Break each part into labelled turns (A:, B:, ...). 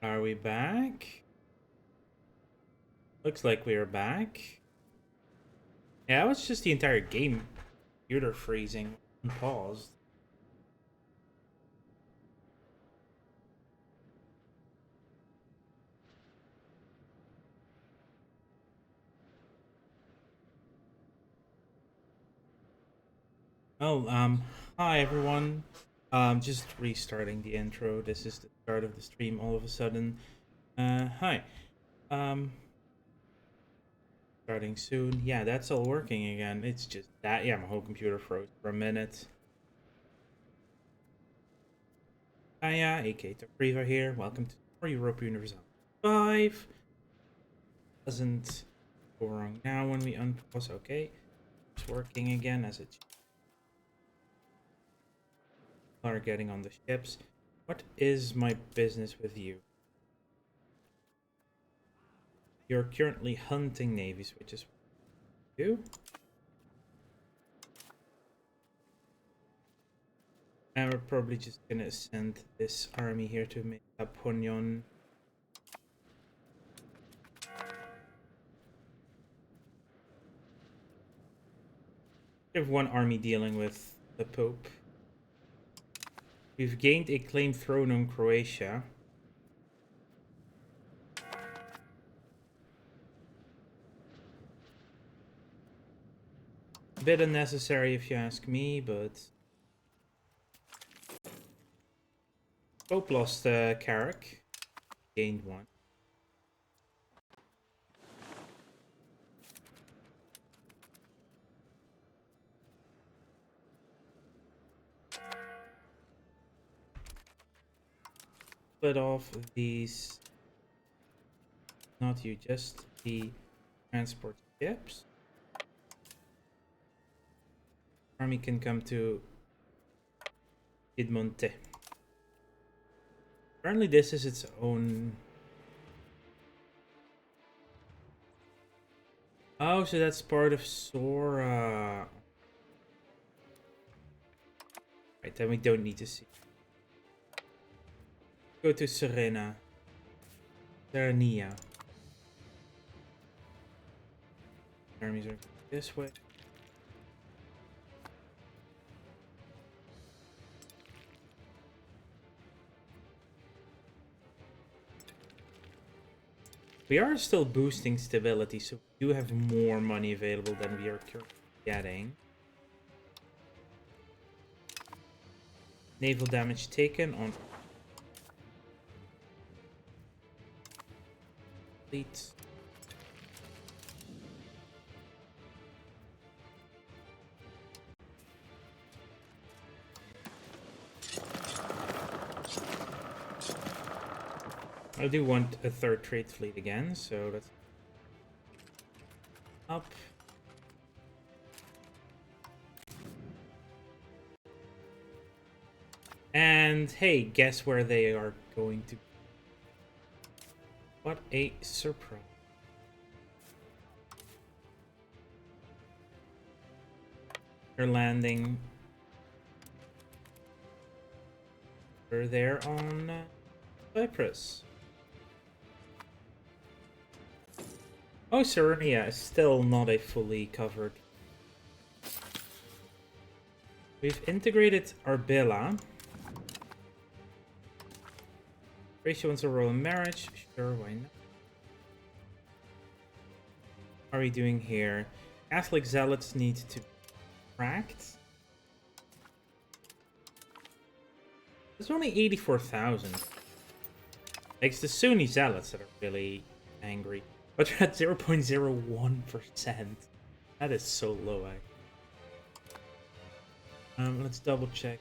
A: Are we back? Looks like we are back. Yeah, it was just the entire game computer freezing and paused. Oh, hi everyone. Just restarting the intro. This is the start of the stream all of a sudden. Hi. Um, Starting soon. Yeah, that's all working again. It's just that, yeah, my whole computer froze for a minute. Hiya, AK Topriva here. Welcome to Europa Universalis 5. Doesn't go wrong now when we unpause. Okay. It's working again as it are getting on the ships. What is my business with you? You're currently hunting navies, which is what you do. And we're probably just gonna send this army here to make a Punyon. We have one army dealing with the Pope. We've gained a claimed throne on Croatia. A bit unnecessary if you ask me, but Pope lost Carrick, gained one. Split off these, not you, just the transport ships. Army can come to Piedmonte. Apparently this is its own... Oh, so that's part of Sora. Right, then we don't need to see. Go to Serena. Serenia. Armies are this way. We are still boosting stability, so we do have more money available than we are currently getting. Naval damage taken on fleet. I do want a third trade fleet again, so let's up. And hey, guess where they are going to? What a surprise. They're landing. They're there on Cyprus. Oh, Serenia is still not a fully covered. We've integrated Arbela. Ratio wants a royal marriage. Sure, why not? What are we doing here? Catholic zealots need to be cracked. There's only 84,000. It's the Sunni zealots that are really angry. But they're at 0.01%. That is so low, actually. Let's double check.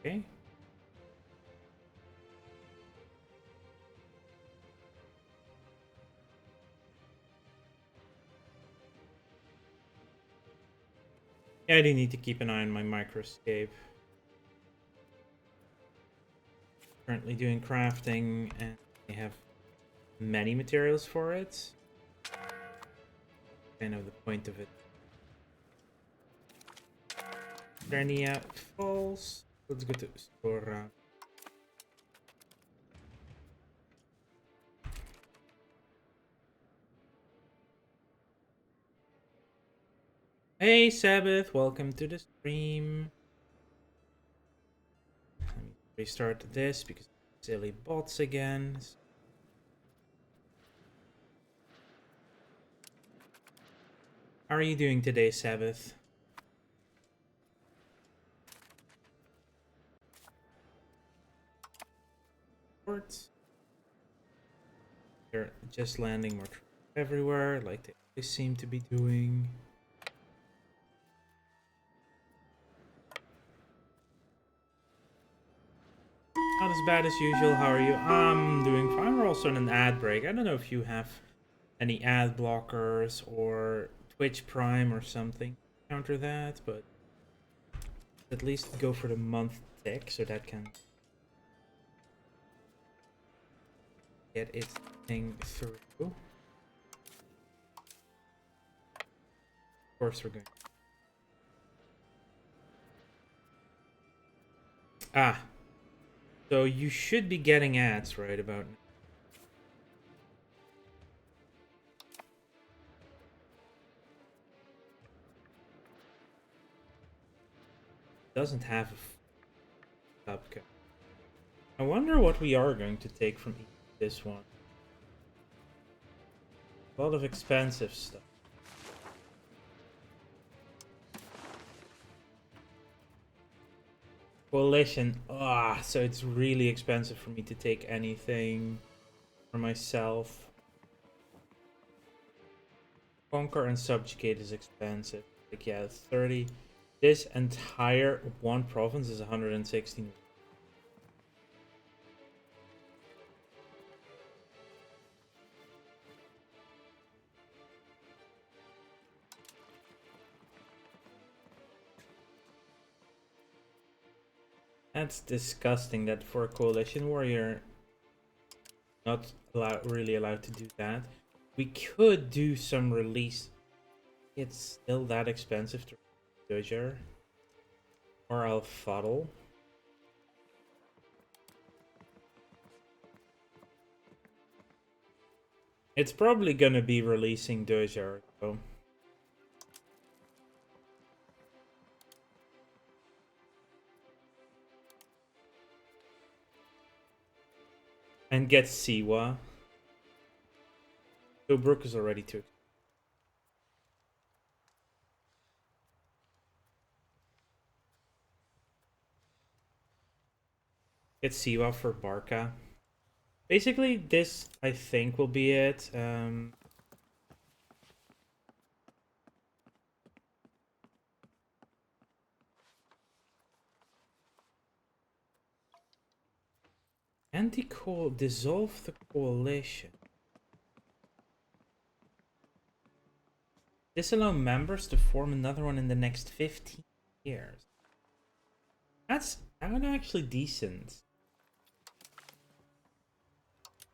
A: Okay. Yeah, I do need to keep an eye on my microscape. Currently doing crafting, and I have many materials for it. Kind of the point of it. Is there any falls? Let's go to store. Hey Sabbath, welcome to the stream. Let me restart this because silly bots again. How are you doing today, Sabbath? They're just landing more everywhere, like they always seem to be doing. Not as bad as usual. How are you? I'm doing fine. We're also in an ad break. I don't know if you have any ad blockers or Twitch Prime or something to counter that, but at least go for the month tick so that can get its thing through. Of course we're going. Ah. So you should be getting ads right about now. Doesn't have a subcut. I wonder what we are going to take from this one. A lot of expensive stuff. Coalition. Ah, so it's really expensive for me to take anything for myself. Conquer and subjugate is expensive. Like, yeah, 30. This entire one province is 116. That's disgusting that for a coalition war you're not really allowed to do that. We could do some release. It's still that expensive to Dozier. Or I'll fuddle. It's probably gonna be releasing Dozier, though. And get Siwa. So Brook is already too. Get Siwa for Barca. Basically, this, I think, will be it. Dissolve the coalition. Disallow members to form another one in the next 15 years. That's actually decent.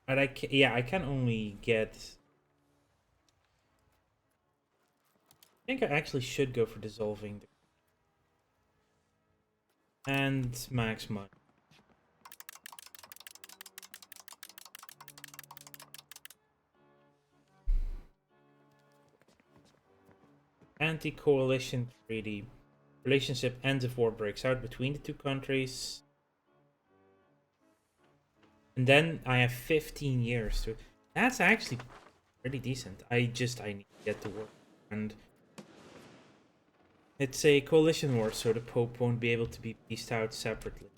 A: But I can only get. I think I actually should go for dissolving and max money. Anti-coalition treaty. Relationship ends if war breaks out between the two countries. And then I have 15 years to. That's actually pretty decent. I need to get to work. And it's a coalition war, so the Pope won't be able to be pieced out separately.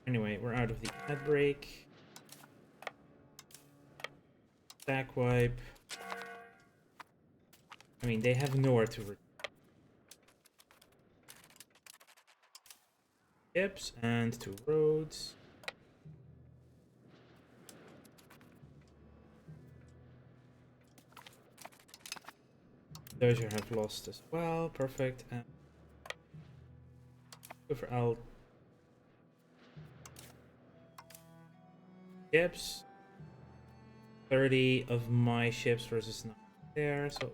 A: Anyway, we're out of the ad break. Stack wipe. I mean, they have nowhere to ships and 2 roads. Those you have lost as well. Perfect. And go for L. Ships. 30 of my ships versus 9 there, so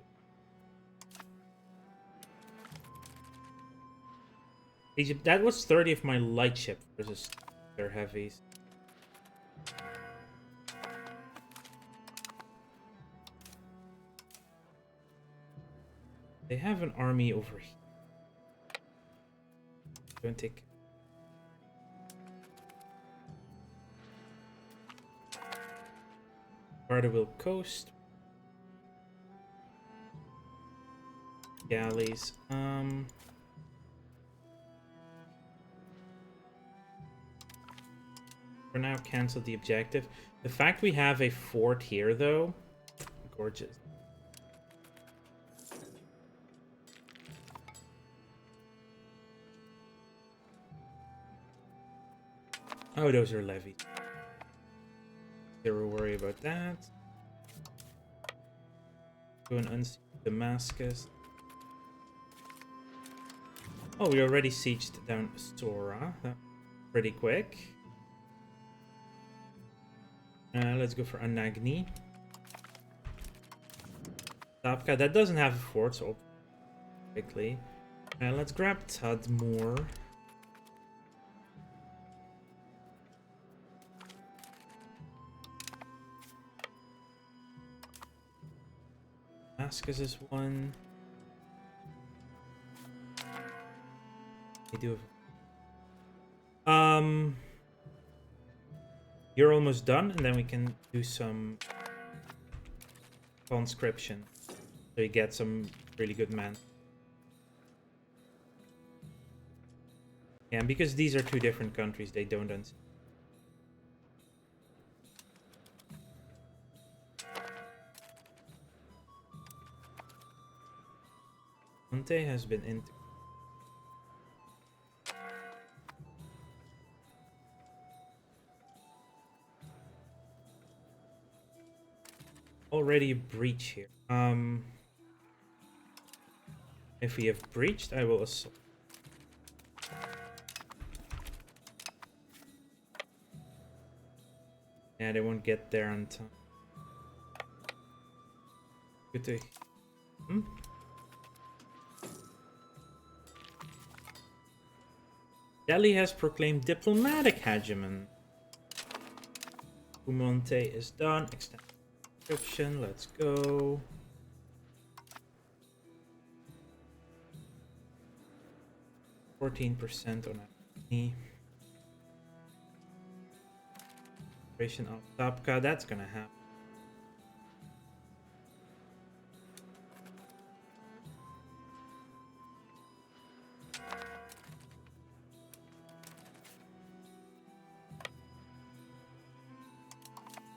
A: Egypt, that was 30 of my light ship versus their heavies. They have an army over here. Don't take. Sparta will coast. Galleys. For now, cancel the objective. The fact we have a fort here, though, gorgeous. Oh, those are levies. Zero worry about that. Go and unseat Damascus. Oh, we already sieged down Sora. That's pretty quick. Let's go for Anagni. Tapka, that doesn't have a fort, so quickly. Let's grab Tadmor. Damascus is one. They do have... You're almost done, and then we can do some conscription. So you get some really good men. Yeah, and because these are two different countries, they don't unseat. Monte has been integrated. Already a breach here. If we have breached, I will assault. Yeah, they won't get there on time. Good to... Delhi has proclaimed diplomatic hegemon. Umonte is done. Extend subscription. Let's go. %14% on me. Operation of Tapka. That's gonna happen.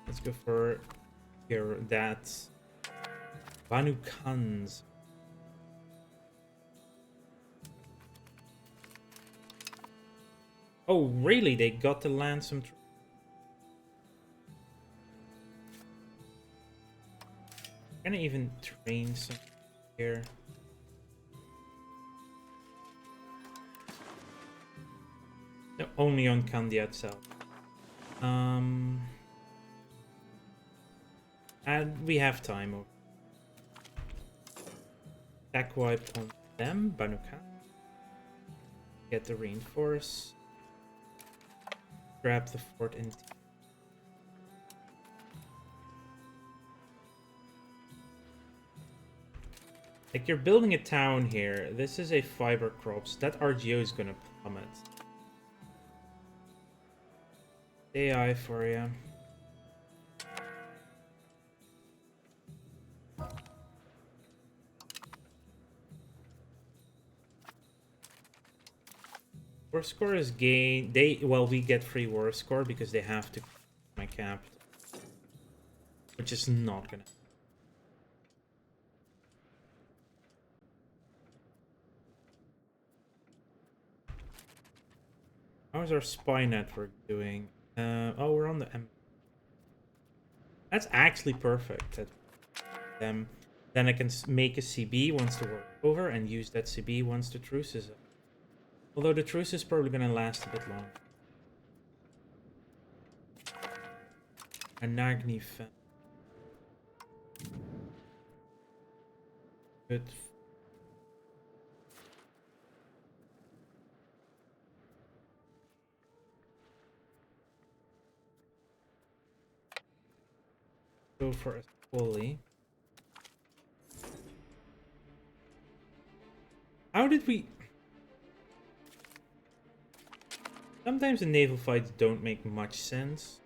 A: Let's go for here. That's Banu Khans. Oh, really? They got to land some. Can I even train some here? No, only on Kandia itself. And we have time. Attack wipe on them, Banu Khan. Get the reinforce. Grab the fort in. Like, you're building a town here. This is a fiber crops. That RGO is gonna plummet. AI for you. War score is gained. We get free war score because they have to my capital, which is not gonna. How's our spy network doing? Oh, we're on the M. That's actually perfect. Then I can make a CB once the war is over and use that CB once the truce is up. Although the truce is probably going to last a bit long. Anagni. Good. Go for a fully. How did we... Sometimes the naval fights don't make much sense.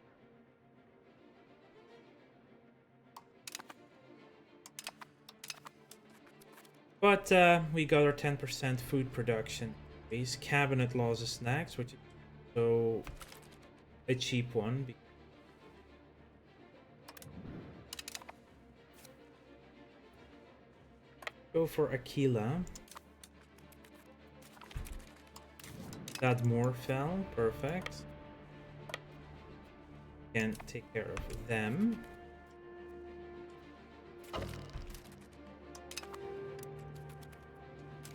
A: But we got our 10% food production. Base cabinet laws of snacks, which is so a cheap one. Go for Aquila. That more fell. Perfect. Can take care of them.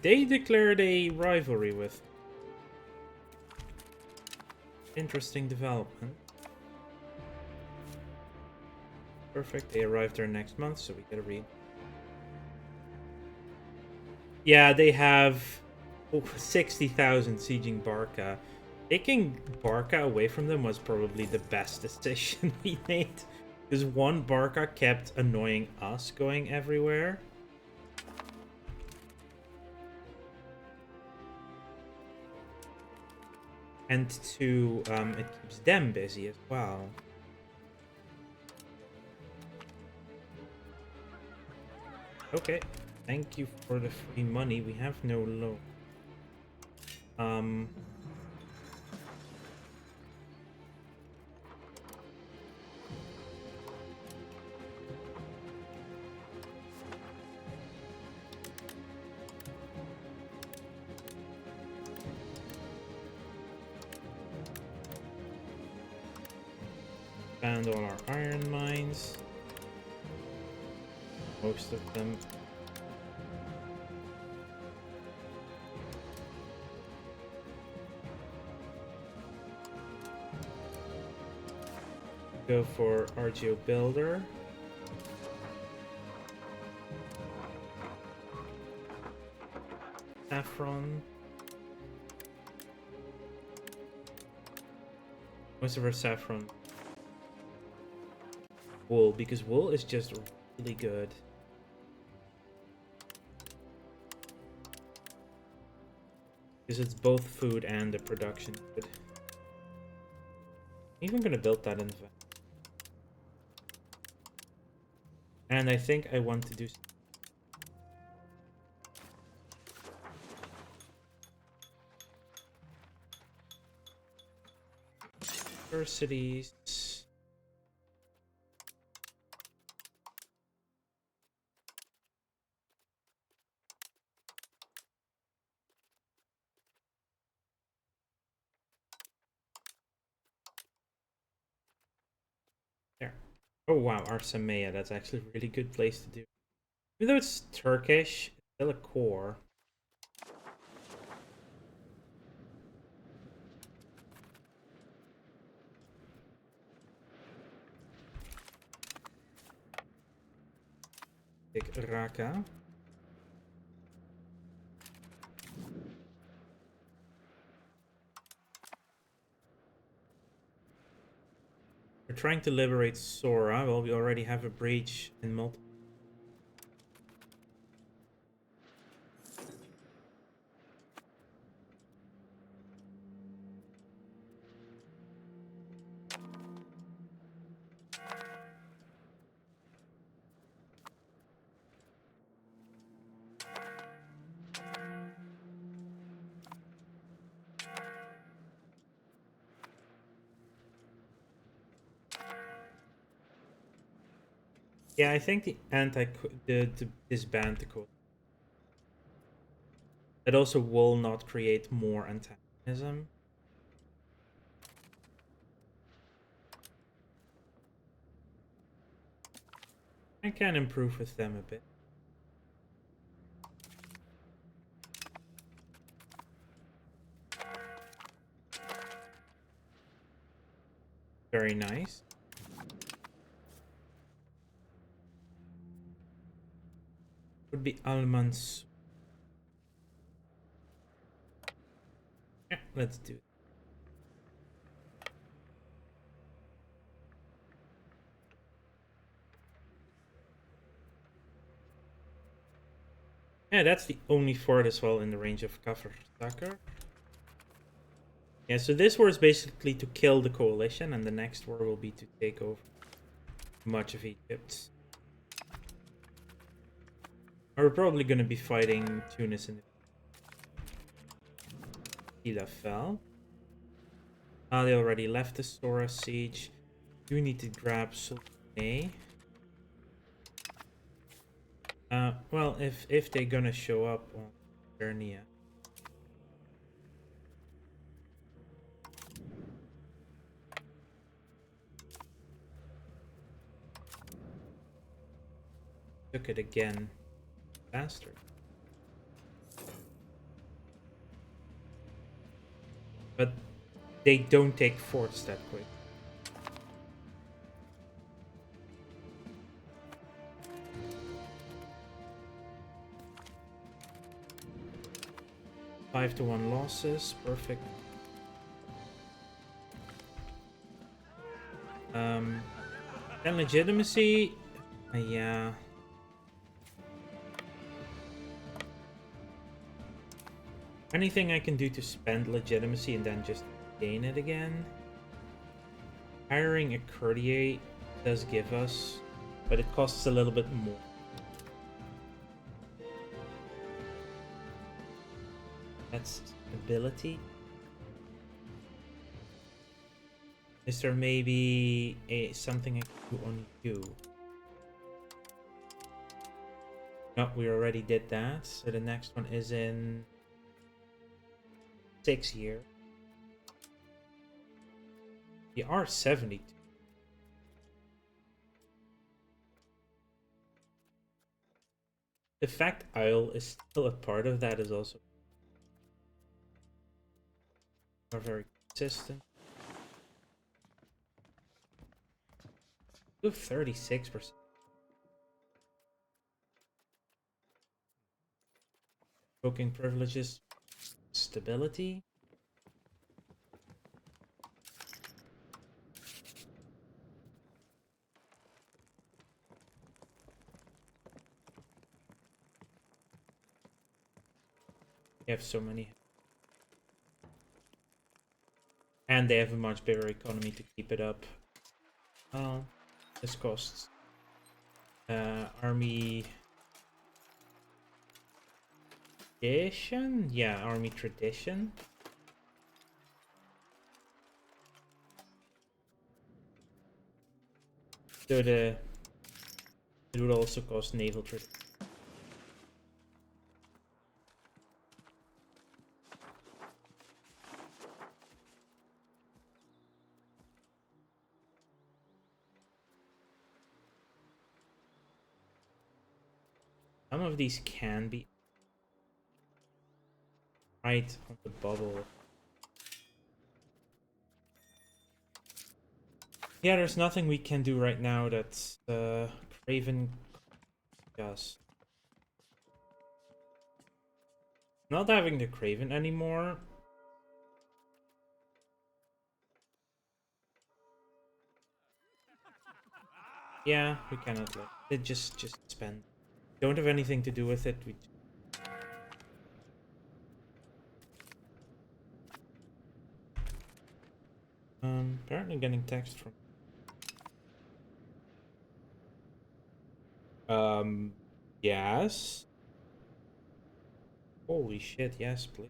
A: They declared a rivalry with. Interesting development. Perfect. They arrive there next month, so we get a read. Yeah, they have 60,000 sieging Barca. Taking Barca away from them was probably the best decision we made. Because one Barca kept annoying us going everywhere. And two, it keeps them busy as well. Okay, thank you for the free money. We have no loan. Found all our iron mines. Most of them. Go for RGO Builder. Saffron. Most of our saffron. Wool, because wool is just really good. Because it's both food and the production good. I'm even gonna build that in the... And I think I want to do... Universities... There. Oh wow, Arsamea, that's actually a really good place to do. Even though it's Turkish, it's still a core. Take Raqqa. We're trying to liberate Sora. Well, we already have a breach in multiple. Yeah, I think the disband the code. It also will not create more antagonism. I can improve with them a bit. Very nice. would be Almans. Yeah, let's do it. Yeah, that's the only fort as well in the range of Kafir. Yeah, so this war is basically to kill the coalition, and the next war will be to take over much of Egypt. We're probably going to be fighting Tunis in the Tila fell. They already left the Sora siege. Do need to grab Sultane. Well, if they're gonna show up on Vernia. Took it again. Faster. But they don't take forts that quick. Five to 1 losses, perfect. Then legitimacy, yeah. Anything I can do to spend legitimacy and then just gain it again. Hiring a courtier does give us, but it costs a little bit more. That's ability. Is there maybe something I can do on you? No, we already did that. So the next one is in 6 years. The R72. The fact Isle is still a part of that is also very consistent. You have 36%. Booking privileges, stability. They have so many. And they have a much bigger economy to keep it up. Well, this costs army tradition? Yeah, army tradition. So it would also cost naval tradition. Some of these can be right on the bubble. Yeah, there's nothing we can do right now that's Craven does. Not having the Craven anymore. Yeah, we cannot let it just spend. Don't have anything to do with it. We apparently getting text from yes. Holy shit, yes, please.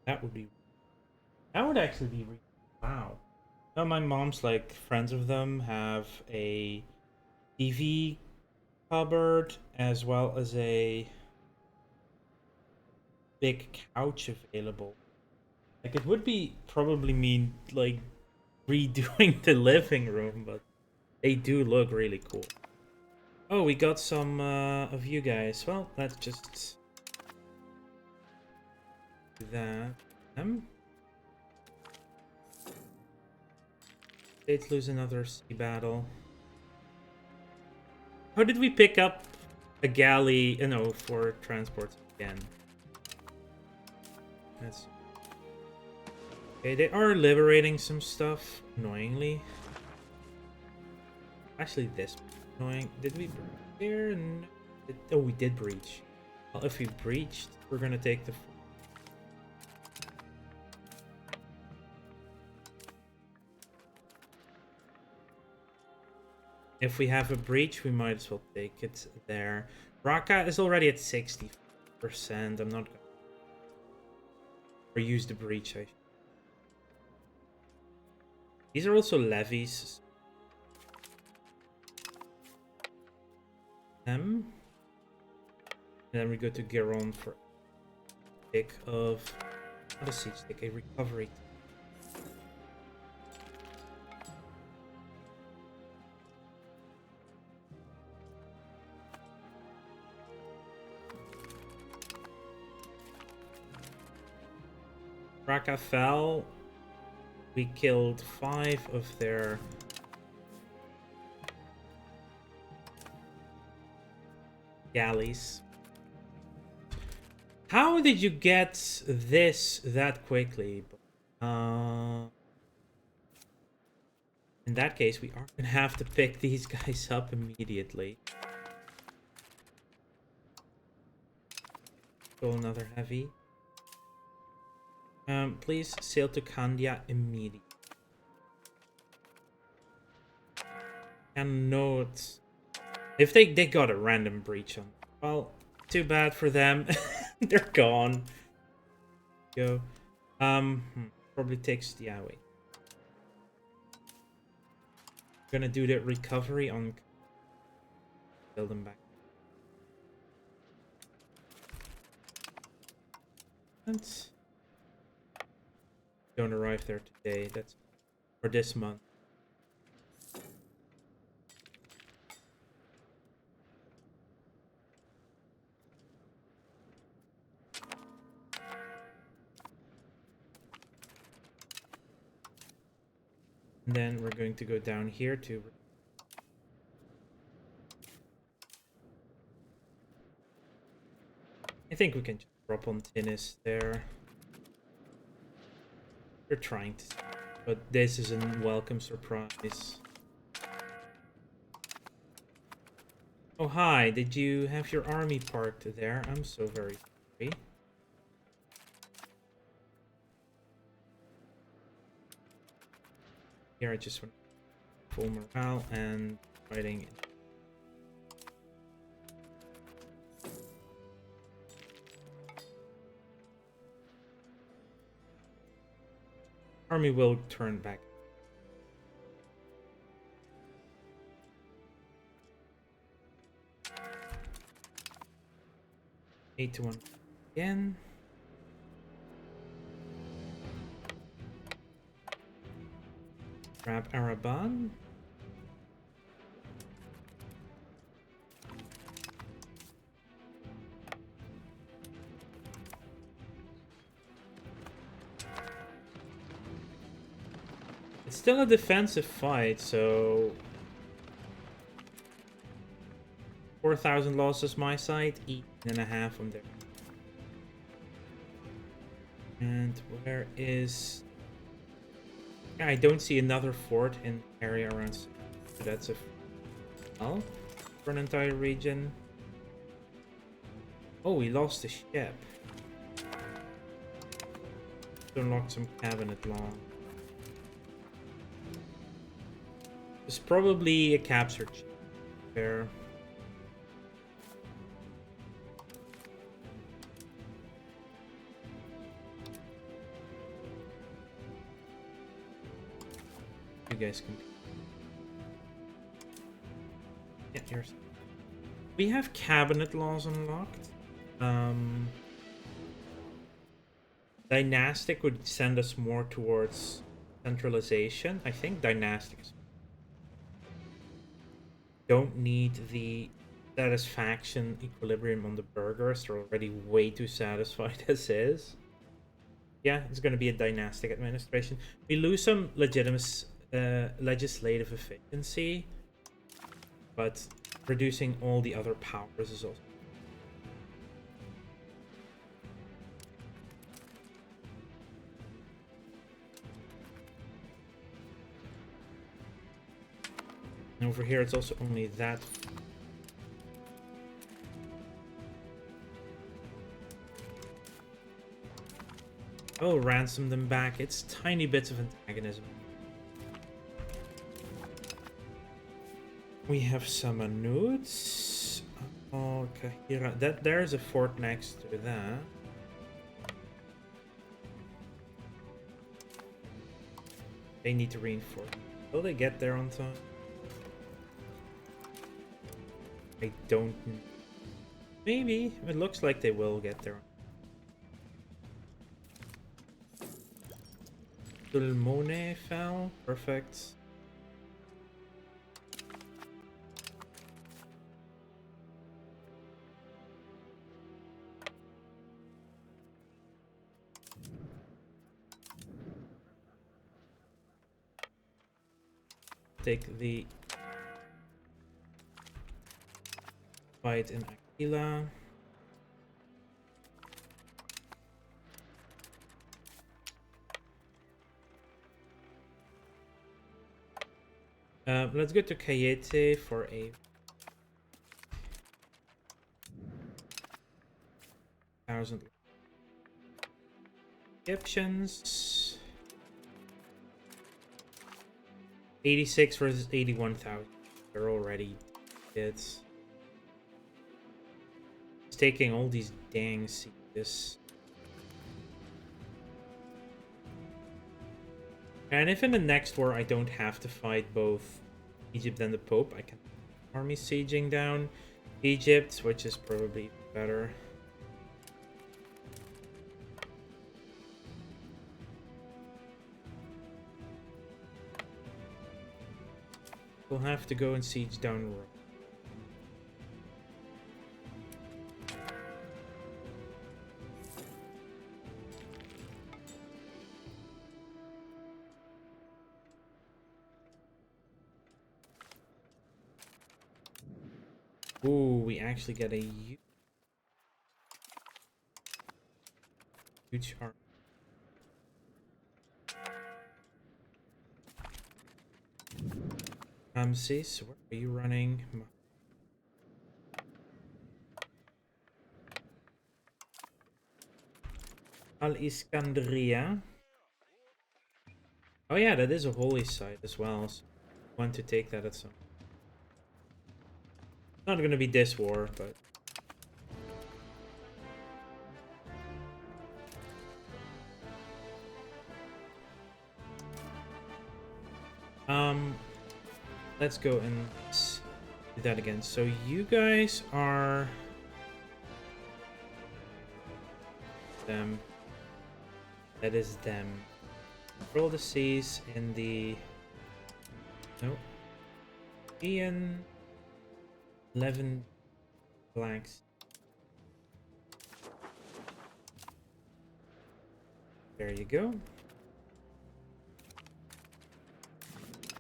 A: That would be That would actually be wow. Now my mom's like friends of them have a TV cupboard as well as a big couch available. Like it would be probably mean like redoing the living room, but they do look really cool. Oh, we got some of you guys. Well, let's just do that. Let's lose another sea battle. How did we pick up a galley? No, for transports again. That's okay. They are liberating some stuff. Annoyingly. Actually, this annoying. Did we breach here? No. Oh, we did breach. Well, if we breached, we're gonna take the. If we have a breach, we might as well take it there. Raqqa is already at 60%. I'm not gonna. Or use the breach. These are also levies. And then we go to Giron for a stick of. Not a siege stick, a recovery. Raqqa fell. We killed 5 of their galleys. How did you get this that quickly? In that case, we are gonna have to pick these guys up immediately. Go another heavy. Please sail to Kandia immediately. And note, if they got a random breach on, well, too bad for them. They're gone. Go. Probably takes the wait. Gonna do the recovery on. Build them back. And don't arrive there today. That's for this month. And then we're going to go down here to. I think we can just drop on Tinnis there. They're trying to, but this is a welcome surprise. Oh hi, did you have your army parked there? I'm so very sorry. Here I just want full morale and fighting. Army will turn back. Eight to 1 again. Grab Araban. It's still a defensive fight, so 4,000 losses my side, 8.5 on there. And where is? Yeah, I don't see another fort in the area around. So that's a well for an entire region. Oh, we lost a ship. Unlocked some cabinet long. It's probably a captured ship there. guys can. Yeah, here's. We have cabinet laws unlocked. Dynastic would send us more towards centralization. I think dynastics don't need the satisfaction equilibrium on the burghers. They're already way too satisfied as is. Yeah, it's going to be a dynastic administration. We lose some legitimate legislative efficiency, but reducing all the other powers is also. And over here, it's also only that. Oh, ransom them back. It's tiny bits of antagonism. We have some nudes. Okay, here, there's a fort next to that. They need to reinforce. Will they get there on time? I don't know. Maybe. It looks like they will get there. Sulmone fell. Perfect. Take the fight in Aquila. Let's go to Cayete for a 1,000 Egyptians. 86 versus 81,000. They're already kids. It's taking all these dang sieges. And if in the next war I don't have to fight both Egypt and the Pope, I can army sieging down Egypt, which is probably better. We'll have to go and siege down Rome. Ooh, we actually get a huge army. Ramses, where are you running? Al-Iskandria. Oh yeah, that is a holy site as well. So I want to take that at some. It's not gonna be this war, but. Let's go and do that again. So you guys are them. That is them. Control the seas in the Ian 11 blanks. There you go.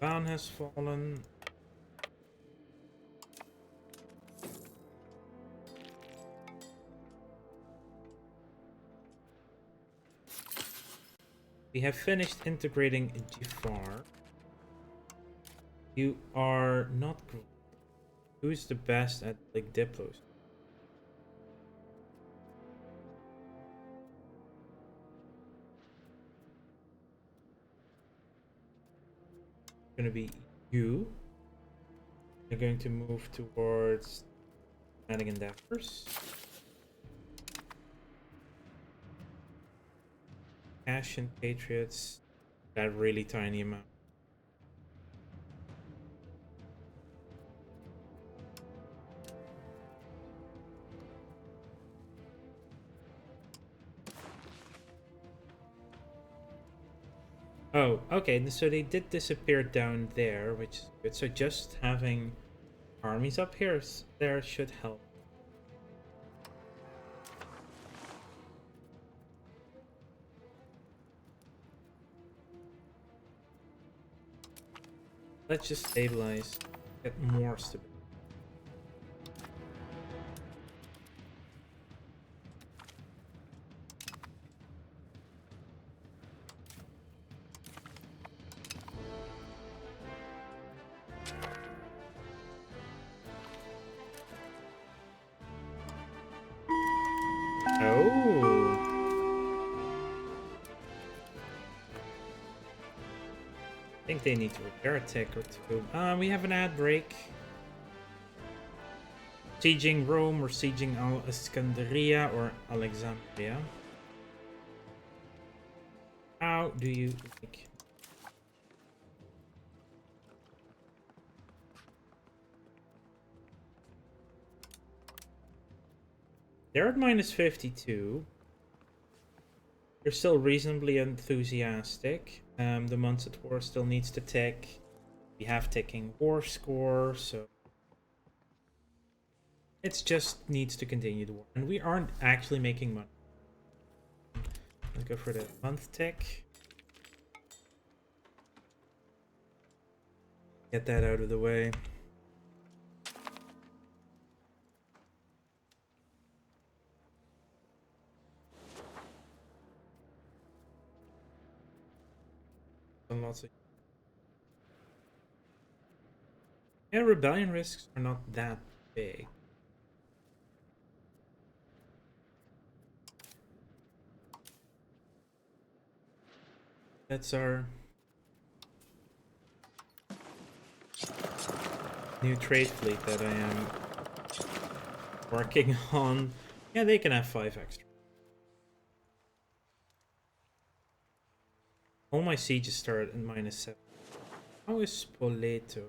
A: Van has fallen. We have finished integrating Jafar. You are not great. Who's the best at like Diplos? Gonna be you. You're going to move towards Atlantic Endeavors. Cash and Patriots. That really tiny amount. Oh, okay. So they did disappear down there, which is good. So just having armies up here there should help. Let's just stabilize, get more stability. Oh. I think they need to repair a tick or two. We have an ad break. Sieging Rome or sieging Alexandria or Alexandria. How do you like? They're at minus 52. They're still reasonably enthusiastic. The months at war still needs to tick. We have ticking war score, so it just needs to continue the war. And we aren't actually making money. Let's go for the month tick. Get that out of the way. And lots of... Yeah, rebellion risks are not that big. That's our new trade fleet that I am working on. Yeah, they can have 5 extra. All my sieges start at minus 7. How is Spoleto?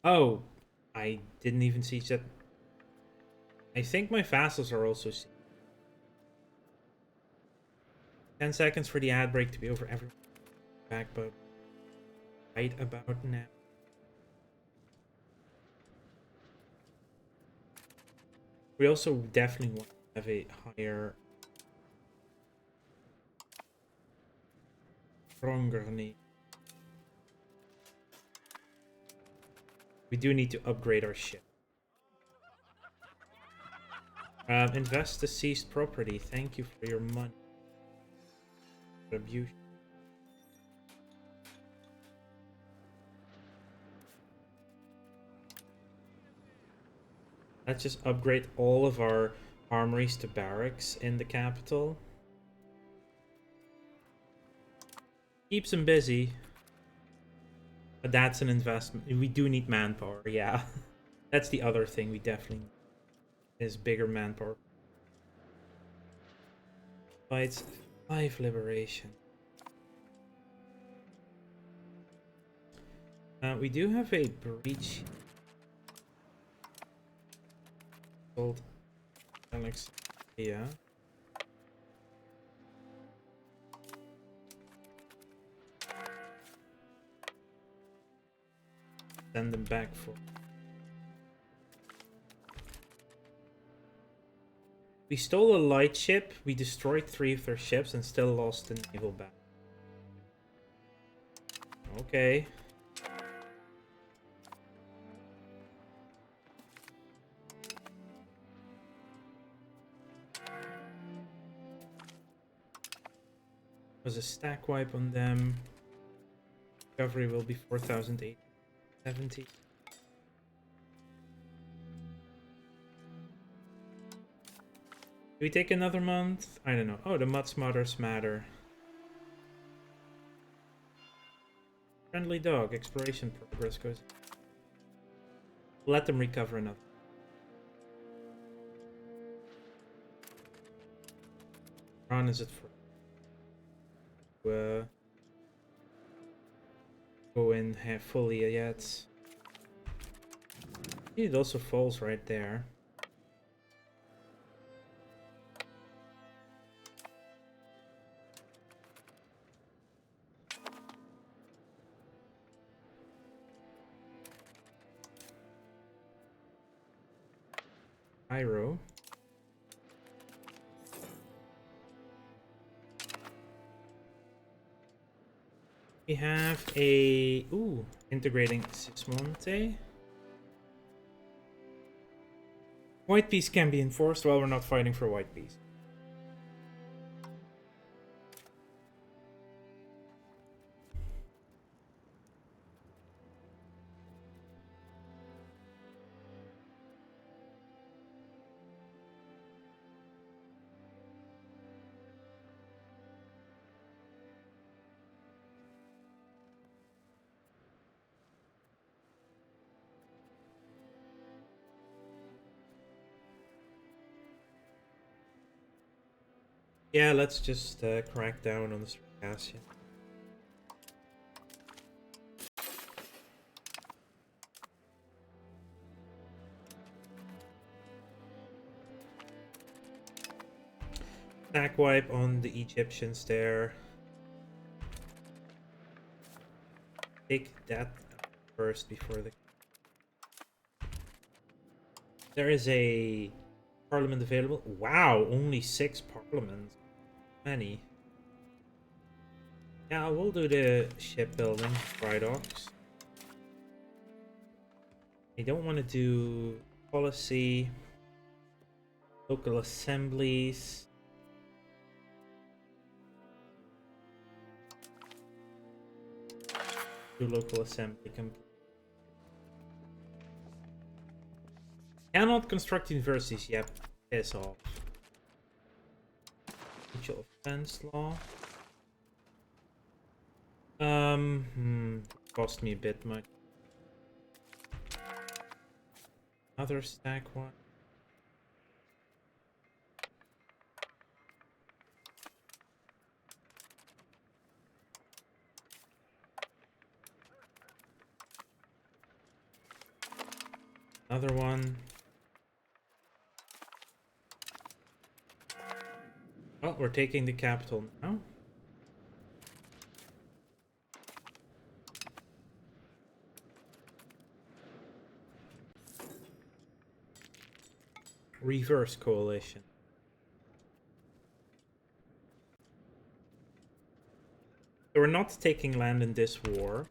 A: Oh, I didn't even siege that. I think my vassals are also sieged. 10 seconds for the ad break to be over. Everyone back, but right about now. We also definitely want to have a higher stronger need. We do need to upgrade our ship. Invest the seized property. Thank you for your money. Retribution. Let's just upgrade all of our armories to barracks in the capital. Keeps them busy. But that's an investment. We do need manpower, yeah. That's the other thing we definitely need, is bigger manpower. Fights 5 liberation. We do have a breach. Called Alexandria. Send them back for... We stole a light ship, we destroyed 3 of their ships and still lost the naval battle. Okay. Was a stack wipe on them. Recovery will be 4,870. Do we take another month? I don't know. Oh, the Mud Smothers matter. Friendly dog. Exploration progress goes. Let them recover enough. Ron, is it for... go in fully yet. It also falls right there. Cairo. We have a integrating Sismonte. White peace can be enforced while we're not fighting for white peace. Yeah, let's just crack down on the Circassian. Attack wipe on the Egyptians there. Take that first before the... There is a parliament available. Wow, only 6 parliaments. Many. Yeah, we'll do the shipbuilding, dry docks. I don't want to do policy, local assemblies. Do local assembly complete. Cannot construct universities. Yep, piss off. Mutual offense law. Cost me a bit much. Another stack one. Another one. Oh, we're taking the capital now. Reverse coalition. So we're not taking land in this war.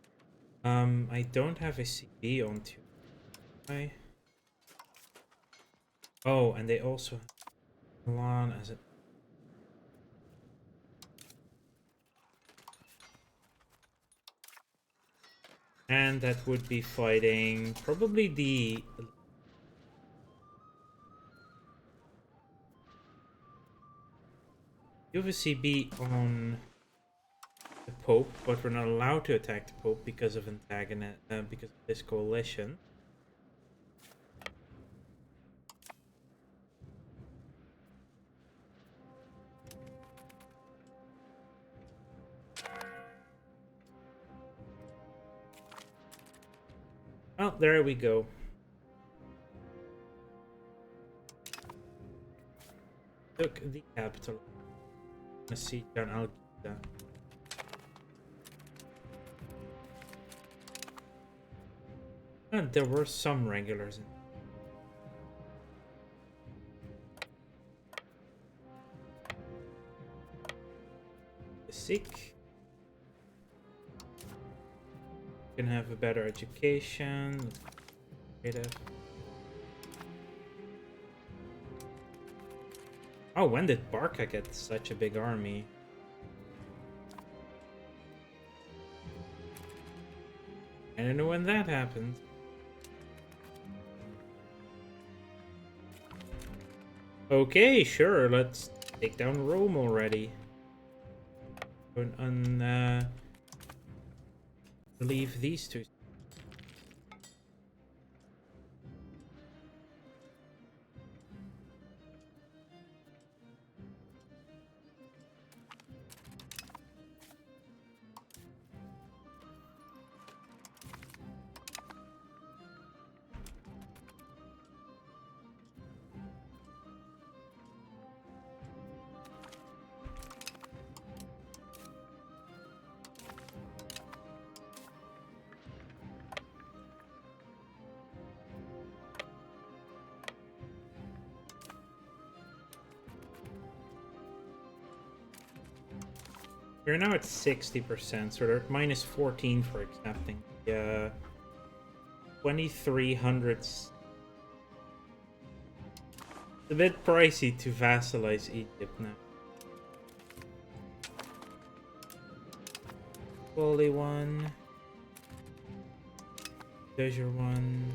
A: I don't have a CB on two. Oh, and they also have Milan as a... And that would be fighting probably the... You have a CB on the Pope, but we're not allowed to attack the Pope because of because of this coalition. Well, there we go. Took the capital. A siege on Al-Qaeda. And there were some regulars in. The sick can have a better education. Creative. Oh, when did Barca get such a big army? I don't know when that happened. Okay, sure, let's take down Rome already. Leave these two. We're now at 60%, so they're at minus 14 for accepting. Yeah. 2300. It's a bit pricey to vassalize Egypt now. Holy one. There's your one.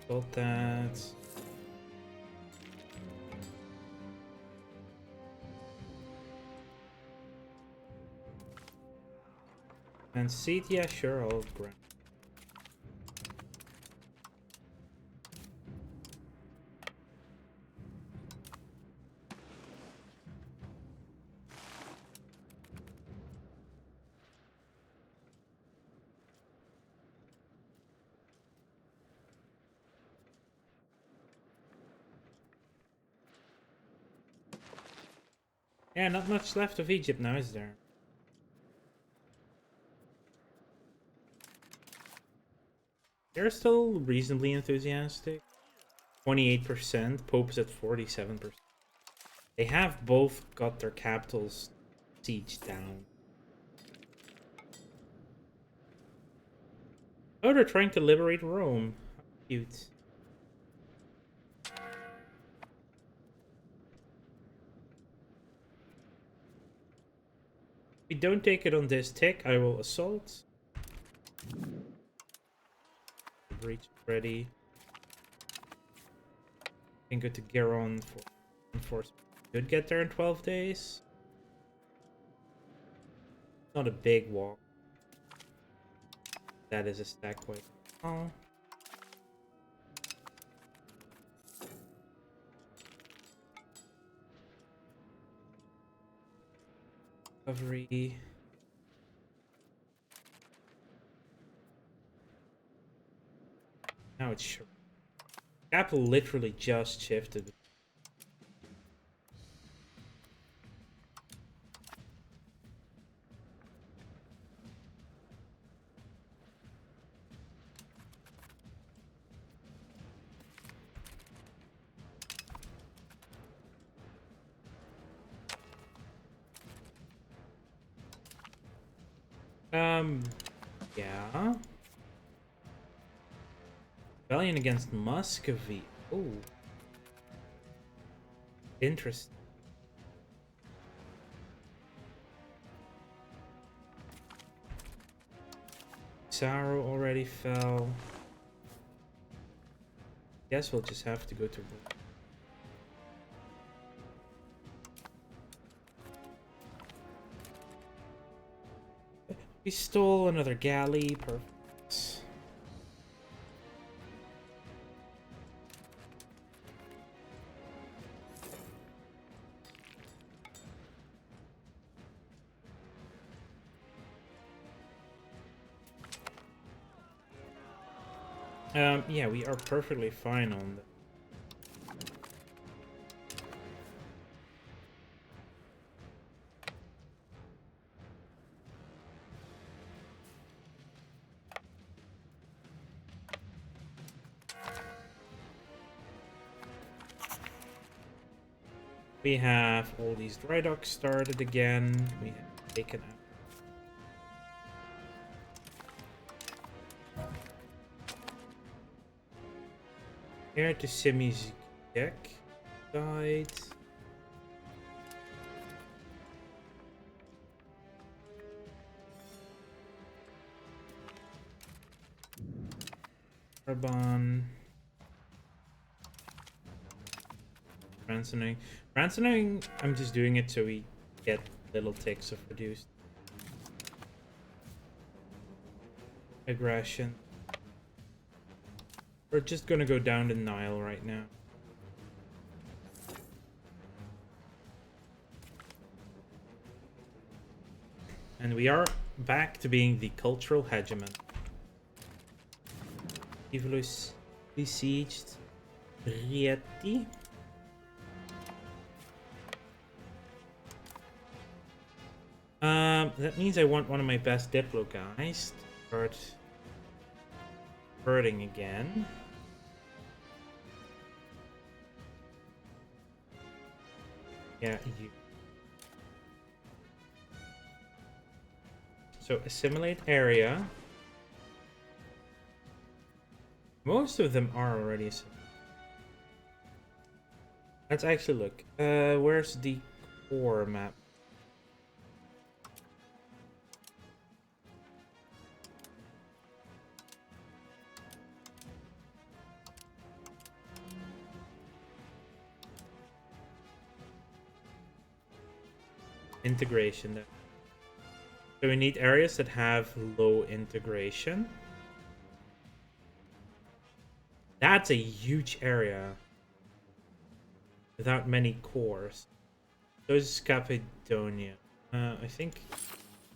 A: Got that. And seed, yeah, sure, I'll grant. Yeah, not much left of Egypt now, is there? They're still reasonably enthusiastic. 28%, Pope is at 47%. They have both got their capitals sieged down. Oh, they're trying to liberate Rome. How cute. If we don't take it on this tick, I will assault. Breach ready. Can go to Garon for enforcement. Could get there in 12 days. Not a big walk. That is a stack quite. Oh. Recovery. Now it's short. Capital literally just shifted. Yeah. Rebellion against Muscovy. Oh. Interesting. Sorrow already fell. Guess we'll just have to go to war. We stole another galley. Perfect. Yeah, we are perfectly fine on that. We have all these dry docks started again. We have taken out. Heir to Simi's deck died. Carbon. Ransoning. Ransoning, I'm just doing it so we get little ticks of reduced aggression. We're just gonna go down the Nile right now. And we are back to being the cultural hegemon. Evolus besieged Rieti. That means I want one of my best Diplo guys to start hurting again. Yeah, you. So assimilate area. Most of them are already assimilated. Let's actually look. Where's the core map? Integration. So we need areas that have low integration. That's a huge area without many cores. So is Cappadonia. I think,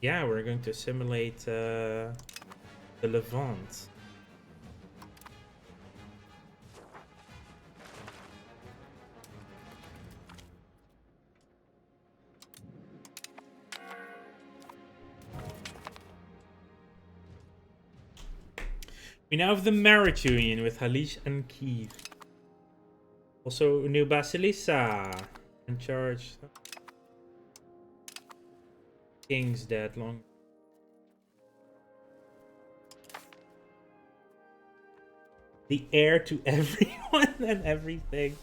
A: yeah, we're going to assimilate the Levant. We now have the marriage union with Halish and Kiev. Also, New Basilissa in charge. King's dead long. The heir to everyone and everything.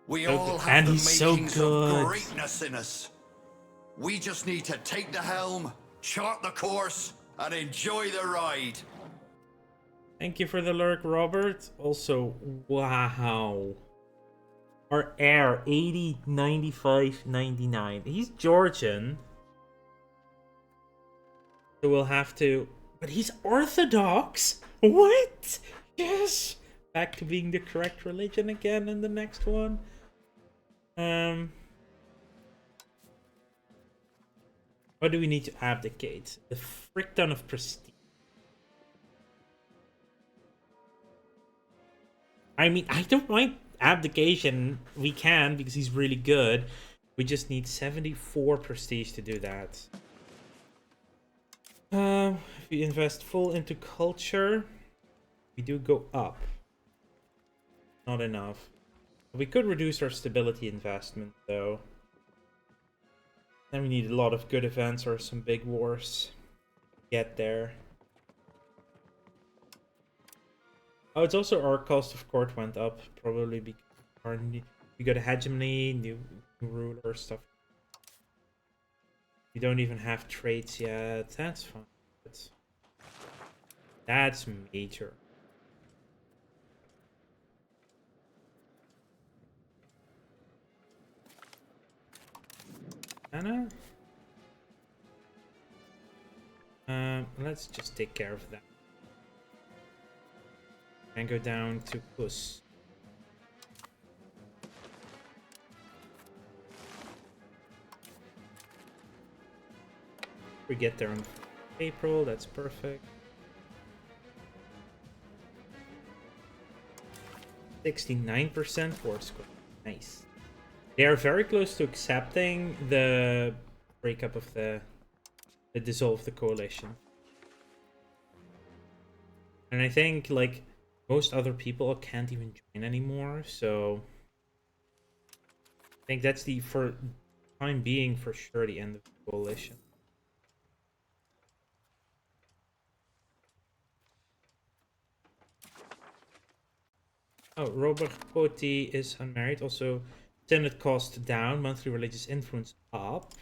B: We
A: So
B: all
A: good.
B: have
A: And
B: the
A: he's so
B: makings
A: good.
B: of greatness in us. We just need to take the helm, chart the course, and enjoy the ride.
A: Thank you for the lurk, Robert. Also, wow. Our heir, 80, 95, 99. He's Georgian. So we'll have to... But he's Orthodox? What? Yes! Back to being the correct religion again in the next one. What do we need to abdicate? The frick ton of prestige. I mean, I don't mind abdication. We can, because he's really good. We just need 74 prestige to do that. If we invest full into culture, we do go up. Not enough. We could reduce our stability investment, though. Then we need a lot of good events or some big wars to get there. Oh, it's also our cost of court went up, probably because we got a hegemony, new ruler stuff. We don't even have traits yet. That's fine. That's major. Anna? Let's just take care of that. And go down to Puss. We get there on April, that's perfect. 69% force score. Nice. They are very close to accepting the breakup of the dissolve the coalition. And I think like most other people can't even join anymore, so I think that's the for time being for sure the end of the coalition. Oh, Robert Coty is unmarried. Also, Senate cost down, monthly religious influence up.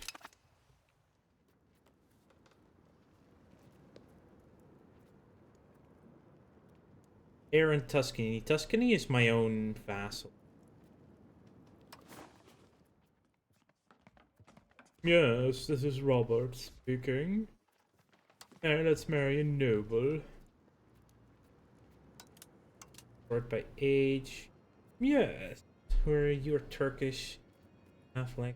A: Aaron Tuscany. Tuscany is my own vassal. Yes, this is Robert speaking. And let's marry a noble. Sort by age. Yes. Where you're Turkish Catholic.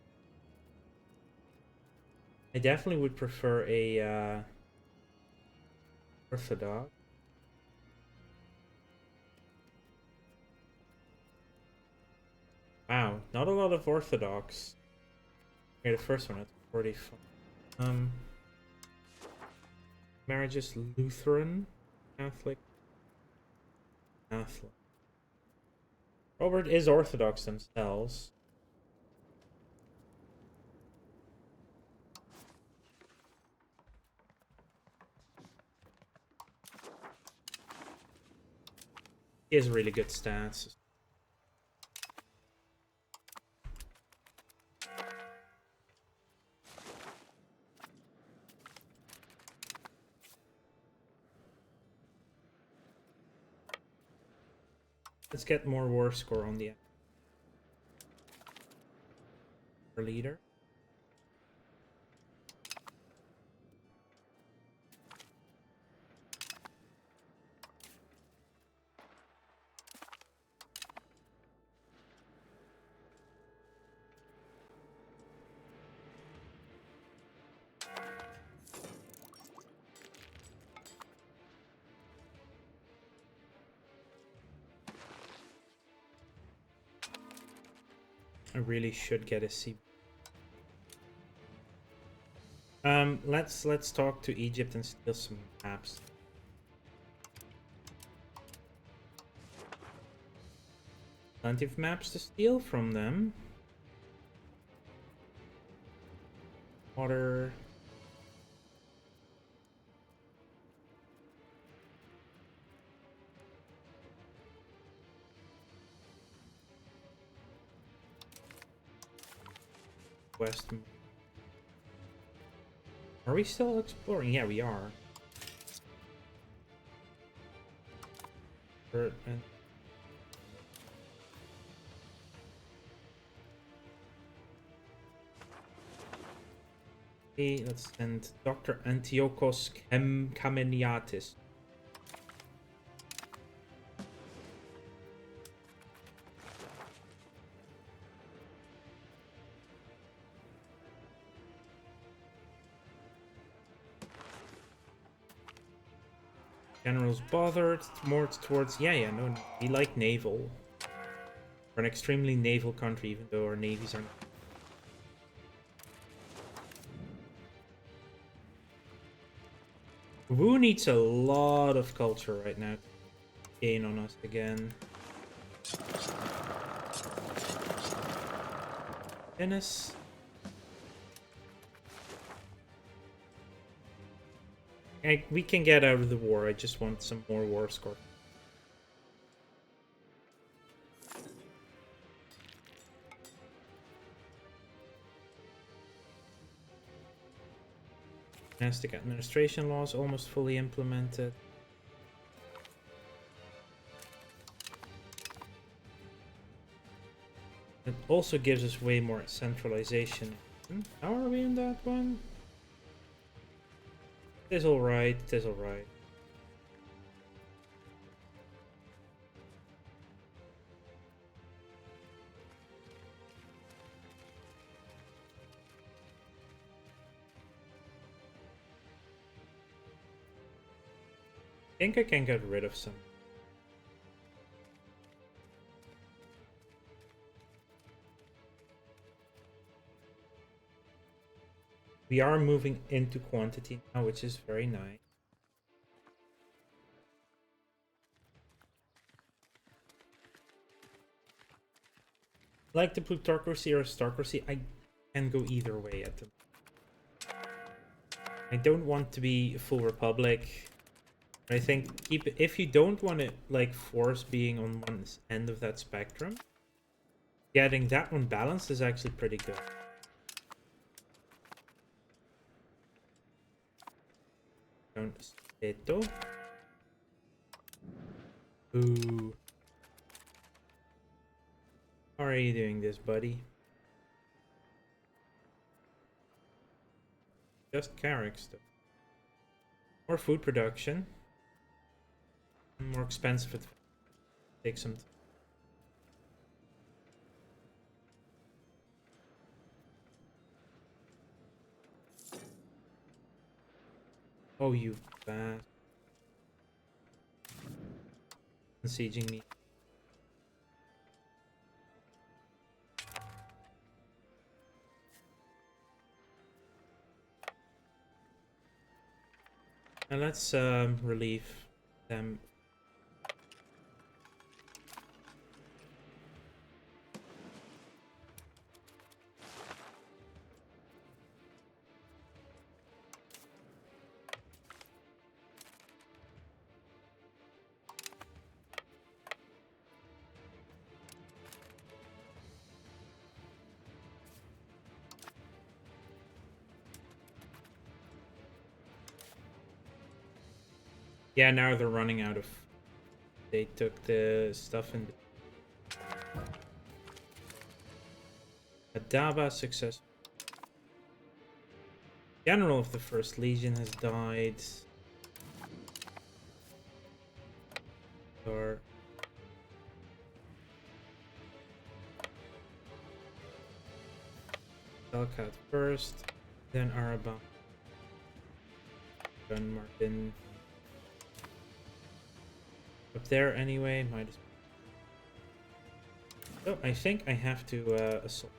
A: I definitely would prefer a Orthodox. Wow, not a lot of Orthodox. Okay, the first one at 45. Marriages Lutheran, Catholic, Catholic. Robert is Orthodox themselves. He has really good stats. Let's get more war score on the leader. I really should get a C. Let's talk to Egypt and steal some maps. Plenty of maps to steal from them. Water. West. Are we still exploring? Yeah, we are. Okay, let's send Dr. Antiochos Kameniatis. General's bothered, more towards... Yeah, no, we like naval. We're an extremely naval country, even though our navies are... Wu needs a lot of culture right now to gain on us again. Dennis. We can get out of the war, I just want some more war score. Domestic administration laws almost fully implemented. It also gives us way more centralization. How are we in that one? It is alright, it is alright. I think I can get rid of some. We are moving into quantity now, which is very nice. Like the plutocracy or aristocracy, I can go either way at them. I don't want to be a full republic. I think if you don't want to like force being on one end of that spectrum, getting that one balanced is actually pretty good. Esto. Ooh. How are you doing this, buddy? Just carrick stuff. More food production. More expensive. It takes some time. Oh, you bastard. Sieging me. And let's relieve them. Yeah, now they're running out of. They took the stuff in. Adaba success. General of the First Legion has died. Or Selkat first, then Araba. Gun Martin. Up there anyway, might as well. Oh, I think I have to assault.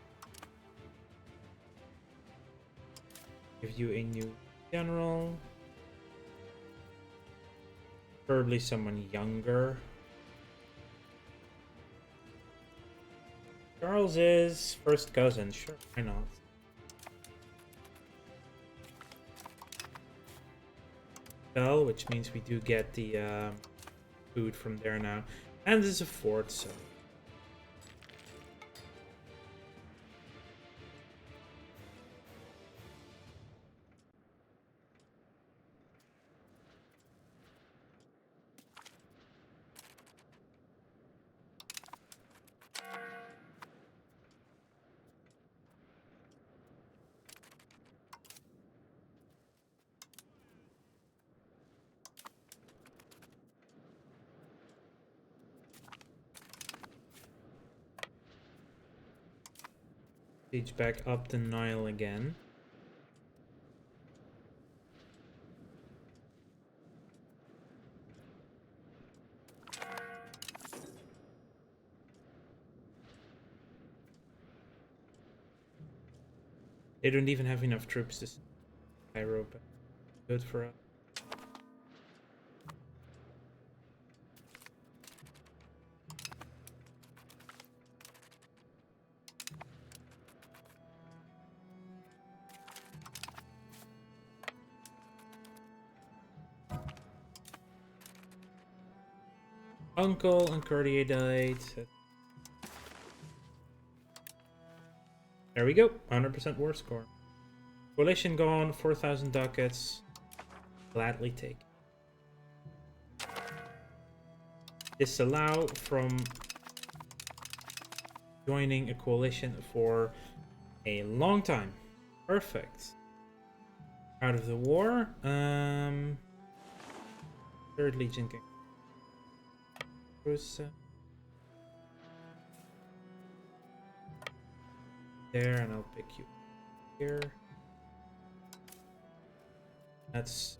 A: Give you a new general. Preferably someone younger. Charles is first cousin, sure, why not? Bell, which means we do get the food from there now. And there's a fort, so. Siege back up the Nile again. They don't even have enough troops to Europa. Good for us. Uncle and Courtier died. There we go. 100% war score. Coalition gone. 4,000 ducats. Gladly take. Disallow from joining a coalition for a long time. Perfect. Out of the war. Third Legion King. There, and I'll pick you here. That's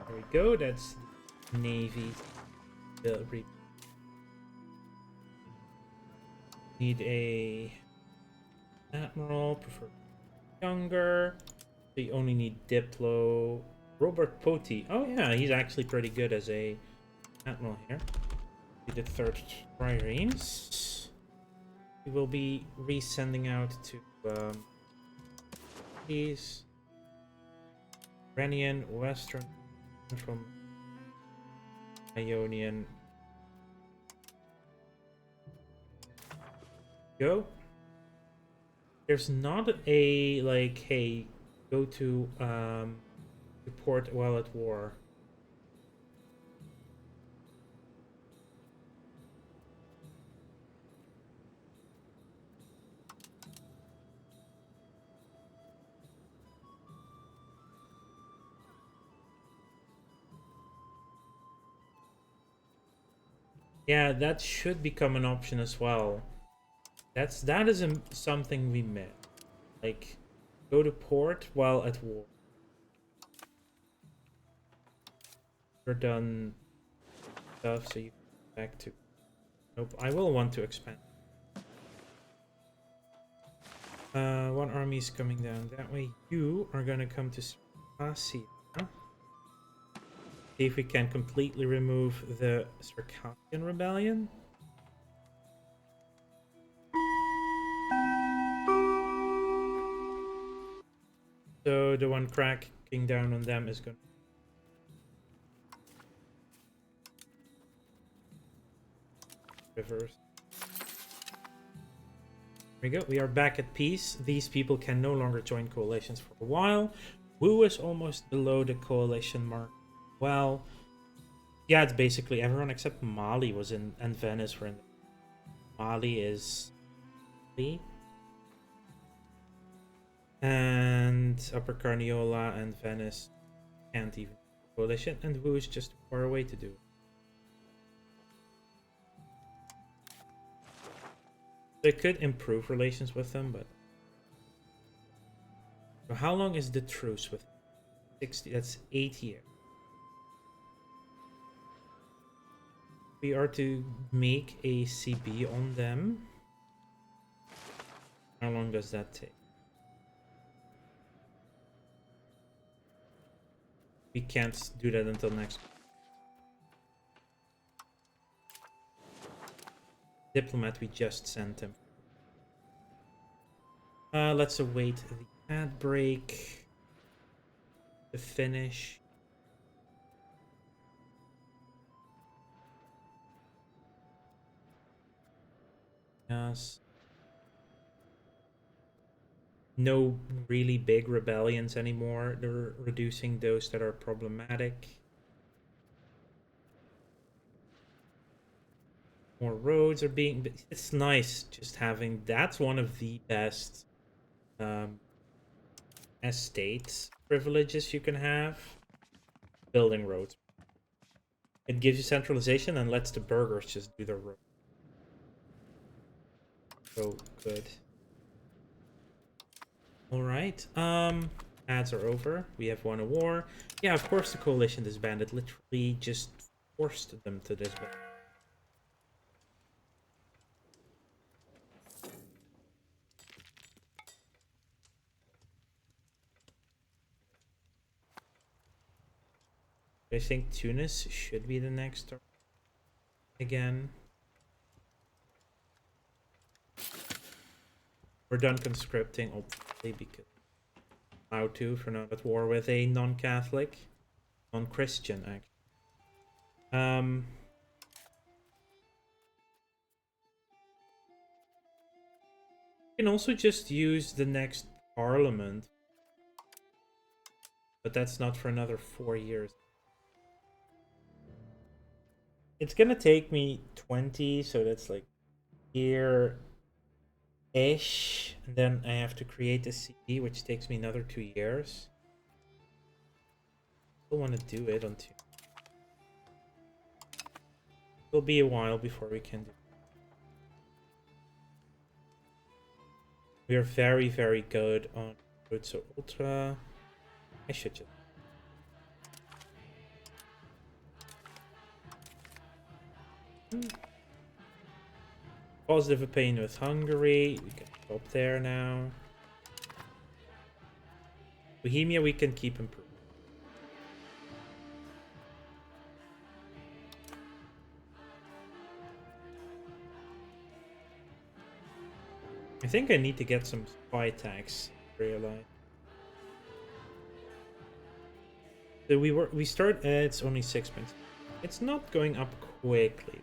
A: there we go. That's Navy. Need a admiral, prefer younger. We only need Diplo. Robert Poti. Oh yeah, he's actually pretty good as a admiral here. Be the third triremes. We will be resending out to these Iranian, Western, from Ionian. Go. There's not a like, hey, go to report while at war. Yeah, that should become an option as well. That is something we missed. Like, Go to port while at war. You're done stuff, so you go back to... Nope, I will want to expand. One army is coming down that way. You are gonna come to Circassia. See if we can completely remove the Circassian rebellion. So the one cracking down on them is gonna reverse. There we go. We are back at peace. These people can no longer join coalitions for a while. Wu is almost below the coalition mark. Well, yeah, it's basically everyone except Mali was in, and Venice were in. Mali is Mali. And Upper Carniola and Venice can't even coalition, and Wu is just too far away to do it. They could improve relations with them, but... So how long is the truce with them? 60, that's 8 years. We are to make a CB on them. How long does that take? We can't do that until next. Diplomat we just sent him. Let's await the ad break to finish. Yes. No really big rebellions anymore. They're reducing those that are problematic. More roads are being... It's nice just having... That's one of the best estates privileges you can have. Building roads. It gives you centralization and lets the burghers just do their road. So good. Alright. Ads are over. We have won a war. Yeah, of course the coalition disbanded. Literally just forced them to disband. I think Tunis should be the next again. We're done conscripting, obviously, because how to for not at war with a non-Catholic, non-Christian actually. You can also just use the next parliament, but that's not for another 4 years. It's gonna take me 20, so that's like year-ish. And then I have to create a CD, which takes me another 2 years. I still want to do it until... It'll be a while before we can do it. We are very, very good on road, so ultra... I should just... Positive opinion with Hungary. We can stop there now. Bohemia we can keep improving. I think I need to get some spy tax, realize. So we start it's only 6 points. It's not going up quickly.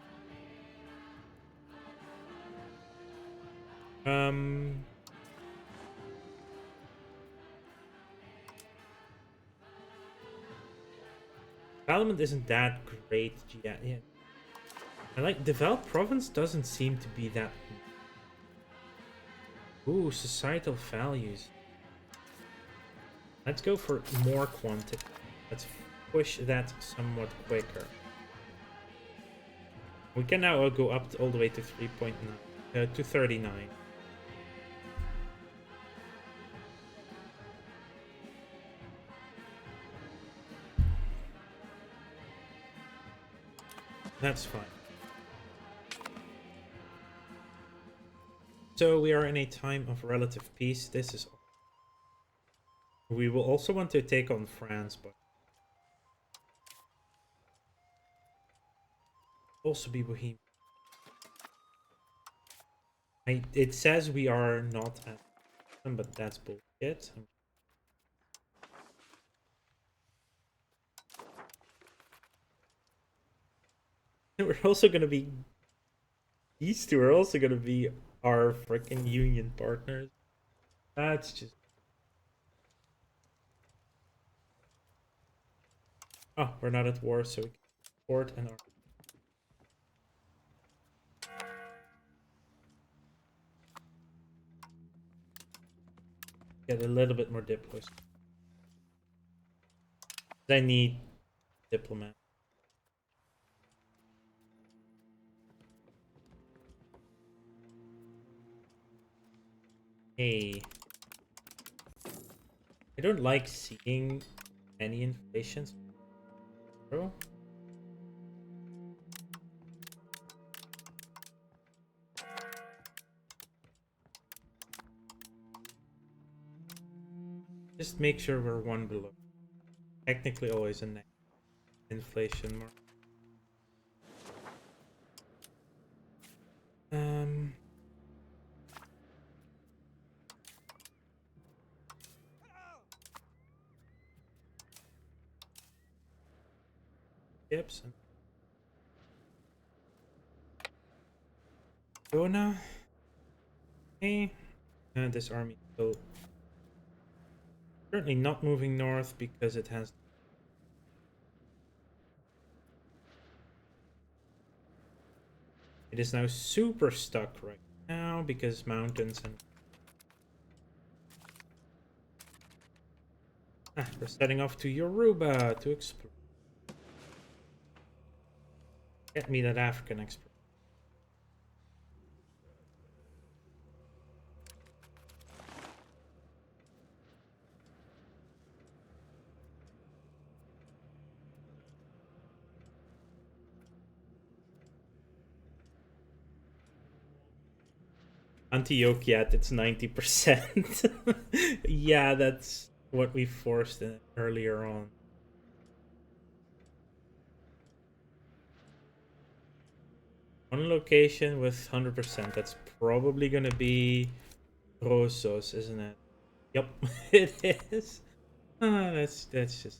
A: Development isn't that great yet. Yeah. I like developed province doesn't seem to be that. Ooh, societal values. Let's go for more quantity. Let's push that somewhat quicker. We can now go up all the way to 3.9 to 39. That's fine. So we are in a time of relative peace. This is... We will also want to take on France, but... Also be Bohemian. It says we are not at them, but that's bullshit. We're also gonna be... These two are also gonna be our freaking union partners. That's just... Oh, we're not at war, so we can support and our... Get a little bit more diplomacy. I need diplomat. Hey. I don't like seeing any inflation. Bro. Just make sure we're one below. Technically always a negative inflation mark. Gibson. Jonah. Hey. And this army still currently not moving north because it has... It is now super stuck right now because mountains and... Ah, we're setting off to Yoruba to explore. Get me that African explorer. Antiochiat, it's 90%. Yeah, that's what we forced in earlier on. One location with 100%. That's probably gonna be Rosos, isn't it? Yep, it is. That's just...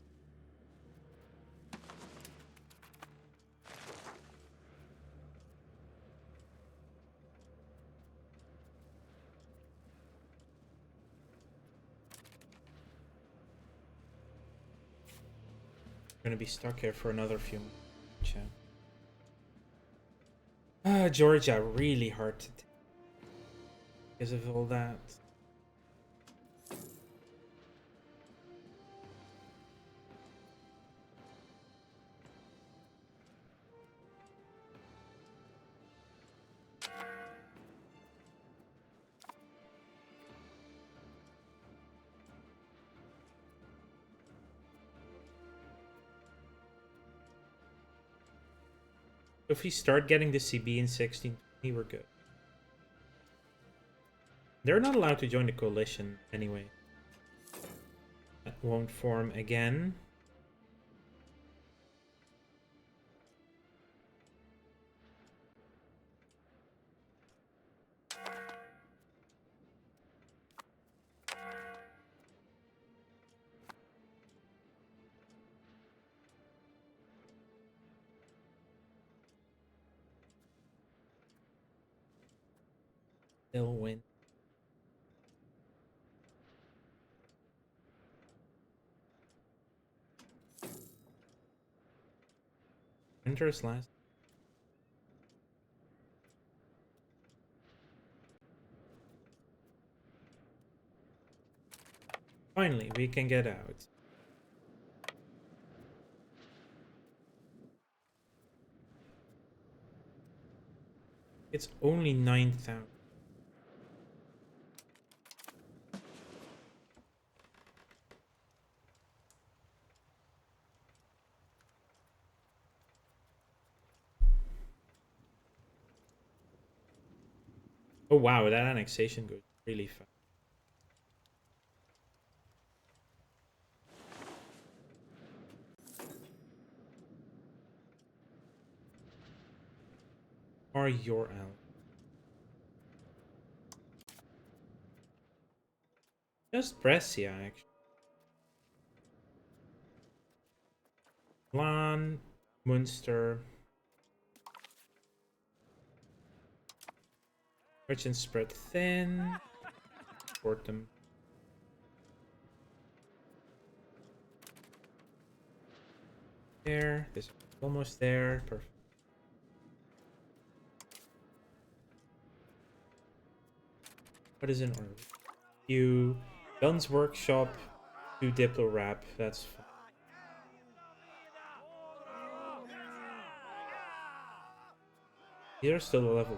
A: Gonna be stuck here for another few months. Georgia, really hard to take because of all that. If we start getting the CB in 1620, we're good. They're not allowed to join the coalition anyway. That won't form again. They'll win. Winter's last. Finally, we can get out. It's only 9,000. Oh wow, that annexation goes really fast. Are your allies? Just Brescia, actually. Milan, Munster. Merchants spread thin. Support them. There. This is almost there. Perfect. What is in order? You Guns Workshop, do Diplo Rap. That's fine. These are still a level.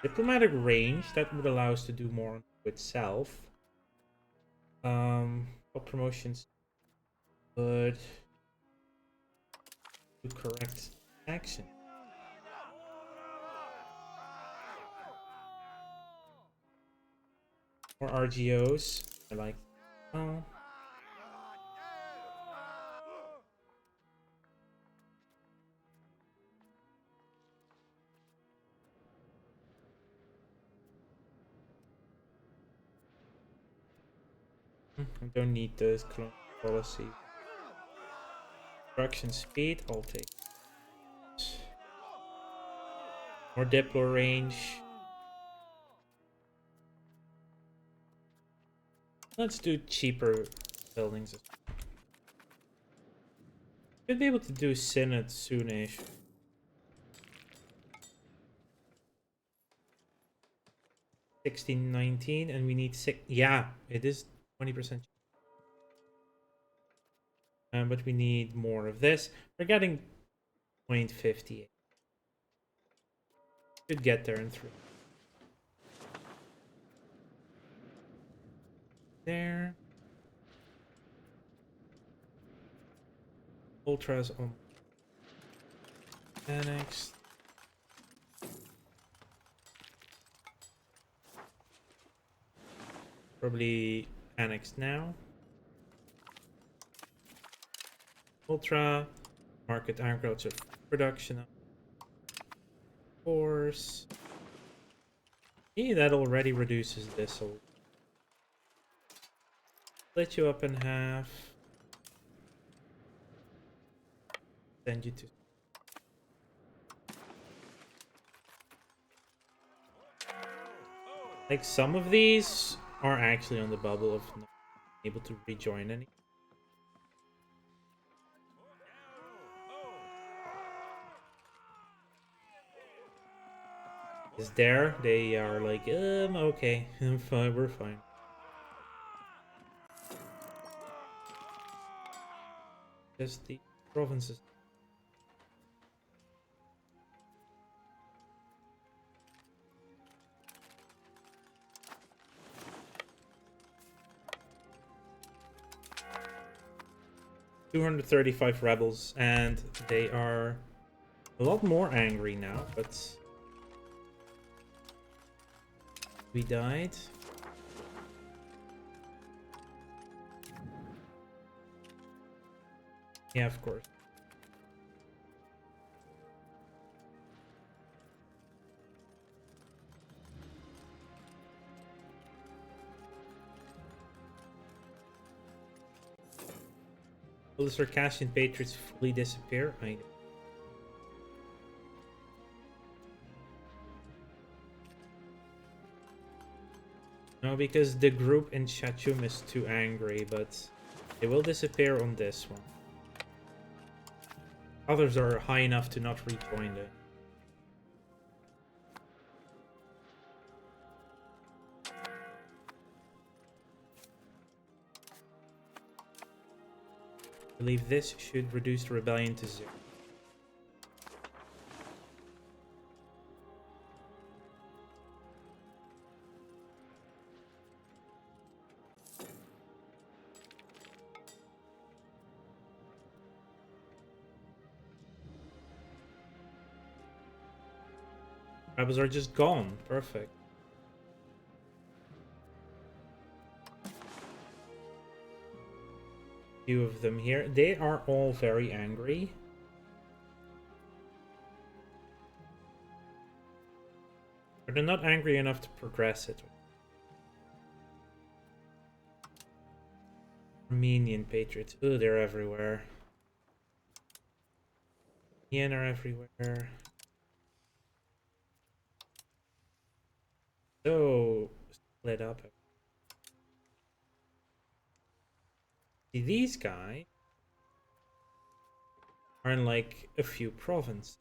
A: Diplomatic range, that would allow us to do more on itself. What promotions? Good. Do correct action. More RGOs. I like. Oh. I don't need those clone policy. Production speed, I'll take. More Diplo range. Let's do cheaper buildings. Should be able to do Synod soonish. 1619, and we need 6. Yeah, it is 20%. But we need more of this. We're getting 0.58. Should get there in 3. There. Ultras on annexed. Probably annexed now. Ultra. Market agriculture production. Of course. Yeah, that already reduces this. So split you up in half. Send you to. Like some of these are actually on the bubble of not being able to rejoin any. Is there? They are like, okay, I'm fine, we're fine. Just the provinces. $235 rebels, and they are a lot more angry now, but we died. Yeah, of course. Will the Circassian Patriots fully disappear? I know. No, because the group in Chachum is too angry, but they will disappear on this one. Others are high enough to not rejoin it. I believe this should reduce the rebellion to 0. Rebels are just gone. Perfect. few of them here. They are all very angry. But they're not angry enough to progress it. Armenian patriots. Oh, they're everywhere. Armenian are everywhere. So split up. See, these guys are in like a few provinces.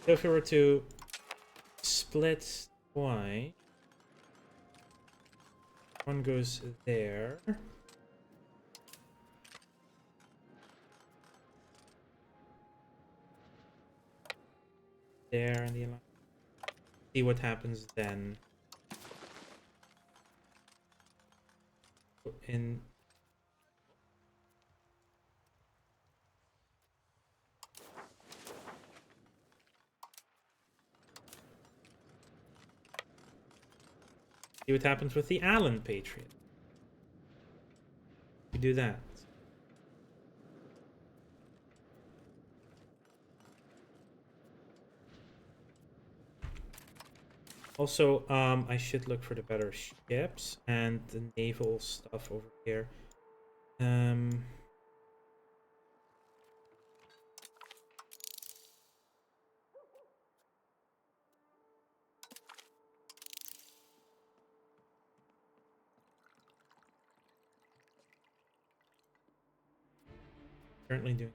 A: So if we were to split Y, one goes there. There, and the alliance. See what happens then. In see what happens with the Allen Patriot. We do that. Also, I should look for the better ships and the naval stuff over here. Currently doing.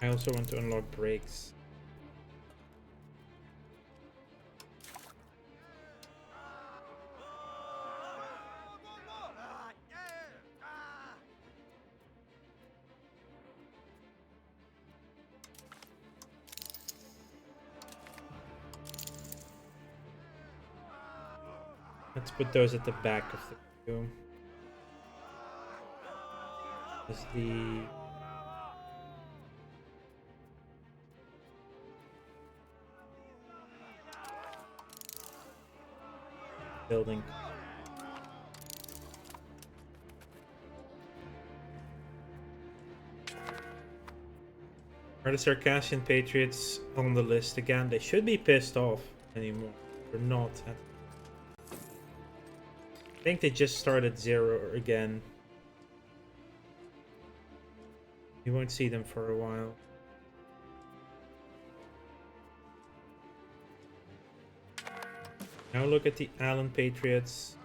A: I also want to unlock brakes. Let's put those at the back of the queue. Is the building. Are the Circassian Patriots on the list again? They should be pissed off anymore. They're not. I think they just started 0 again. You won't see them for a while. Now look at the Allen Patriots.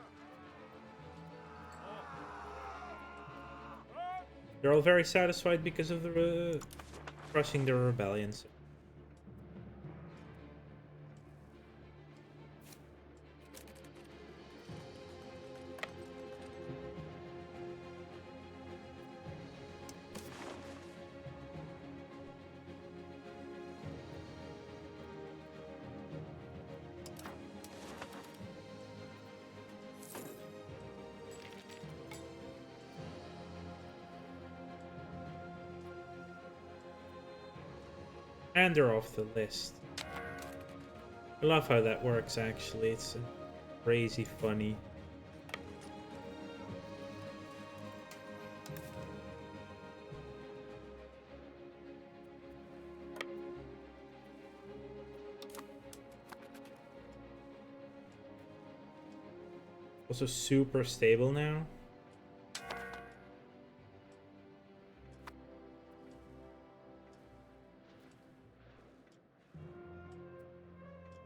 A: They're all very satisfied because of the crushing their rebellions. And they're off the list. I love how that works, actually. It's crazy funny. Also super stable now.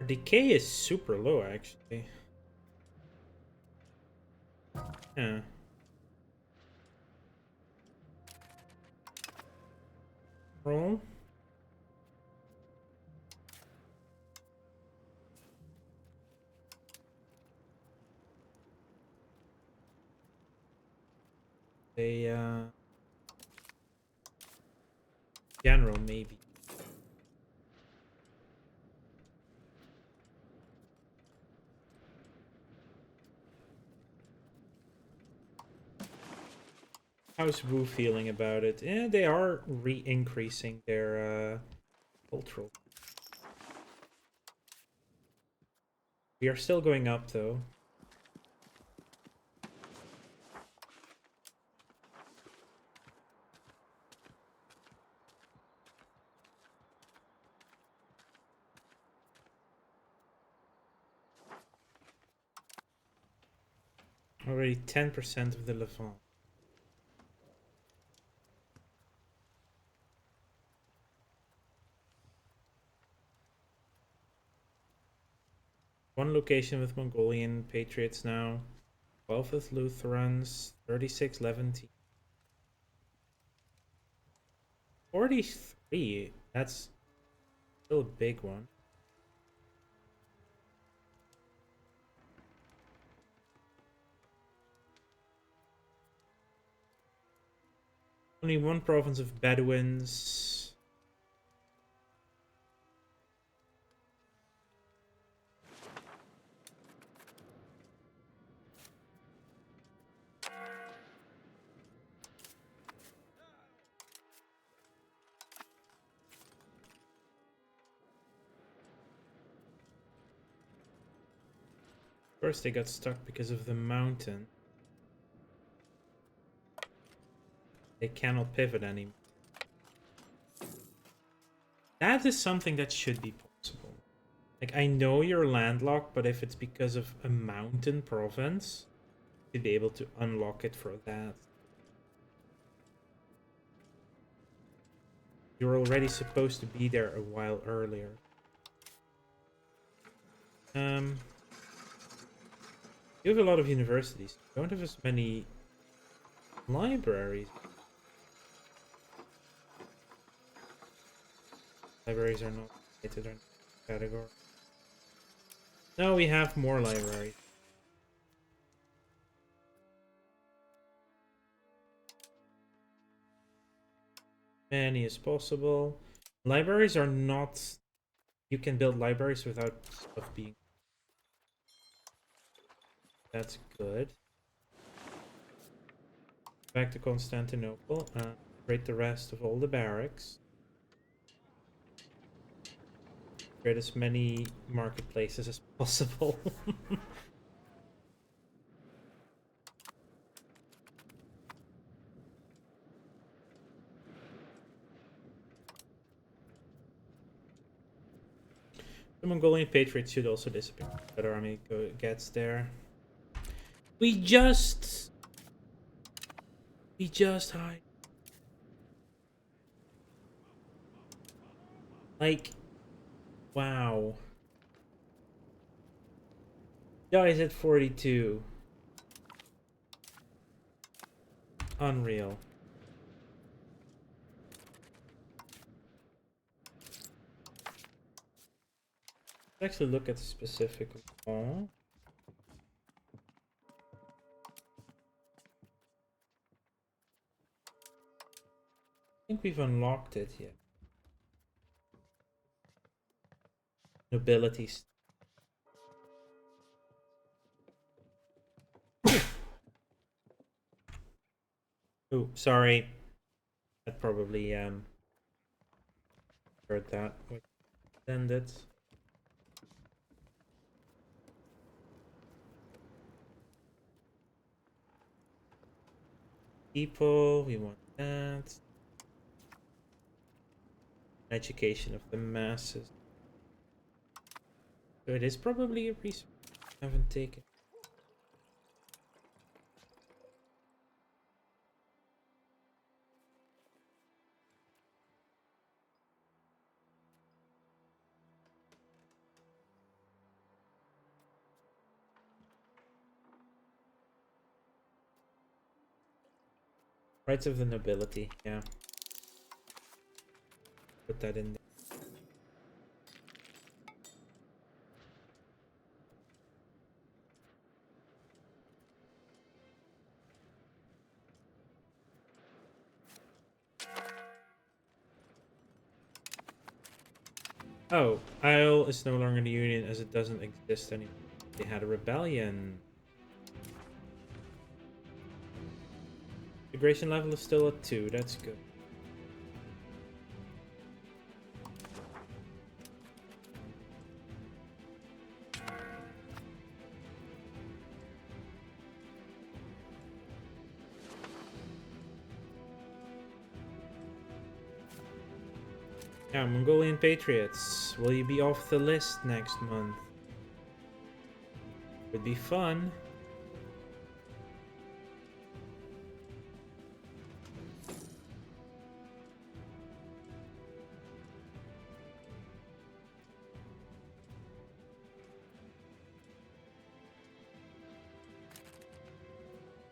A: Decay is super low, actually. Yeah. Roll. A general, maybe. How's Wu feeling about it? Yeah, they are re-increasing their cultural. We are still going up though. Already 10% of the Levant. One location with Mongolian patriots now. 12 with Lutherans. 36 Levantine. 43. That's still a big one. Only one province of Bedouins. First they got stuck because of the mountain. They cannot pivot anymore. That is something that should be possible. Like, I know you're landlocked, but if it's because of a mountain province, you'd be able to unlock it for that. You're already supposed to be there a while earlier. You have a lot of universities. You don't have as many libraries. Libraries are not rated in category. No, we have more libraries. Many as possible. Libraries are not... You can build libraries without stuff being... That's good. Back to Constantinople. Create the rest of all the barracks. Create as many marketplaces as possible. The Mongolian Patriots should also disappear. That our army gets there. We just hide. Like, wow. Guys at 42. Unreal. Let's actually look at the specific wall. I think we've unlocked it yet. Nobilities. Oh, sorry. That probably heard that. Ended. People, we want that. Education of the masses. So it is probably a resource I haven't taken. Rights of the nobility, yeah. Put that in there. Oh, Isle is no longer in the Union as it doesn't exist anymore. They had a rebellion. Integration level is still at 2. That's good. Yeah, Mongolian Patriots. Will you be off the list next month? Would be fun.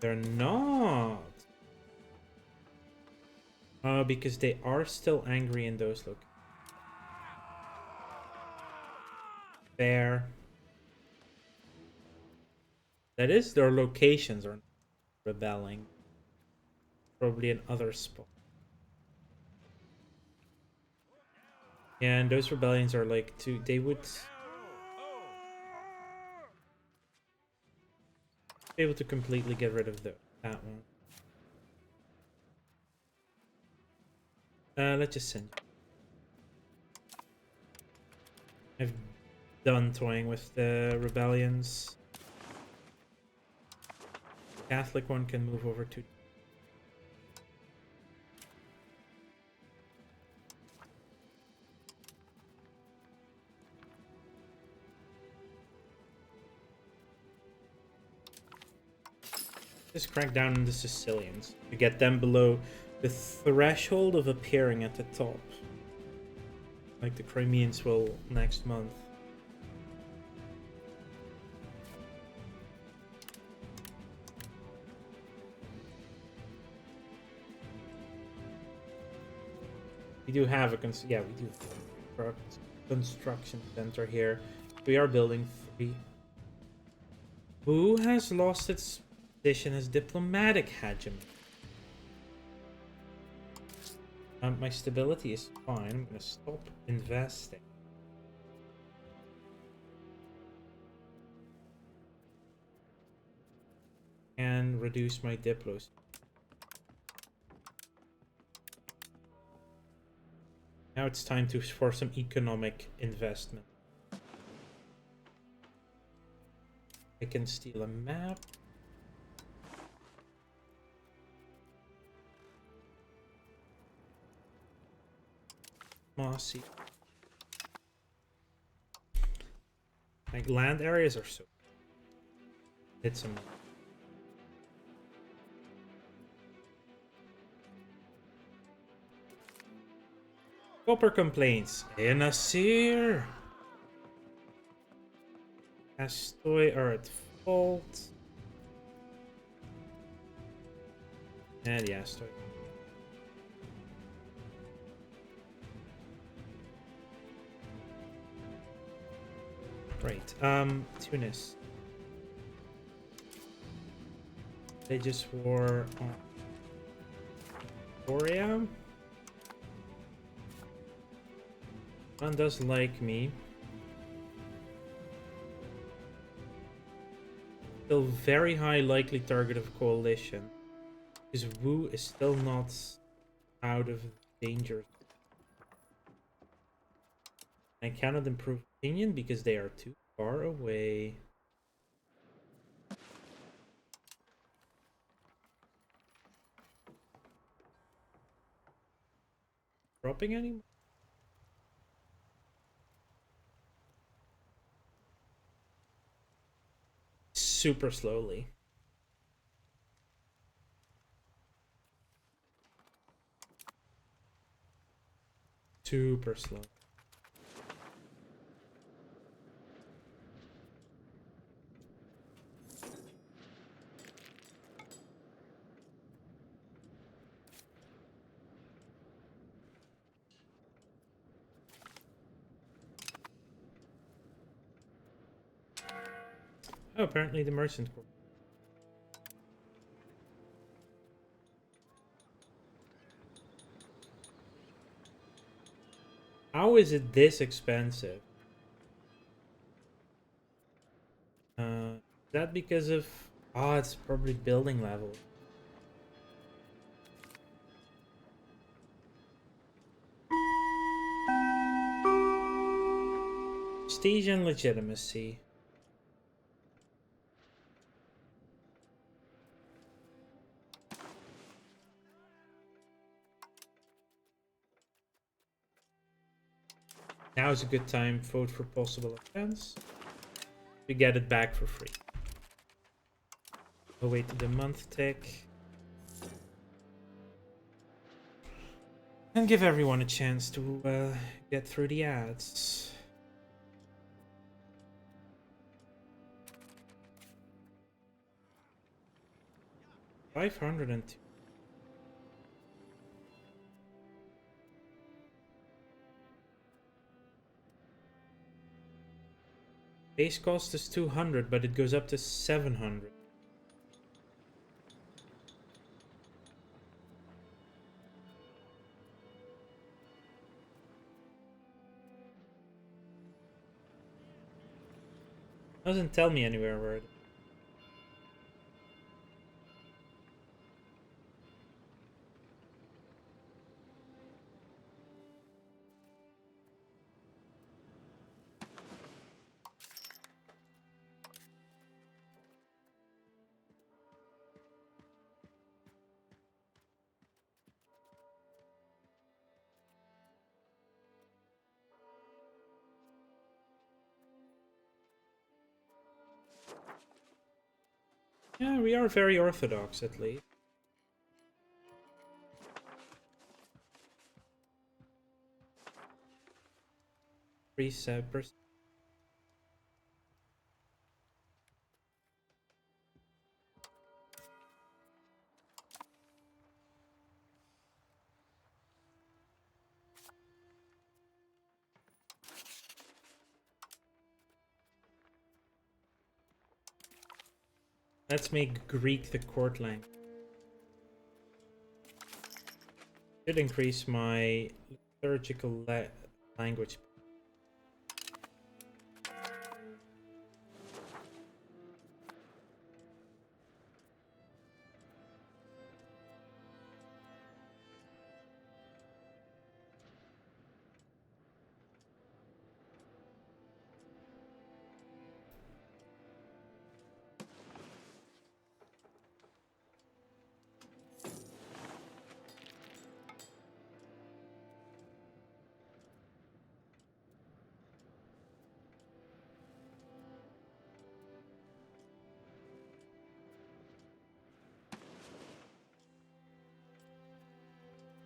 A: They're not. Oh, because they are still angry in those look. Fair. That is, their locations are rebelling. Probably in other spots. Yeah, and those rebellions are like they would be able to completely get rid of that one. Let's just send. I've done toying with the rebellions. The Catholic one can move over to. Just crack down on the Sicilians to get them below the threshold of appearing at the top. Like the Crimeans will next month. We do have a we do have a construction center here. We are building 3. Who has lost its position as diplomatic hegemony? My stability is fine. I'm gonna stop investing. And reduce my diplos. Now it's time for some economic investment. I can steal a map. Mossy. Like land areas are so. It's a. Copper complaints. Nasir. Astoy are at fault. And yeah, Astoy. Right. Tunis. They just war on Korea. One does like me. Still very high likely target of coalition. Because Wu is still not out of danger. I cannot improve opinion because they are too far away. Dropping anymore? Super slowly. Super slow. Oh, apparently the merchant corps. How is it this expensive? Is that because of... Oh, it's probably building level. Prestige and legitimacy. Now is a good time. Vote for possible offense. We get it back for free. We'll wait till the month tick. And give everyone a chance to get through the ads. $502. Base cost is 200, but it goes up to 700. Doesn't tell me anywhere where it is. Yeah, we are very orthodox at least. Precept. Let's make Greek the court language. Should increase my liturgical language.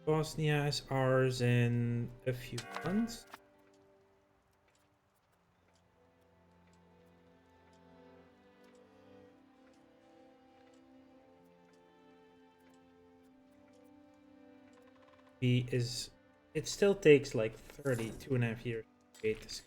A: Bosnia is ours in a few months. It still takes like 32.5 years to create this.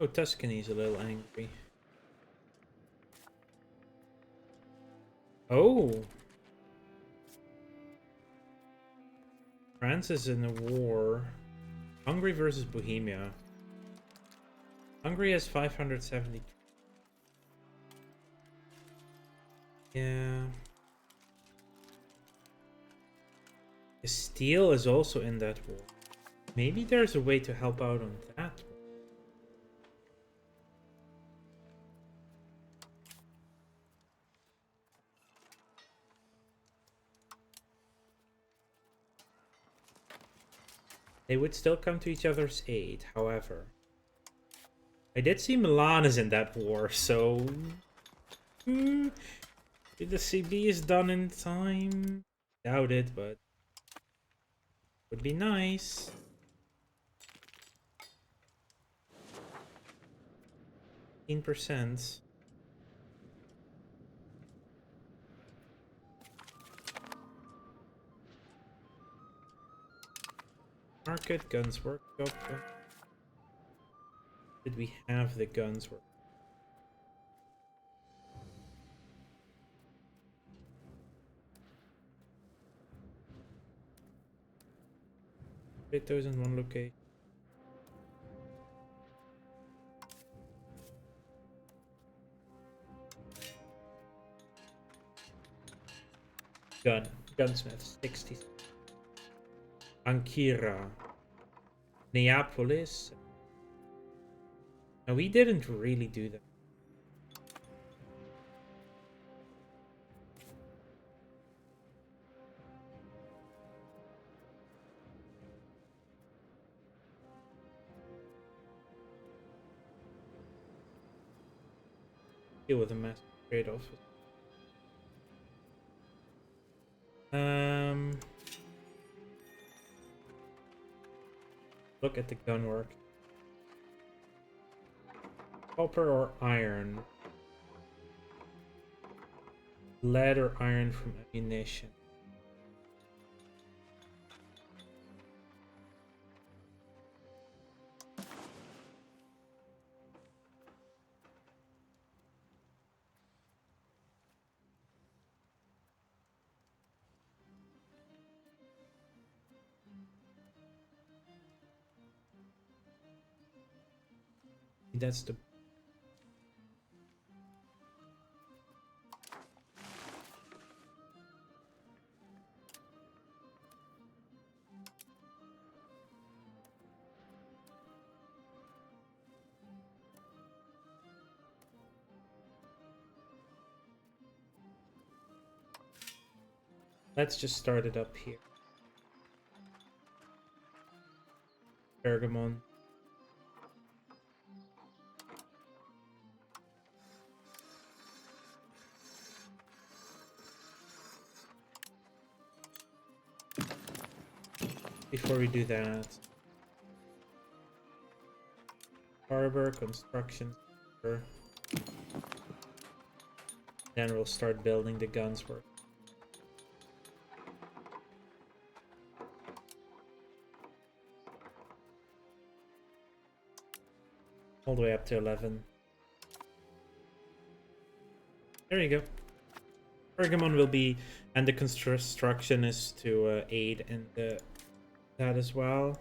A: Oh, Tuscany's a little angry. Oh! France is in a war. Hungary versus Bohemia. Hungary has 570. Yeah. Castile is also in that war. Maybe there's a way to help out on that one. They would still come to each other's aid, however. I did see Milan is in that war, so... if the CB is done in time? Doubt it, but... would be nice. %. Market, guns workshop. Did we have the guns work? Put those in one location. Gunsmith 60. Ankira. Neapolis. No, we didn't really do that. Deal with a massive trade-off. Look at the gunwork. Copper or iron? Lead or iron from ammunition? That's the... Let's just start it up here. Pergamon. Before we do that, harbor construction, then we'll start building the guns work. All the way up to 11. There you go. Pergamon will be, and the construction is to aid in that as well.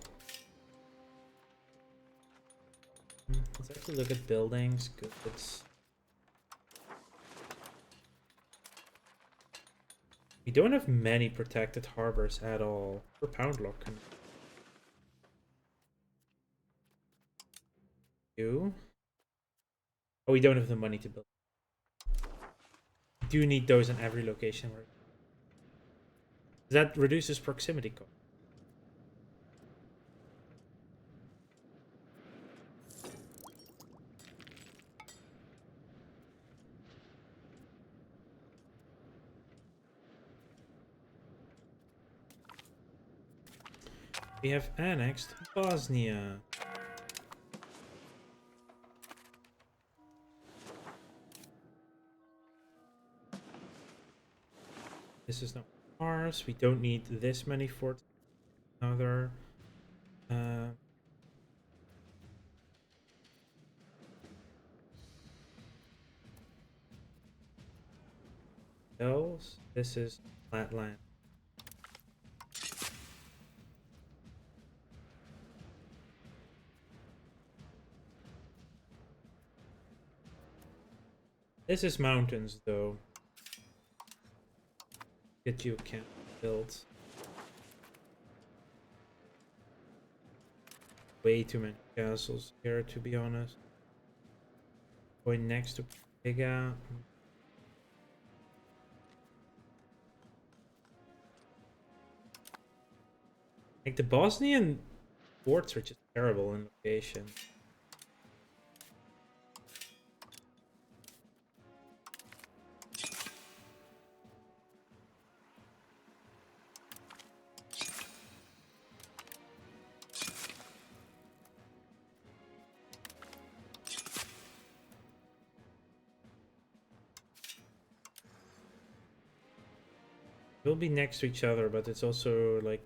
A: Let's actually look at buildings. Good. We don't have many protected harbors at all. For Pound Lock. Oh, we don't have the money to build. We do need those in every location. That reduces proximity cost. We have annexed Bosnia. This is not ours. We don't need this many forts. Another. Else, this is flat land. This is mountains, though. Get you a camp built. Way too many castles here, to be honest. Going next to Piga. Like, the Bosnian forts are just terrible in location. They'll be next to each other, but it's also like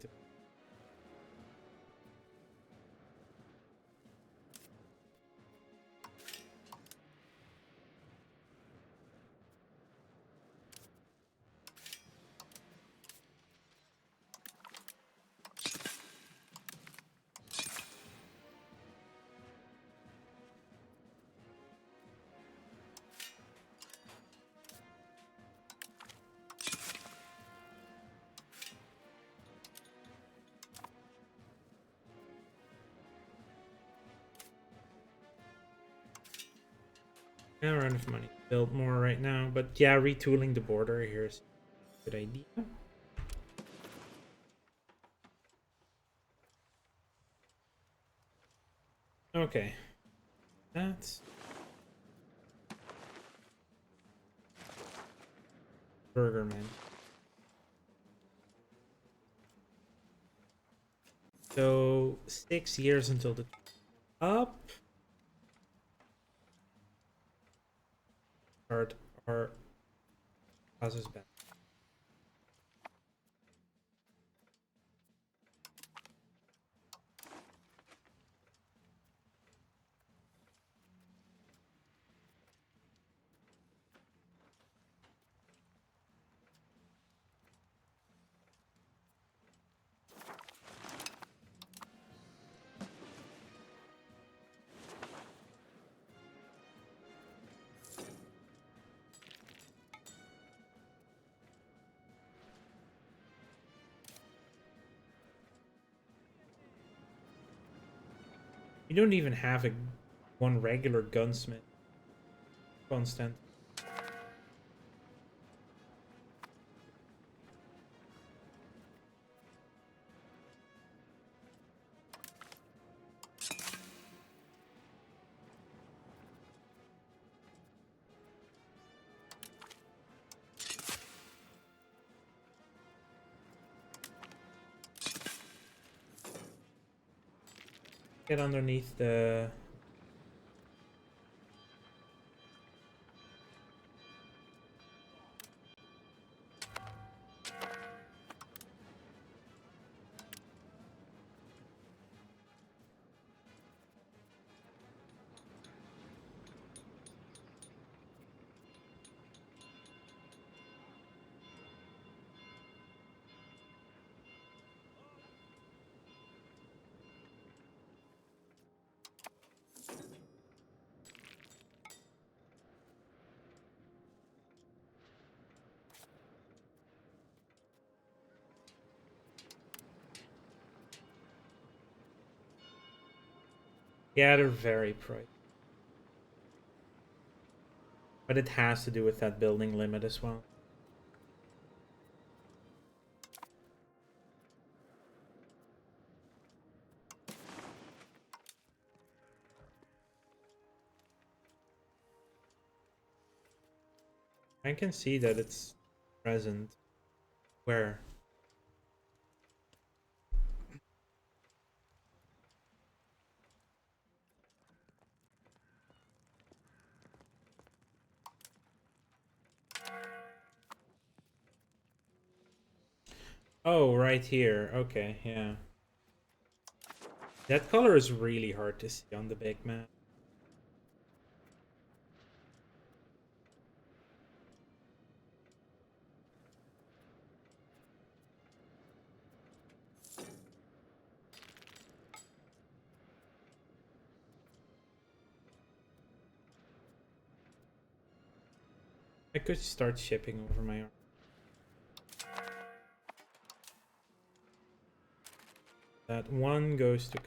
A: I don't have enough money to build more right now, but yeah, retooling the border here is a good idea. Okay. That's Burger Man. So 6 years until the up. Start our causes back. We don't even have one regular gunsmith. Constant. Get underneath the... Yeah, they're very pricey. But it has to do with that building limit as well. I can see that it's present. Where? Oh, right here. Okay, yeah. That color is really hard to see on the big map. I could start shipping over my arm. That one goes to...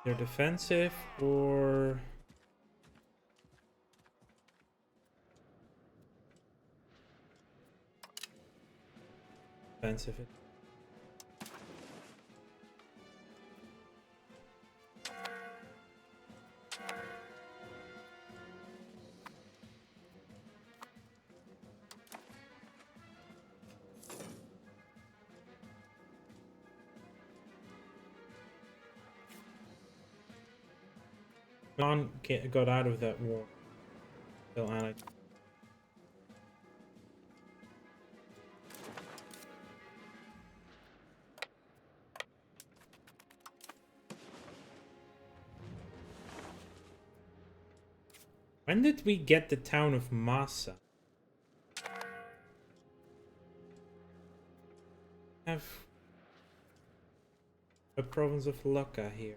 A: They're defensive or... Defensive. Got out of that war. Still Alex. When did we get the town of Massa? Have a province of Lucca here.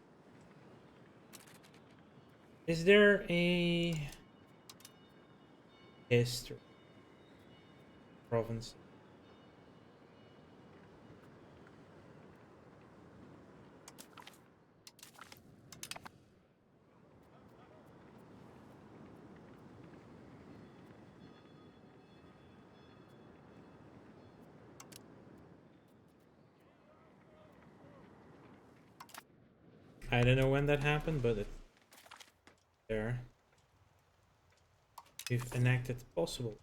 A: Is there a history province? I don't know when that happened, but it's there. We've enacted possible.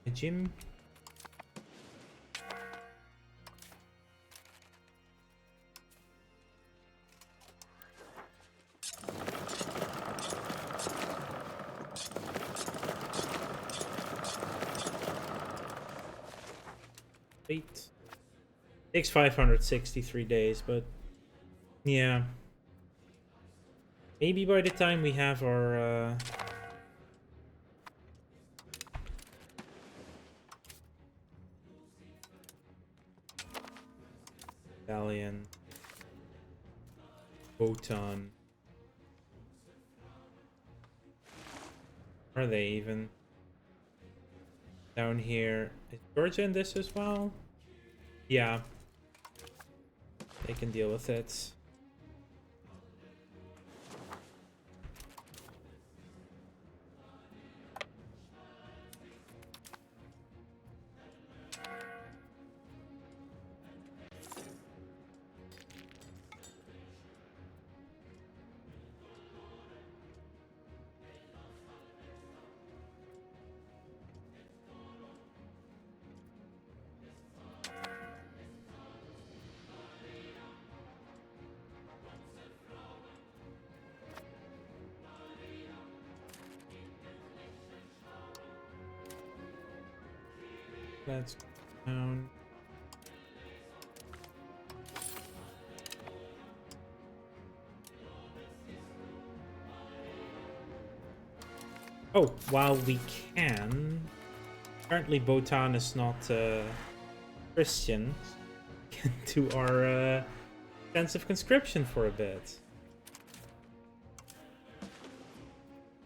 A: A gym. Wait. Takes 563 days, but yeah. Maybe by the time we have our Italian Botan. Are they even down here? Is Georgia in this as well? Yeah. They can deal with it. Let's go down. Oh, while we can. Apparently Botan is not Christian. To our sense of conscription for a bit.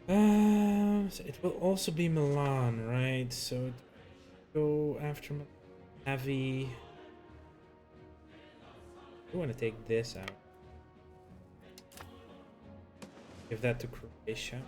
A: So it will also be Milan, right? So go after heavy. I want to take this out. Give that to Croatia.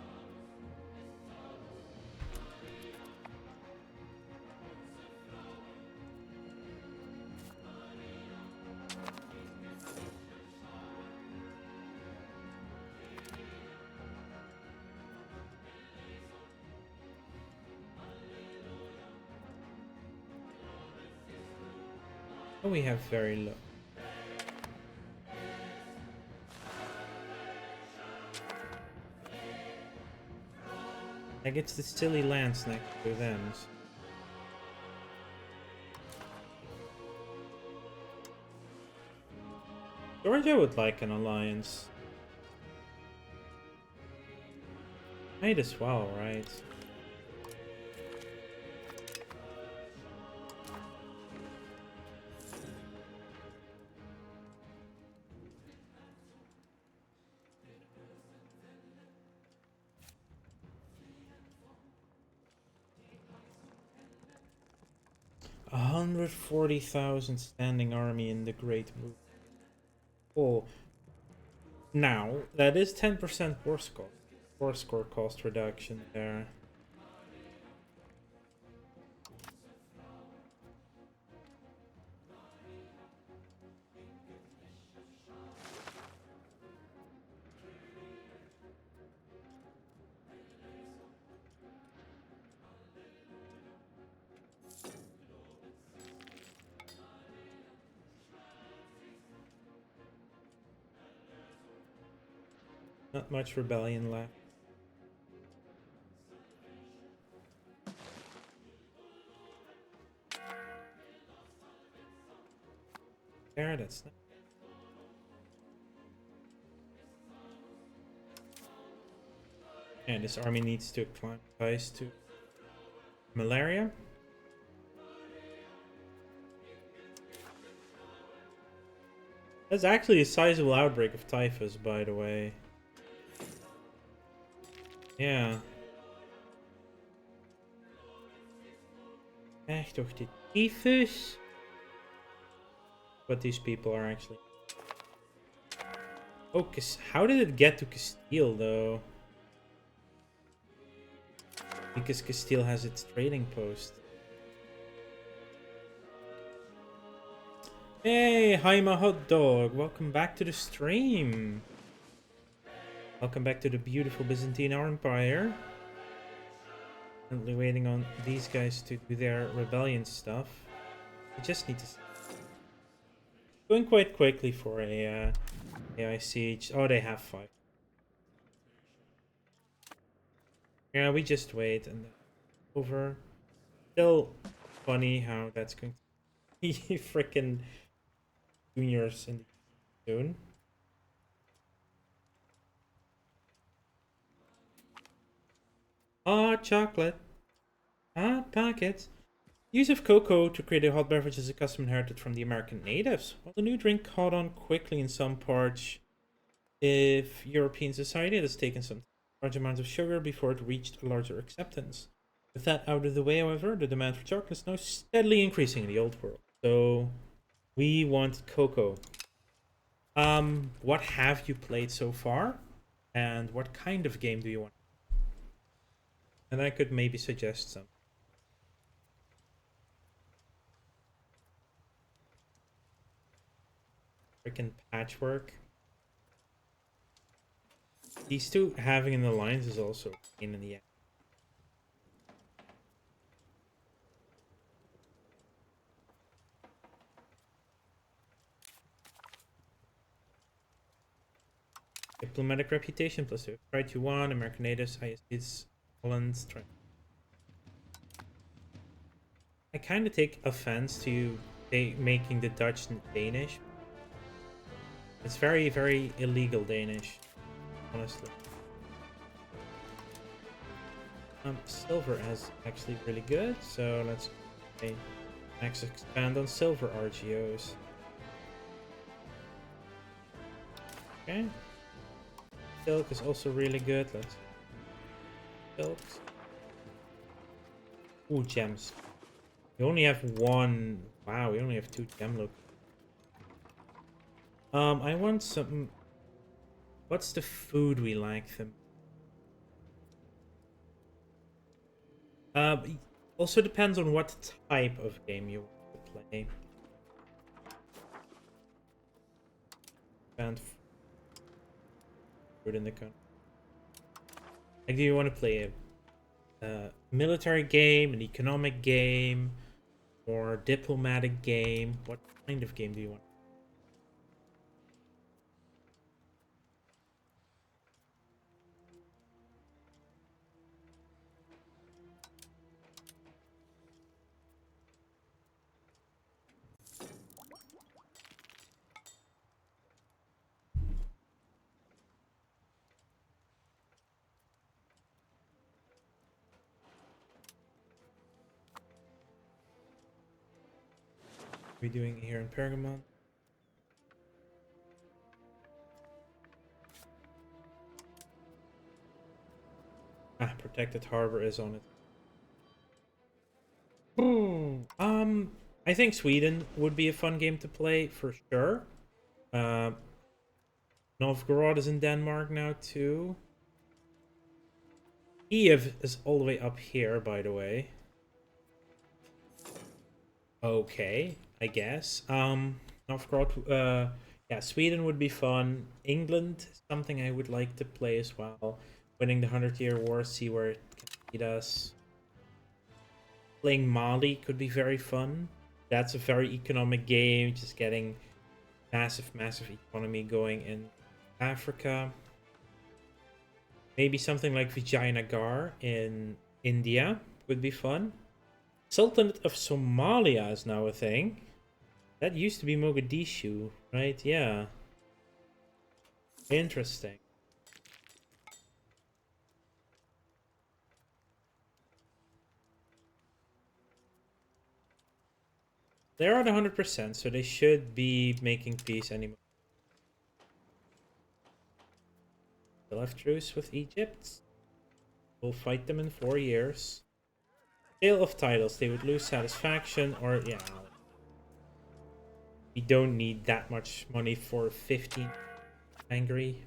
A: Oh, we have very low. Like it's the silly lands next to them. Georgia would like an alliance. Might as well, right? A 140,000 standing army in the Great Move. Oh, now that is 10% war score cost reduction there. Not much rebellion left. There, that's not. And this army needs to acclimatize to malaria. That's actually a sizable outbreak of typhus, by the way. Yeah. Echt toch die typhus? But these people are actually... Oh, how did it get to Castile, though? Because Castile has its trading post. Hey, hi my hot dog. Welcome back to the stream. Welcome back to the beautiful Byzantine Empire. Currently waiting on these guys to do their rebellion stuff. We just need to... Going quite quickly for a AI siege. Oh, they have 5. Yeah, we just wait and then over. Still funny how that's going to be freaking juniors in the soon. Hot chocolate. Hot pockets. Use of cocoa to create a hot beverage is a custom inherited from the American natives. While the new drink caught on quickly in some parts of European society, it has taken some large amounts of sugar before it reached a larger acceptance. With that out of the way, however, the demand for chocolate is now steadily increasing in the old world. So, we want cocoa. What have you played so far? And what kind of game do you want? And I could maybe suggest some. Freaking patchwork. These two having an alliance is also a pain in the ass. Diplomatic reputation plus 2. Try to 1. American natives, ISPs, Holland. Try. I kind of take offense to making the Dutch Danish. It's very, very illegal Danish, honestly. Silver is actually really good, so let's next expand on silver RGOs. Okay. Silk is also really good. Let's silk. Ooh, gems. We only have 1. Wow, we only have 2 gem look. I want some. What's the food we like them? Also depends on what type of game you want to play. And food in the country. Like, do you want to play a military game, an economic game, or diplomatic game? What kind of game do you want? What are we doing here in Pergamon? Ah, protected harbor is on it. I think Sweden would be a fun game to play for sure. Novgorod is in Denmark now too. Kiev is all the way up here, by the way. Okay, I guess. Novgorod, yeah, Sweden would be fun. England, something I would like to play as well. Winning the 100-Year War, see where it can lead us. Playing Mali could be very fun. That's a very economic game, just getting massive economy going in Africa. Maybe something like Vijayanagar in India would be fun. Sultanate of Somalia is now a thing. That used to be Mogadishu, right? Yeah. Interesting. They're at 100%, so they should be making peace anymore. They'll have truce with Egypt. We'll fight them in 4 years. Sale of titles, they would lose satisfaction, or yeah. We don't need that much money for 15 angry.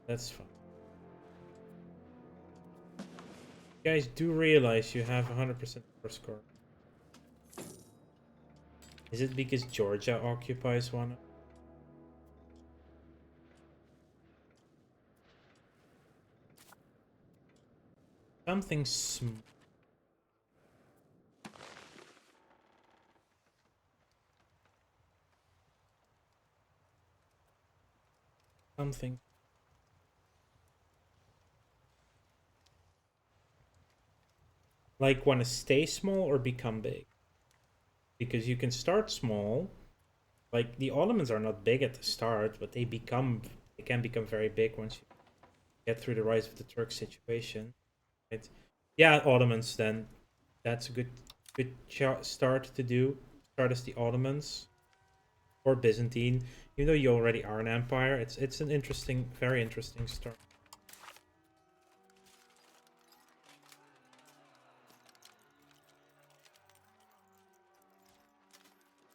A: That's fine. You guys do realize you have 100% score. Is it because Georgia occupies one? Something small. Something. Like, want to stay small or become big? Because you can start small. Like, the Ottomans are not big at the start, but they can become very big once you get through the rise of the Turk situation. Right? Yeah, Ottomans then. That's a good start to do. Start as the Ottomans or Byzantine. Even though you already are an empire, it's an interesting, very interesting start.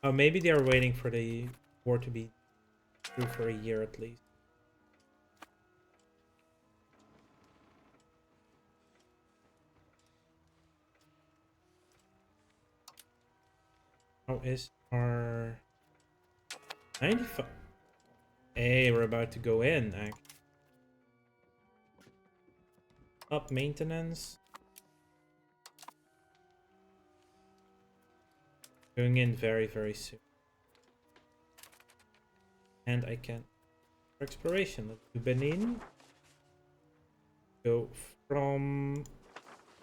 A: Oh, maybe they are waiting for the war to be through for a year at least. How is our 95? Hey, we're about to go in. Up maintenance. Going in very, very soon. And I can exploration. Let's do Benin. Go from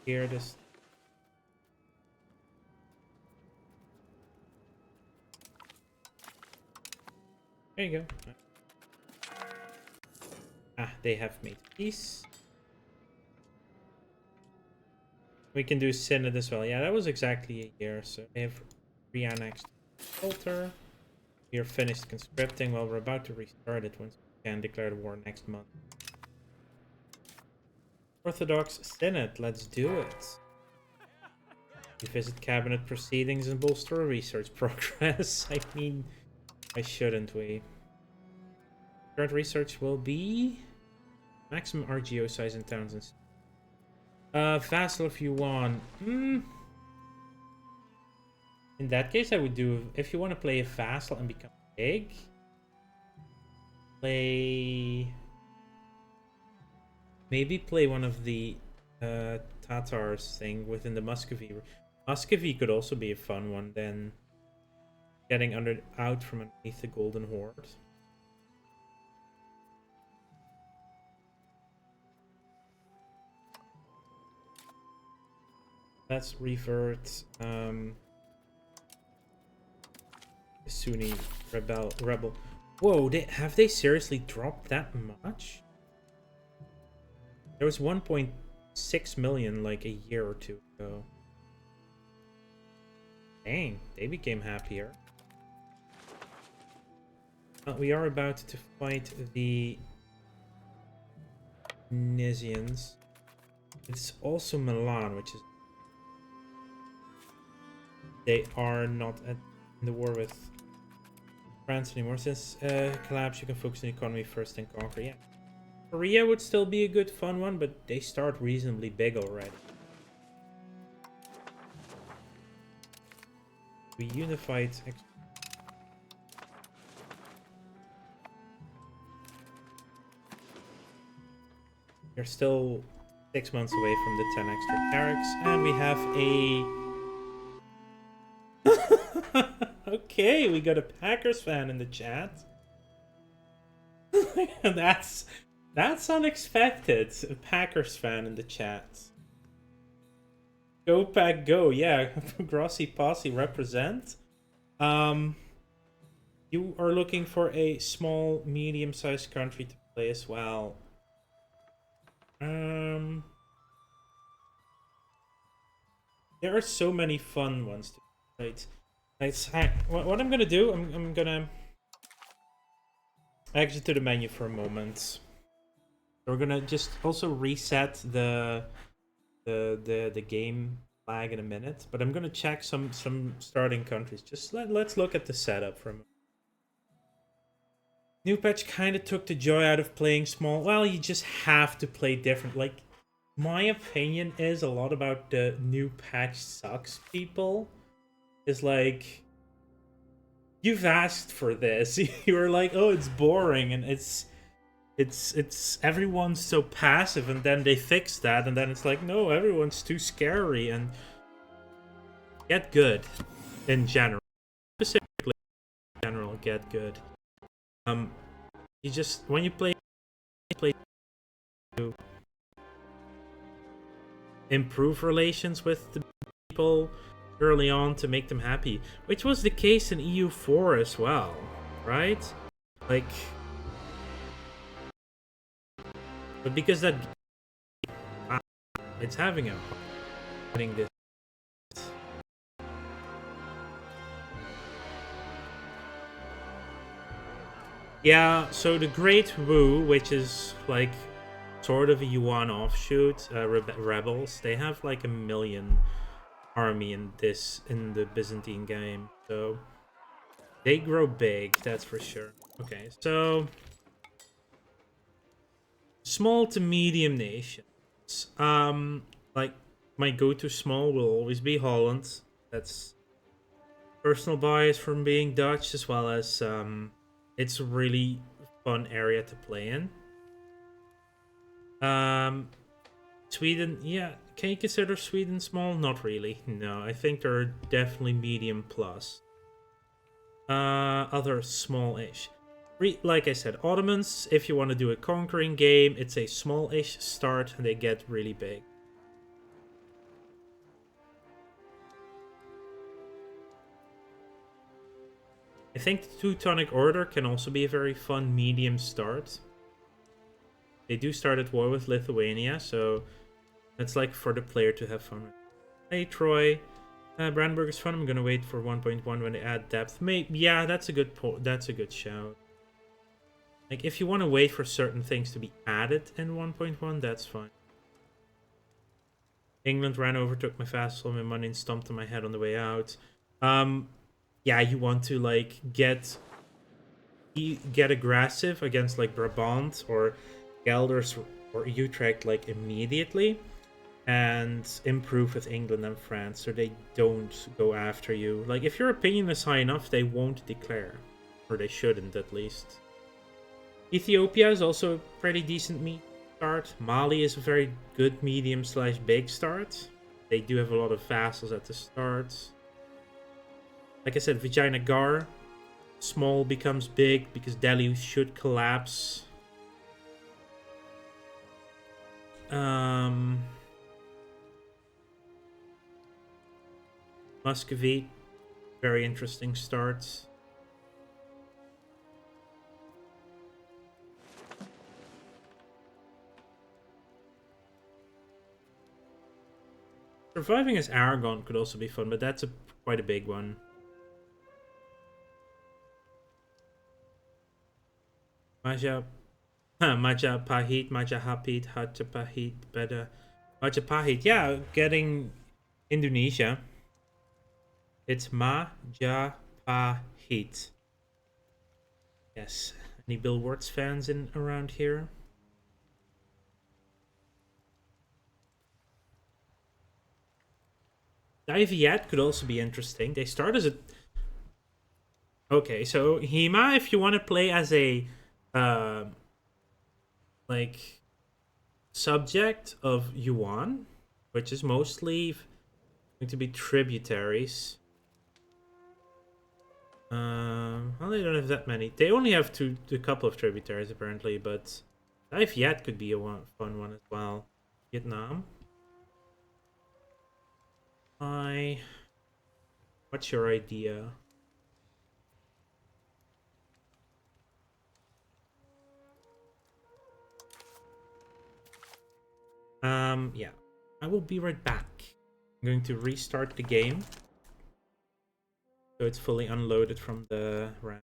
A: here. This. There you go. Ah, they have made peace. We can do Synod as well. Yeah, that was exactly a year. So they have re-annexed Altar. We are finished conscripting. Well, we're about to restart it once we can declare the war next month. Orthodox Synod, let's do it. We visit cabinet proceedings and bolster research progress. I mean, why shouldn't we? Current research will be maximum RGO size in towns and vassal if you want. In that case, I would do, if you want to play a vassal and become big, maybe play one of the Tatars thing within the Muscovy. Muscovy could also be a fun one, then getting out from underneath the Golden Horde. Let's revert Sunni rebel. Whoa, have they seriously dropped that much? There was 1.6 million like a year or two ago. Dang, they became happier. We are about to fight the Nisians. It's also Milan, which is... They are not in the war with France anymore. Since collapse, you can focus on the economy first and conquer. Yeah. Korea would still be a good fun one, but they start reasonably big already. We unified... You're still 6 months away from the 10 extra carracks, and we have a... Okay, we got a Packers fan in the chat. That's unexpected. A Packers fan in the chat. Go Pack Go, yeah. Grossi Posse represent. You are looking for a small, medium-sized country to play as well. There are so many fun ones to play. What I'm gonna do, I'm gonna exit to the menu for a moment. We're gonna just also reset the game flag in a minute, but I'm gonna check some starting countries. Just let's look at the setup for a moment. New patch kind of took the joy out of playing small. Well, you just have to play different. Like, my opinion is a lot about the new patch sucks, people. Is like, you've asked for this. You were like, oh, it's boring, and it's everyone's so passive, and then they fix that, and then it's like, no, everyone's too scary, and get good in general. Specifically in general, get good. You just when you play to improve relations with the people early on to make them happy, which was the case in EU4 as well, right? Like, but because that it's having a getting this. Yeah, so the Great Wu, which is like sort of a Yuan offshoot, rebels, they have like 1 million army in the Byzantine game, so they grow big, that's for sure. Okay, so small to medium nations. Like my go-to small will always be Holland. That's personal bias from being Dutch, as well as it's a really fun area to play in. Sweden, yeah. Can you consider Sweden small? Not really. No, I think they're definitely medium plus. Other small-ish. Like I said, Ottomans, if you want to do a conquering game, it's a small-ish start and they get really big. I think the Teutonic Order can also be a very fun medium start. They do start at war with Lithuania, so that's like for the player to have fun with. Hey, Troy. Brandenburg is fun. I'm gonna wait for 1.1 when they add depth. Yeah, that's a good that's a good shout. Like, if you want to wait for certain things to be added in 1.1, that's fine. England ran over, took my vassal, my money, and stomped on my head on the way out. Yeah, you want to like get aggressive against like Brabant or Gelders or Utrecht like immediately, and improve with England and France so they don't go after you. Like, if your opinion is high enough, they won't declare, or they shouldn't at least. Ethiopia is also a pretty decent start. Mali is a very good medium/big start. They do have a lot of vassals at the start. Like I said, Vijayanagar, small becomes big because Delhi should collapse. Muscovy, very interesting start. Surviving as Aragon could also be fun, but that's quite a big one. Majapahit, Majapahit, Hajapahit, better. Majapahit, yeah, getting Indonesia. It's Majapahit. Yes. Any Billboards fans around here? Iviat could also be interesting. They start as a... Okay, so Hema, if you want to play as a like subject of Yuan, which is mostly going to be tributaries. Well, they don't have that many. They only have a couple of tributaries apparently, but Iviat could be a fun one as well. Vietnam. What's your idea? Yeah. I will be right back. I'm going to restart the game. So it's fully unloaded from the RAM.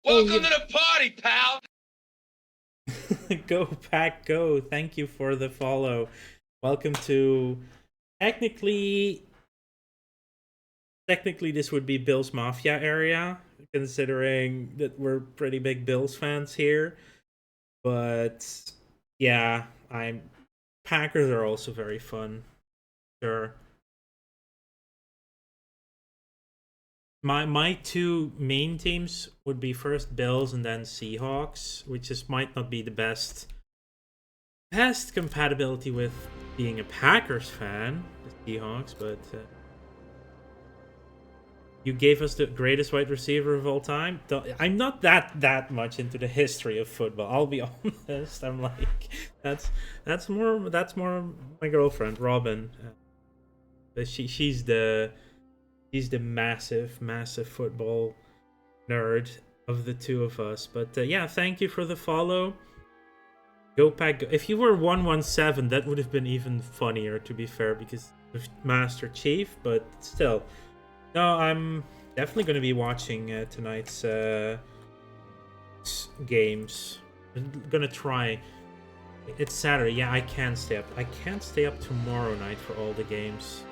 C: Welcome to the party, pal!
A: Go, Pack, go. Thank you for the follow. Welcome to... Technically, this would be Bill's Mafia area, considering that we're pretty big Bills fans here. But yeah, I'm Packers are also very fun. Sure. My two main teams would be first Bills and then Seahawks, which just might not be the best compatibility with being a Packers fan, the Seahawks, but you gave us the greatest wide receiver of all time. I'm not that much into the history of football. I'll be honest. I'm like that's more my girlfriend Robin. But she's the massive football nerd of the two of us. But yeah, thank you for the follow. Go Pack. If you were 117, that would have been even funnier, to be fair, because of Master Chief. But still, no, I'm definitely going to be watching tonight's games. I'm gonna try. It's Saturday. Yeah, I can't stay up. I can't stay up tomorrow night for all the games.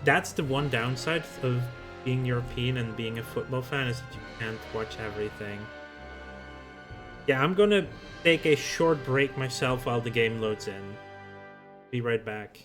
A: That's the one downside of being European and being a football fan, is that you can't watch everything. Yeah, I'm gonna take a short break myself while the game loads in. Be right back.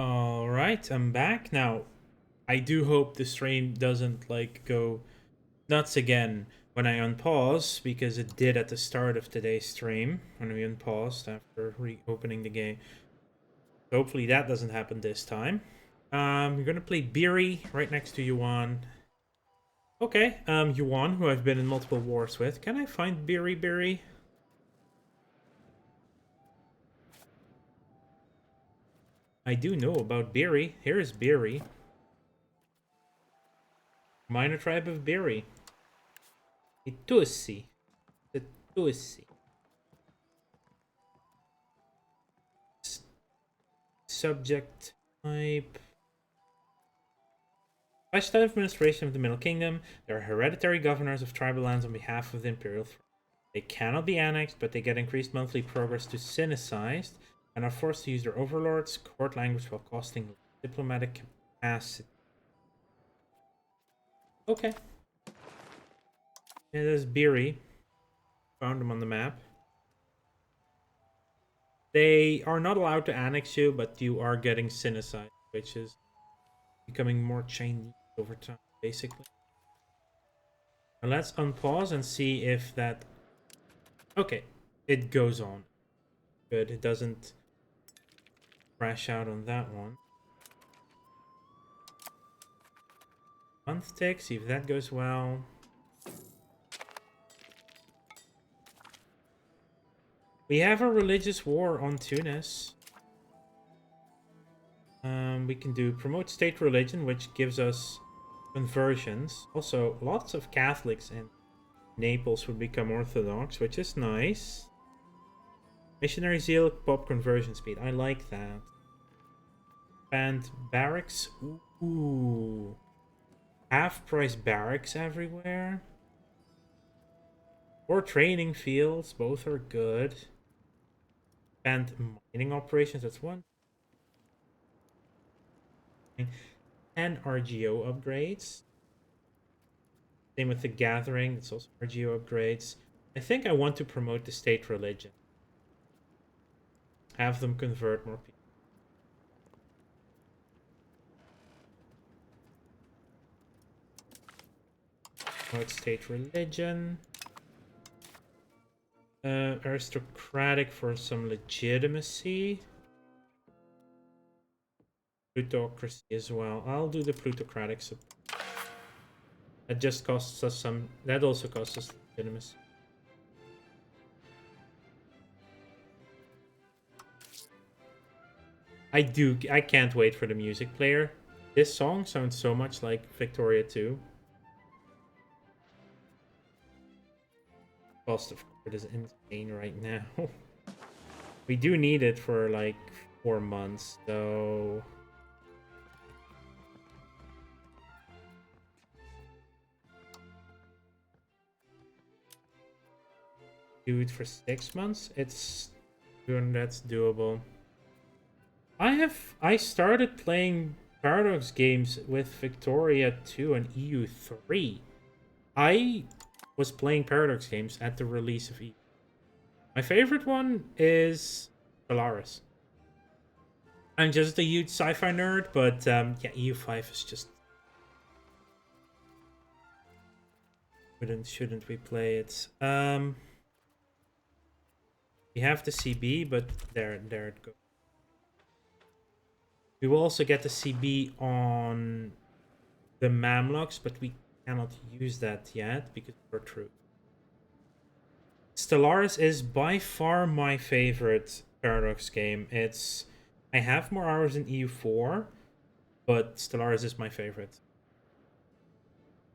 A: Alright, I'm back. Now, I do hope the stream doesn't, like, go nuts again when I unpause, because it did at the start of today's stream, when we unpaused after reopening the game. Hopefully that doesn't happen this time. We're gonna play Beery right next to Yuan. Okay, Yuan, who I've been in multiple wars with. Can I find Beery? I do know about Beery. Here is Beery. Minor tribe of Beery. A Tussi. The Tussi. Subject type. By style of administration of the Middle Kingdom, they are hereditary governors of tribal lands on behalf of the imperial throne. They cannot be annexed, but they get increased monthly progress to Sinicized and are forced to use their overlords' court language while costing diplomatic capacity. Okay. Yeah, there's Beery. Found them on the map. They are not allowed to annex you, but you are getting Sinicized, which is becoming more Chinese over time, basically. Now let's unpause and see if that... Okay, it goes on. Good, it doesn't crash out on that one. Month tick, see if that goes well. We have a religious war on Tunis. We can do promote state religion, which gives us conversions. Also, lots of Catholics in Naples would become Orthodox, which is nice. Missionary zeal, pop conversion speed. I like that. And barracks. Ooh. Half-price barracks everywhere. Or training fields. Both are good. And mining operations. That's one. And RGO upgrades. Same with the gathering. It's also RGO upgrades. I think I want to promote the state religion. Have them convert more people. Promote state religion. Aristocratic for some legitimacy. Plutocracy as well. I'll do the plutocratic support. That just costs us some... That also costs us legitimacy. I can't wait for the music player. This song sounds so much like Victoria 2. Cost of court is insane right now. We do need it for like 4 months, so... Do it for 6 months? That's doable. I started playing Paradox games with Victoria 2 and EU 3. I was playing Paradox games at the release of EU. My favorite one is Stellaris. I'm just a huge sci-fi nerd, but yeah, EU5 is just... Shouldn't we play it? We have the CB, but there it goes. We will also get the CB on the Mamluks, but we cannot use that yet because we're true. Stellaris is by far my favorite Paradox game. I have more hours in EU4, but Stellaris is my favorite.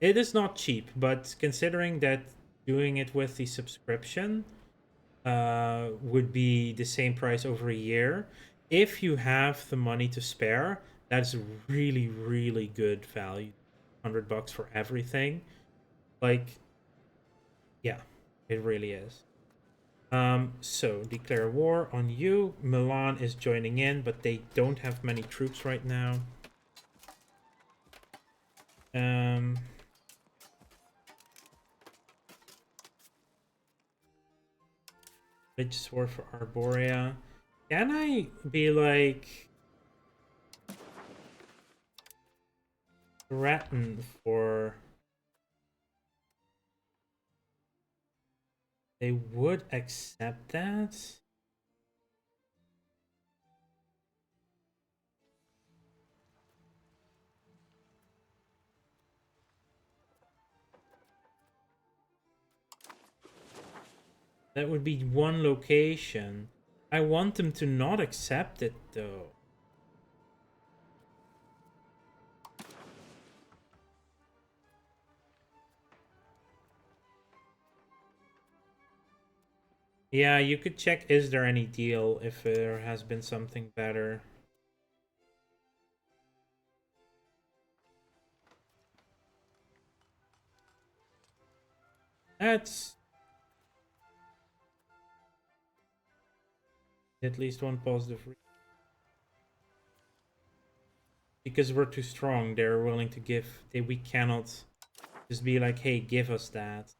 A: It is not cheap, but considering that doing it with the subscription would be the same price over a year, if you have the money to spare, that's really, really good value. $100 for everything. Like, yeah, it really is. So declare war on you. Milan is joining in, but they don't have many troops right now. Religious war for Arborea. Can I be like... threaten for... They would accept that? That would be one location. I want them to not accept it, though. Yeah, you could check, is there any deal, if there has been something better. That's at least one positive reason. Because we're too strong, they're willing to give. We cannot just be like, hey, give us that.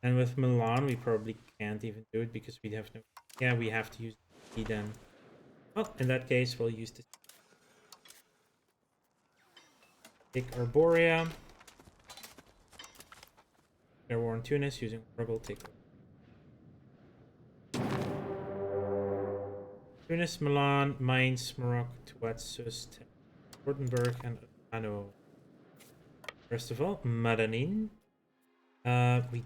A: And with Milan, we probably can't even do it because we have no... Yeah, we have to use the then. Well, in that case, we'll use the... Take Arborea. They're war in Tunis using Rebel take. Tunis, Milan, Mainz, Morocco, Tuat, Sus, Württemberg, and Ano. First of all, Madanin. We...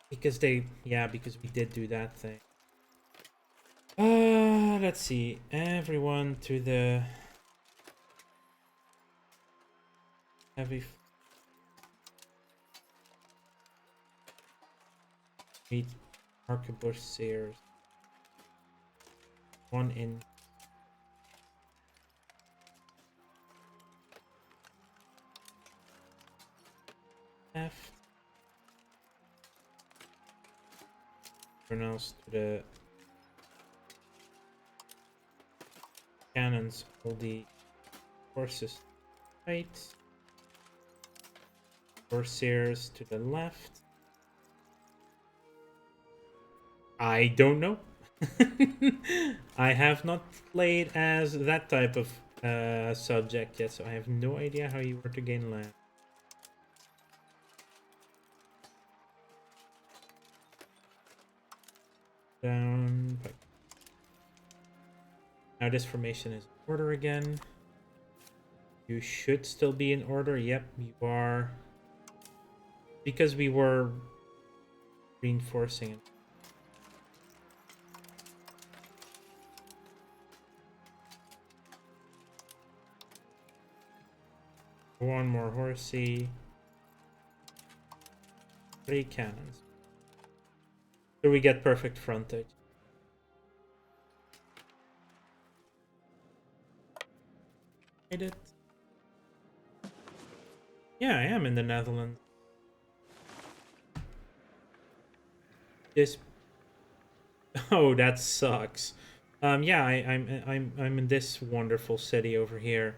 A: Because they... Yeah, because we did do that thing. Let's see. Everyone to the... Heavy... Meet Arquebus Sears. One in... left. Everyone else to the... Cannons, all the horses right. Corsairs to the left. I don't know. I have not played as that type of subject yet, so I have no idea how you were to gain land. Down. Now this formation is in order again. You should still be in order. Yep, you are. Because we were reinforcing it. One more horsey. 3 cannons. So we get perfect frontage. Made it. Yeah, I am in the Netherlands. This... Oh, that sucks. Yeah, I'm in this wonderful city over here.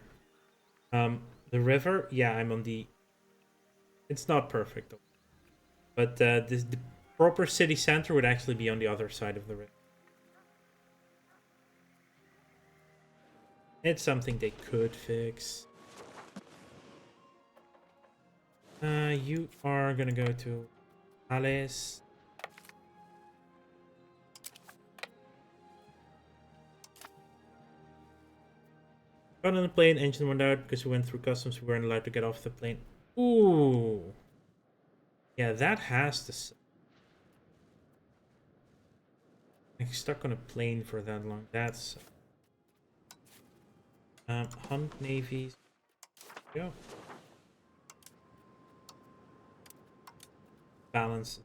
A: The river, yeah, I'm on the... It's not perfect, though. But the proper city center would actually be on the other side of the river. It's something they could fix. You are gonna go to Alice. Got on the plane, engine went out because we went through customs. We weren't allowed to get off the plane. Ooh. Yeah, that has to suck. I'm stuck on a plane for that long. That's... Hunt navies. Go. Balance.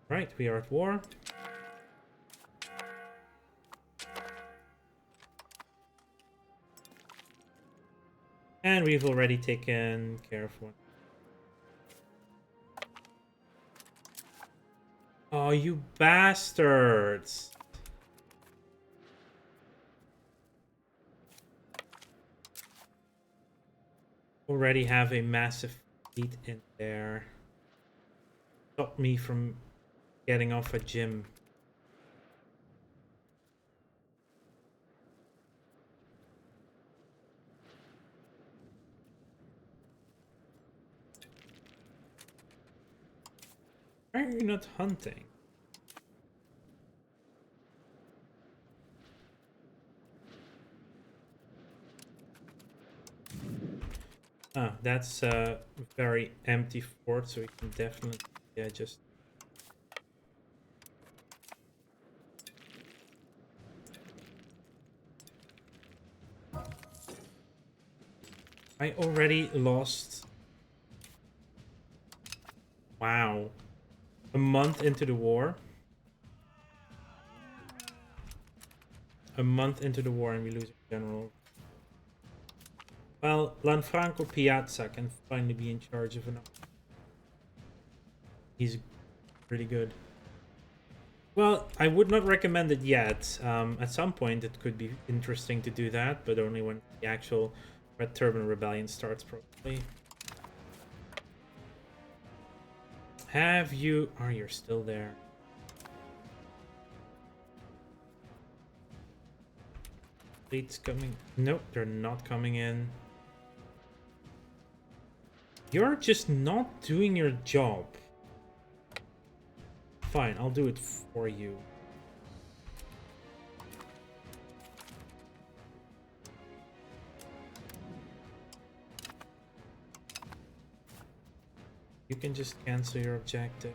A: Right, we are at war. And we've already taken care of one. Oh, you bastards! Already have a massive fleet in there. Stop me from getting off a gym. Why are you not hunting? Ah, that's a very empty fort, so we can definitely, yeah, just... I already lost... Wow. A month into the war. A month into the war and we lose a general. Well, Lanfranco Piazza can finally be in charge of an... He's pretty good. Well, I would not recommend it yet. At some point it could be interesting to do that, but only when the actual Red Turban Rebellion starts, probably. Have you... Oh, you're still there. Fleet's coming... Nope, they're not coming in. You're just not doing your job. Fine, I'll do it for you. You can just cancel your objective.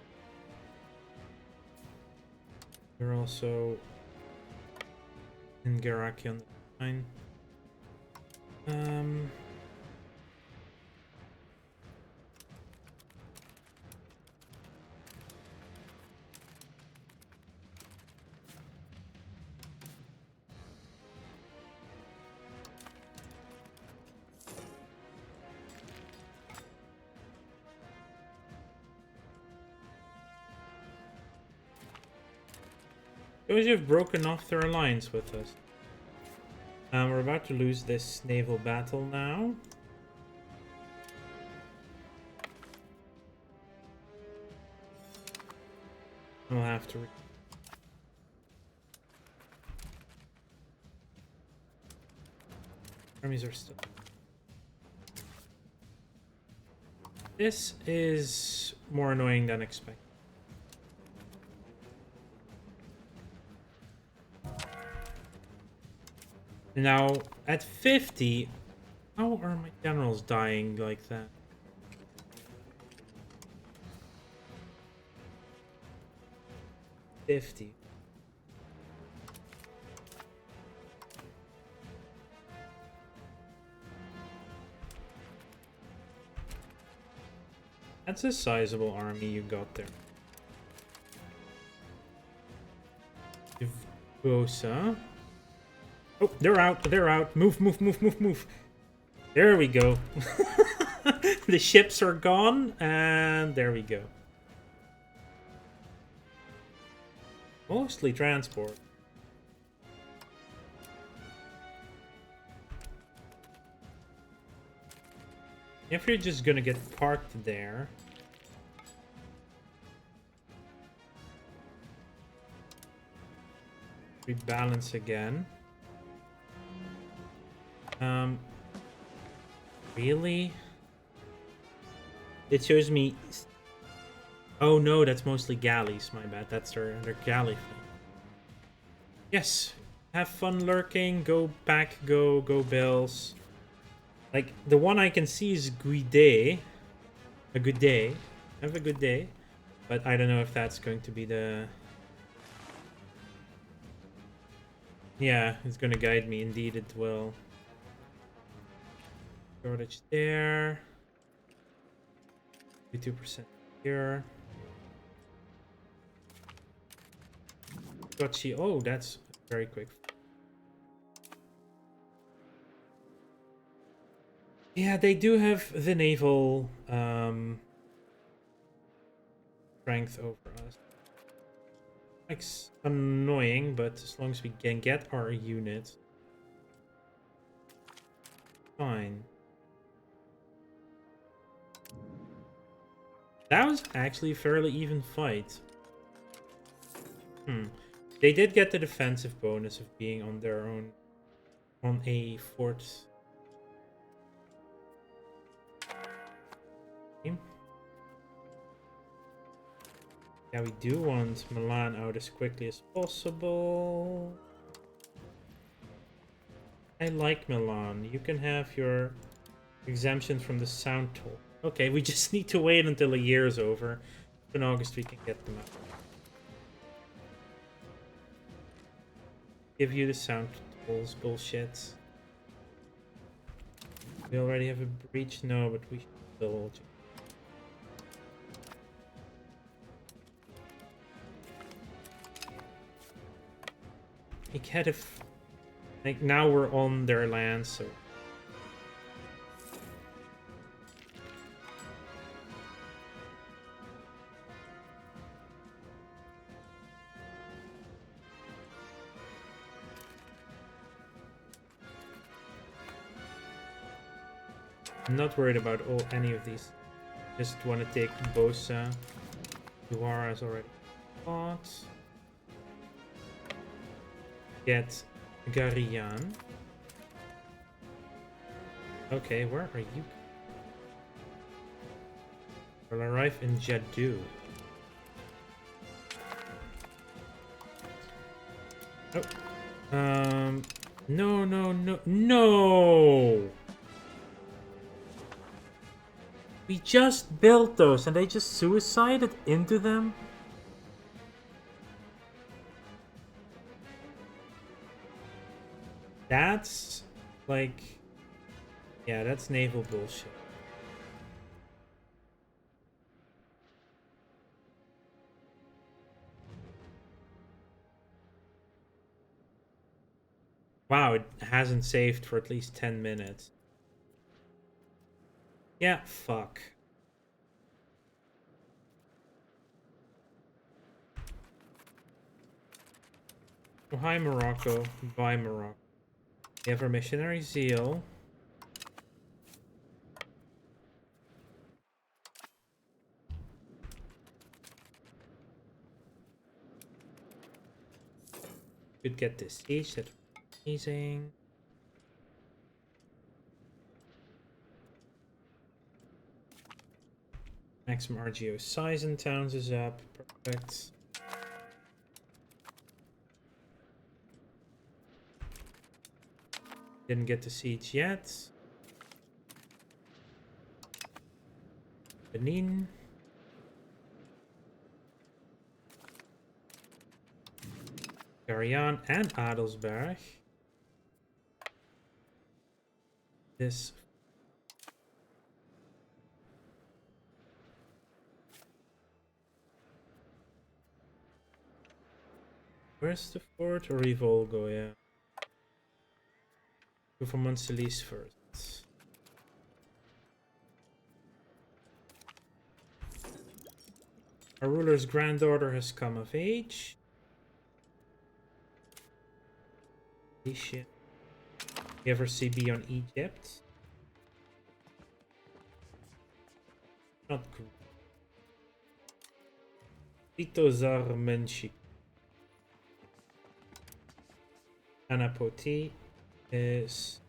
A: You're also in Garaki on the line. Those have broken off their alliance with us. We're about to lose this naval battle now. We'll have to... Armies are still... This is more annoying than expected. Now, at 50, how are my generals dying like that? $50. That's a sizable army you got there. Vosa. Oh, they're out. They're out. Move, move, move, move, move. There we go. The ships are gone, and there we go. Mostly transport. If you're just gonna get parked there... Rebalance again. Really? It shows me... Oh no, that's mostly galleys, my bad. That's their galley fleet. Yes, have fun lurking, go pack, go bells. Like, the one I can see is Guide. A good day. Have a good day. But I don't know if that's going to be the... Yeah, it's gonna guide me. Indeed, it will. Shortage there. 52% here. Gotchi. Oh, that's very quick. Yeah, they do have the naval strength over us. It's annoying, but as long as we can get our unit, fine. That was actually a fairly even fight. They did get the defensive bonus of being on their own, on a fort. Yeah, we do want Milan out as quickly as possible. I like Milan. You can have your exemption from the sound toll. Okay, we just need to wait until a year is over. In August we can get them out. Give you the sound tolls, bullshit. We already have a breach? No, but we should still... We get if... Like, now we're on their land, so... I'm not worried about any of these. Just want to take Bosa. Duara is already fought. Get Garian. Okay, where are you? We'll arrive in Jadoo. Oh. No, no, no, no! We just built those and they just suicided into them? That's like... Yeah, that's naval bullshit. Wow, it hasn't saved for at least 10 minutes. Yeah, fuck. Oh, hi, Morocco. Bye, Morocco. We have our missionary zeal. Could get this siege. That's amazing. Maximum RGO size in towns is up. Perfect. Didn't get the siege yet. Benin. Garian and Adelsberg. This. Where's the fort? Or Volgo, yeah. Go for Monselis first. Our ruler's granddaughter has come of age. Shit. You ever CB on Egypt? Not good. Tito Zarmenshik. Anapoti is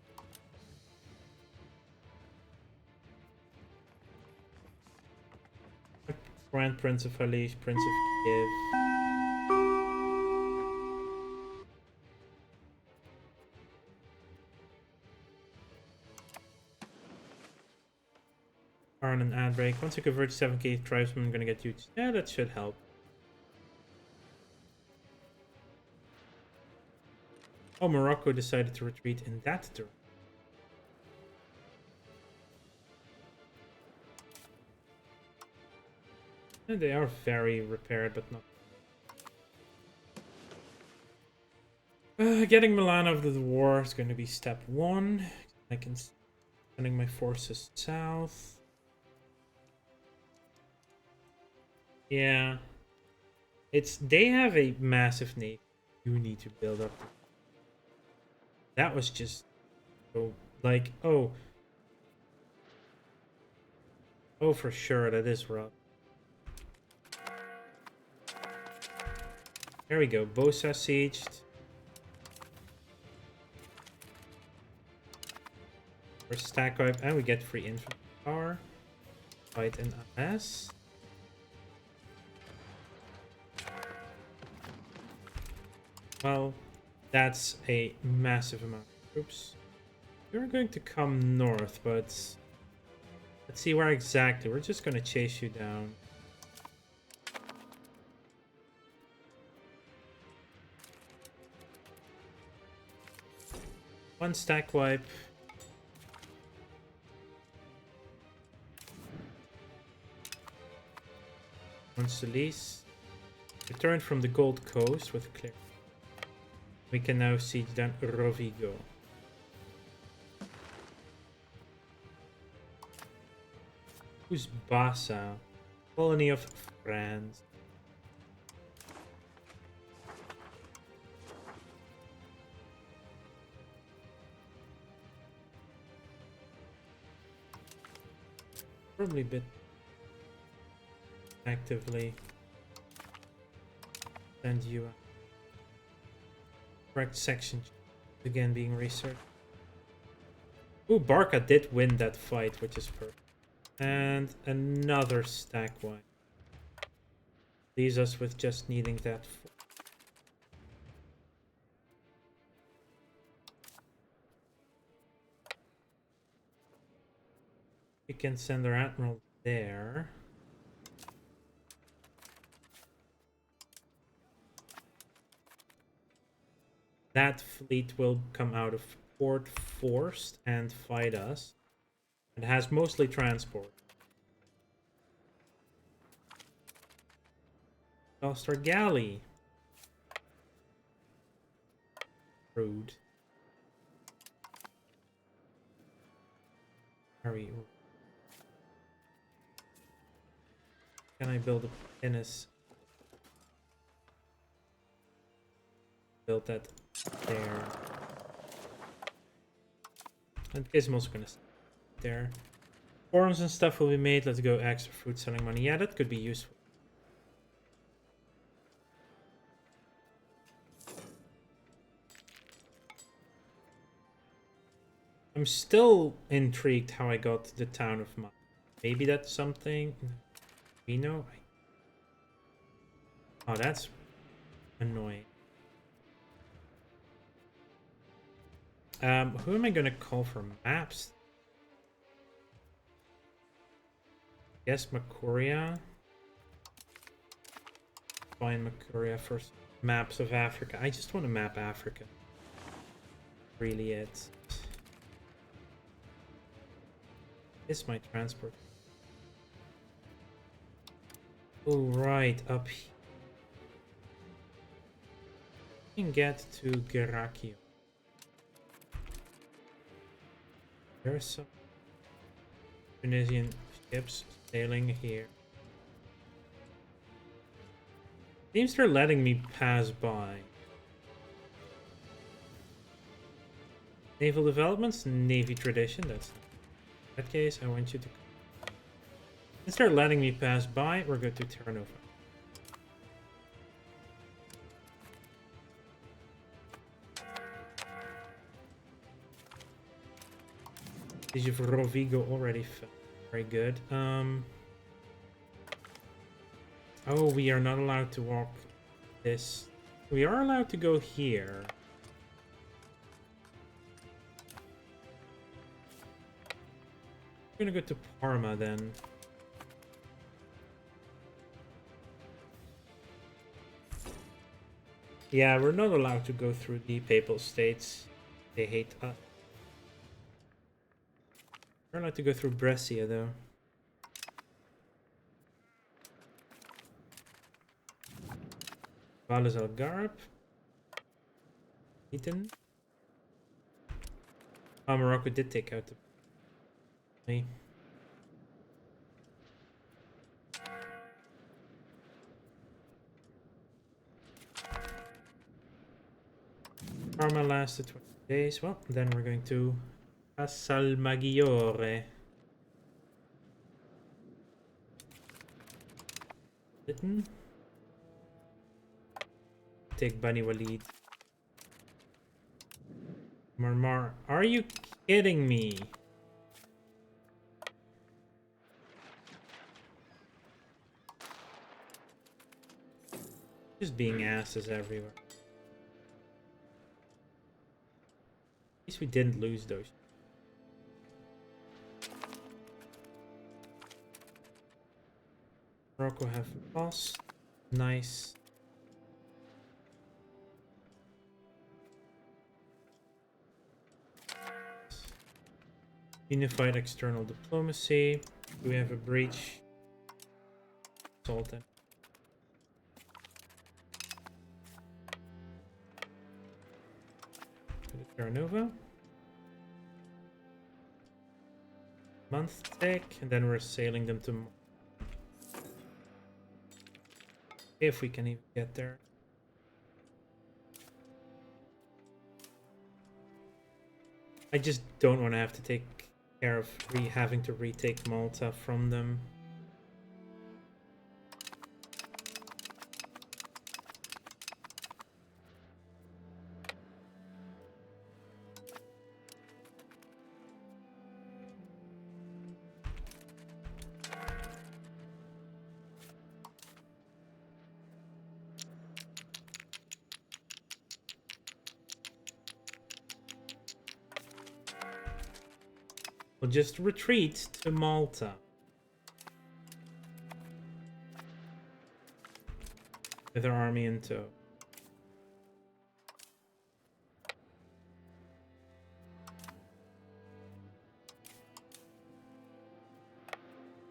A: Grand Prince of Halish, Prince of Kiev. Arn and ad break. Once you convert 7k tribesmen, I'm gonna get huge. Yeah, that should help. Oh, Morocco decided to retreat in that direction. And they are very repaired, but not. Getting Milan out of the war is going to be step 1. I can sending my forces south. Yeah, they have a massive navy. You need to build up. That was just so like oh for sure that is rough. There we go. Bosa sieged. We're stack wipe and we get free infantry power. Fight in MS. Well, that's a massive amount of troops. We're going to come north, but let's see where exactly. We're just going to chase you down. One stack wipe. One Solis. Returned from the Gold Coast with clear. We can now siege down Rovigo. Who's Bassa? Colony of France. Probably a bit actively send you a correct section again being researched. Ooh, Barca did win that fight, which is perfect. And another stack wipe. Leaves us with just needing that. We can send our admiral there. That fleet will come out of port forced and fight us. It has mostly transport. Lost our galley. Rude. Hurry. Can I build a pinnace? Build that there. And Gizmo's gonna stay there. Forums and stuff will be made. Let's go extra fruit selling money. Yeah, that could be useful. I'm still intrigued how I got the town of Mine. Maybe that's something we know. Oh, that's annoying. Who am I gonna call for maps? Guess Makuria. Find Makuria for maps of Africa. I just want to map Africa. Really, it is my transport. Oh, right, up here. We can get to Gerakio. There's some Tunisian ships sailing here. Seems they're letting me pass by. Naval developments, Navy tradition, that's in that case, I want you to since they're letting me pass by, we're good to turn over. Siege of Rovigo already fell. Very good. Oh, we are not allowed to walk this. We are allowed to go here. We're gonna go to Parma then. Yeah, we're not allowed to go through the Papal States. They hate us. We're allowed to go through Brescia though. Valles Algarve. Eaton. Oh, Morocco did take out the... Me. Parma lasted 20 days. Well, then we're going to Castelmaggiore. Britain. Take Bani Walid. Marmar. Are you kidding me? Just being asses everywhere. least we didn't lose those. Morocco have lost. Nice. Unified external diplomacy. Do we have a breach? Sultan. Terranova. Month tick, and then we're sailing them to. If we can even get there. I just don't want to have to take care of having to retake Malta from them. We'll just retreat to Malta. With our army in tow.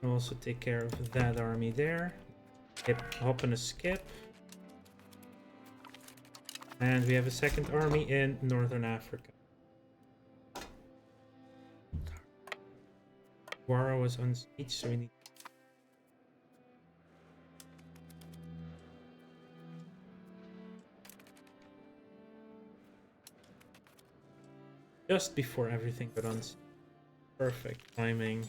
A: We'll also take care of that army there. Hop and a skip. And we have a second army in Northern Africa. Guara was on siege, so we need. Just before everything got on. Perfect timing.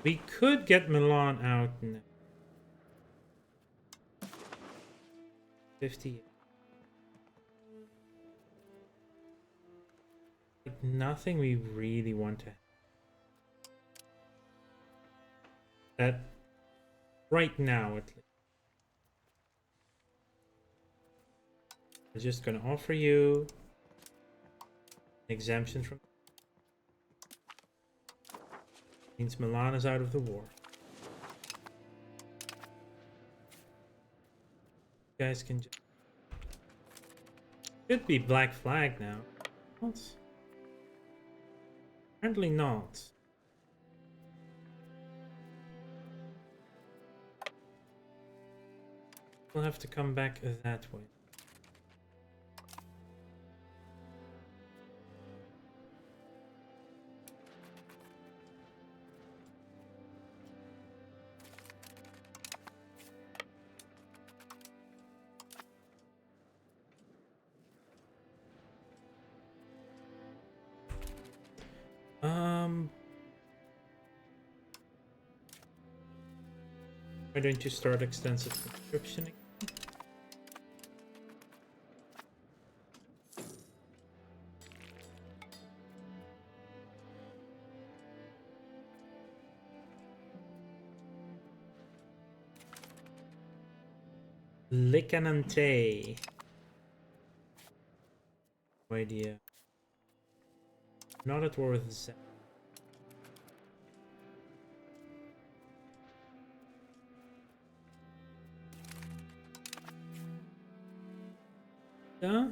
A: We could get Milan out now. 50. Like nothing we really want to. That right now, at least. I'm just gonna offer you an exemption from. Means Milan is out of the war. You guys can just. Should be black flag now. What? Apparently not. We'll have to come back that way. Why don't you start extensive conscription? Licanante. No idea. Not at war with Zap. I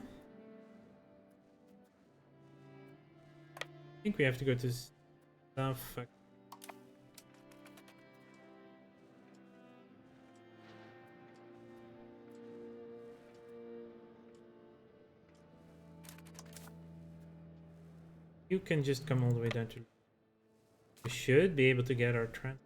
A: think we have to go to South. You can just come all the way down to. We should be able to get our trend.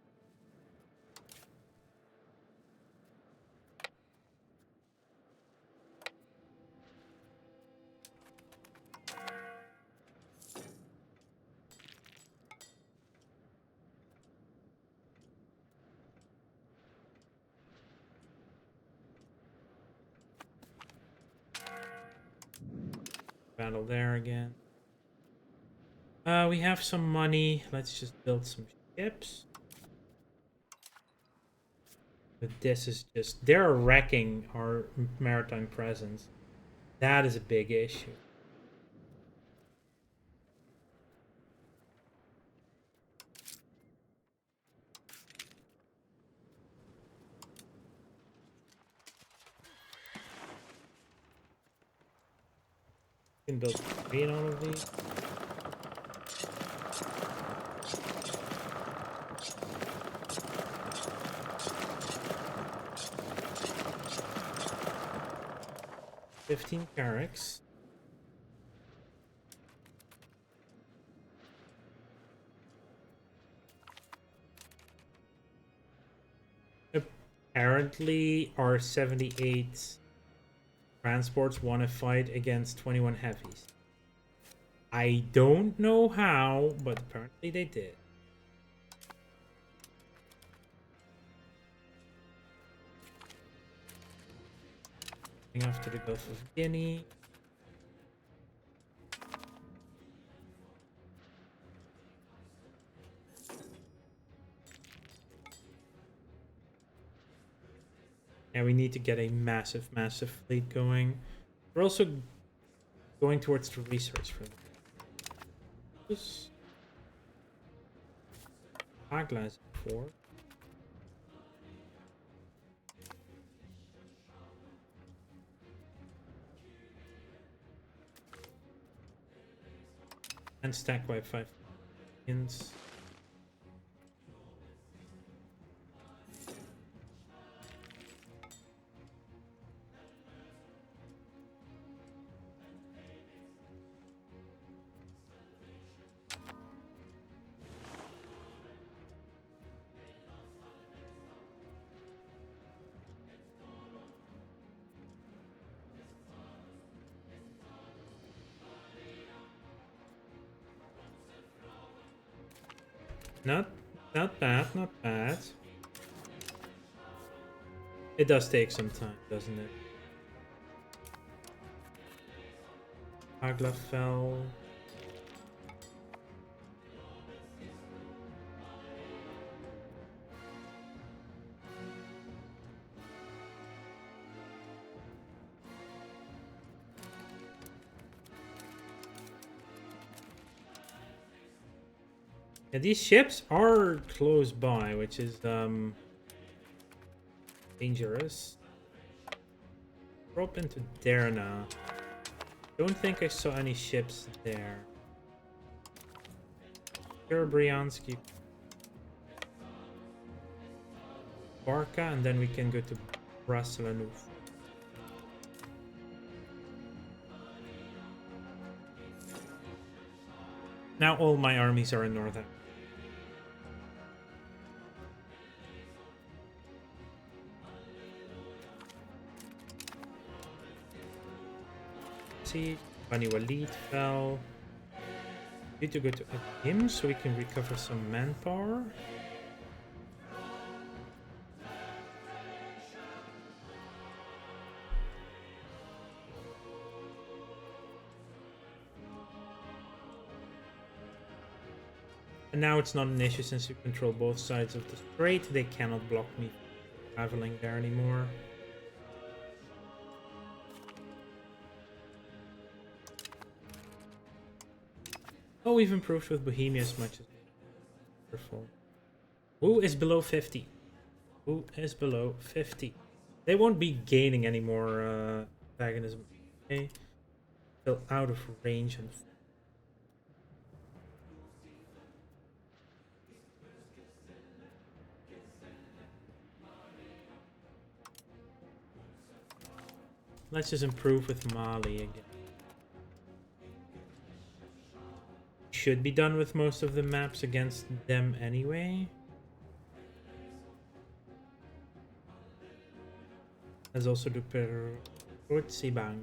A: Battle there again. We have some money. Let's just build some ships. But this is just... They're wrecking our maritime presence. That is a big issue. You can build 3 in all of these. $15 carracks. Apparently, our 78 transports want to fight against 21 heavies. I don't know how, but apparently they did. After the Gulf of Guinea. And we need to get a massive, massive fleet going. We're also going towards the research for this. Eyeglass 4. And stack by 5 seconds. Not bad, not bad. It does take some time, doesn't it? Agla fell. Yeah, these ships are close by, which is dangerous. Drop into there now. Don't think I saw any ships there. Here, Bryansk, Barca, and then we can go to Brasilanov. Now all my armies are in North Africa. See, Bani Walid fell. Need to go to him so we can recover some manpower. And now it's not an issue since we control both sides of the strait. They cannot block me from traveling there anymore. Oh, we've improved with Bohemia as much as wonderful. Who is below 50? Who is below 50? They won't be gaining any more antagonism. Okay. Still out of range and let's just improve with Mali again. Should be done with most of the maps against them anyway. Let's also do Sibang.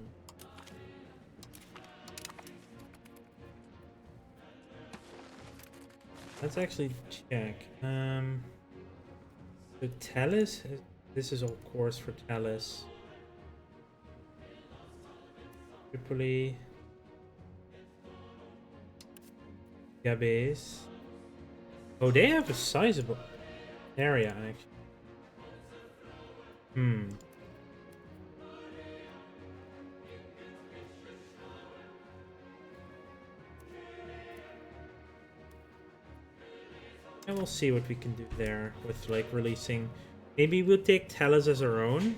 A: Let's actually check. The Tellus, this is all course for Tellus. Tripoli. Gabes. Oh, they have a sizable area actually. Hmm. And we'll see what we can do there with like releasing. Maybe we'll take Tellus as our own.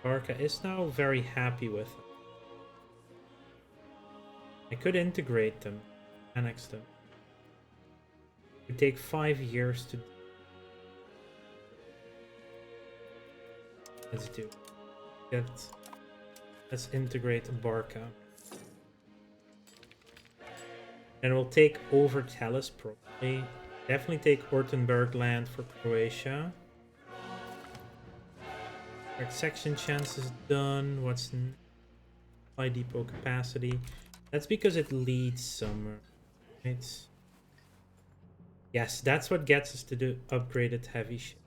A: Barca is now very happy with it. I could integrate them, annex them. It would take 5 years to. Let's do. Let's integrate Barca. And we'll take over Tellus probably. Definitely take Ortenberg land for Croatia. Section chance is done. What's supply depot capacity? That's because it leads somewhere. Right? Yes, that's what gets us to do upgraded heavy ship.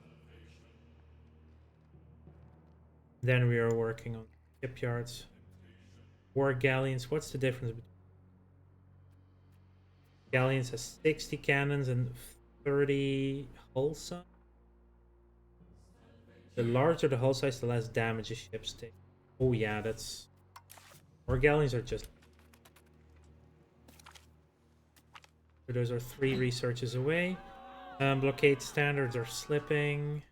A: Then we are working on shipyards. War galleons. What's the difference between galleons? Has 60 cannons and 30 hull size. The larger the hull size, the less damage the ships take. Oh yeah, that's... War galleons are just... So those are 3 researches away. Blockade standards are slipping.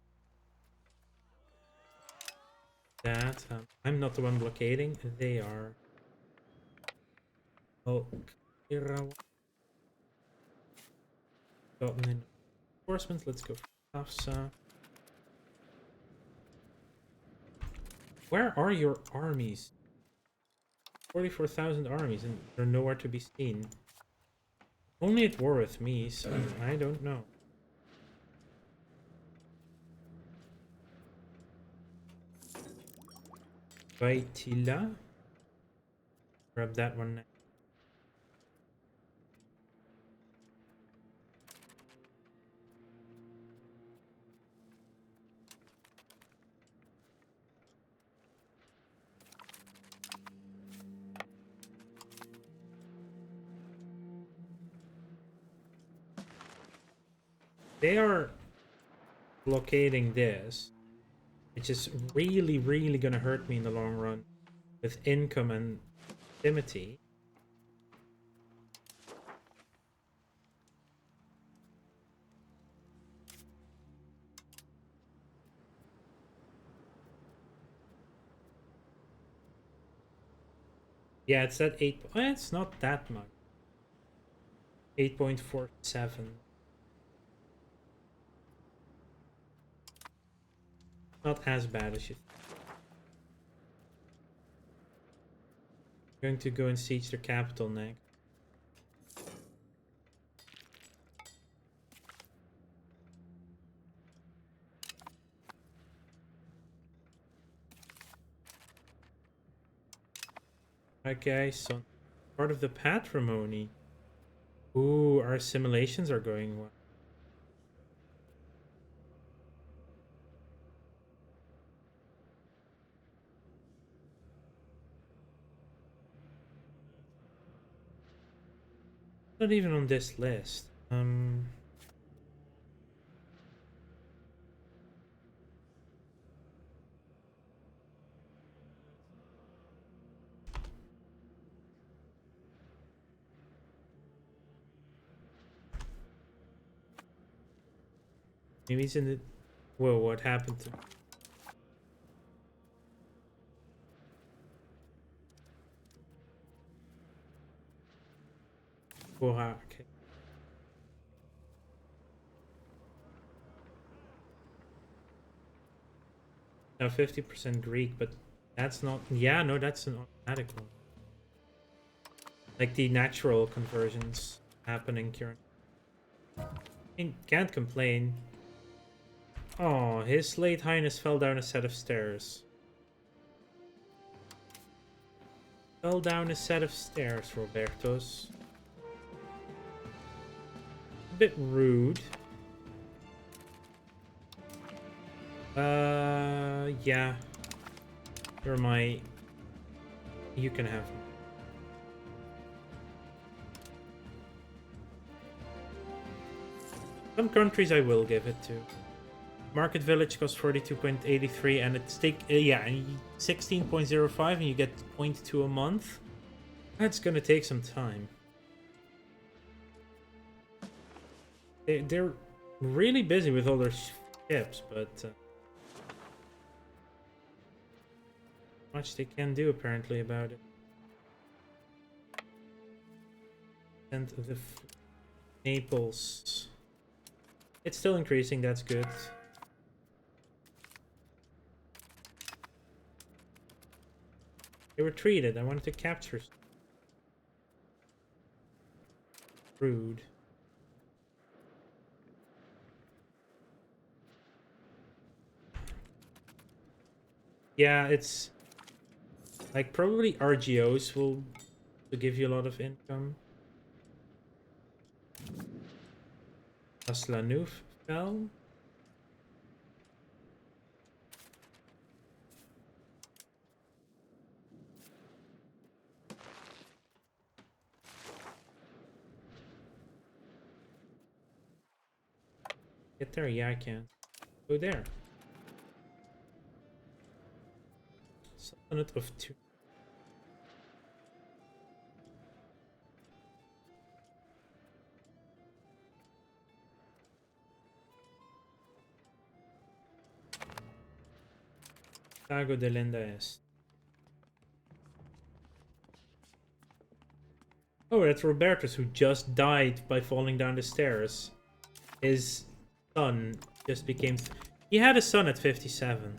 A: That I'm not the one blockading. They are. Oh, reinforcements. Let's go for Hafsa. Where are your armies? 44,000 armies, and they're nowhere to be seen. Only at war with me, so I don't know. Vaitila. Grab that one next. They are blockading this, which is really, really gonna hurt me in the long run with income and proximity. Yeah, it's at 8. It's not that much. 8.47. Not as bad as you think. Going to go and siege their capital next. Okay, so part of the patrimony. Ooh, our assimilations are going well. Not even on this list. Maybe he's in the... Whoa, what happened to... Bora, okay. Now 50% Greek, but that's not... Yeah, no, that's an automatic one. Like the natural conversions happening currently. Can't complain. Oh, his late highness fell down a set of stairs. Fell down a set of stairs, Robertos. A bit rude. Yeah. You're my... You can have me. Some countries I will give it to. Market Village costs 42.83 and it's 16.05 and you get 0.2 a month. That's gonna take some time. They're really busy with all their ships, but much they can do apparently about it. And the Naples, it's still increasing. That's good. They retreated. I wanted to capture. Rude. Yeah, it's like probably RGOs will give you a lot of income. Aslanouf fell. Get there? Yeah, I can. Go there. Sultanate of two. Lago de Lenda Est. Oh, that's Robertus, who just died by falling down the stairs. His son just became... He had a son at 57.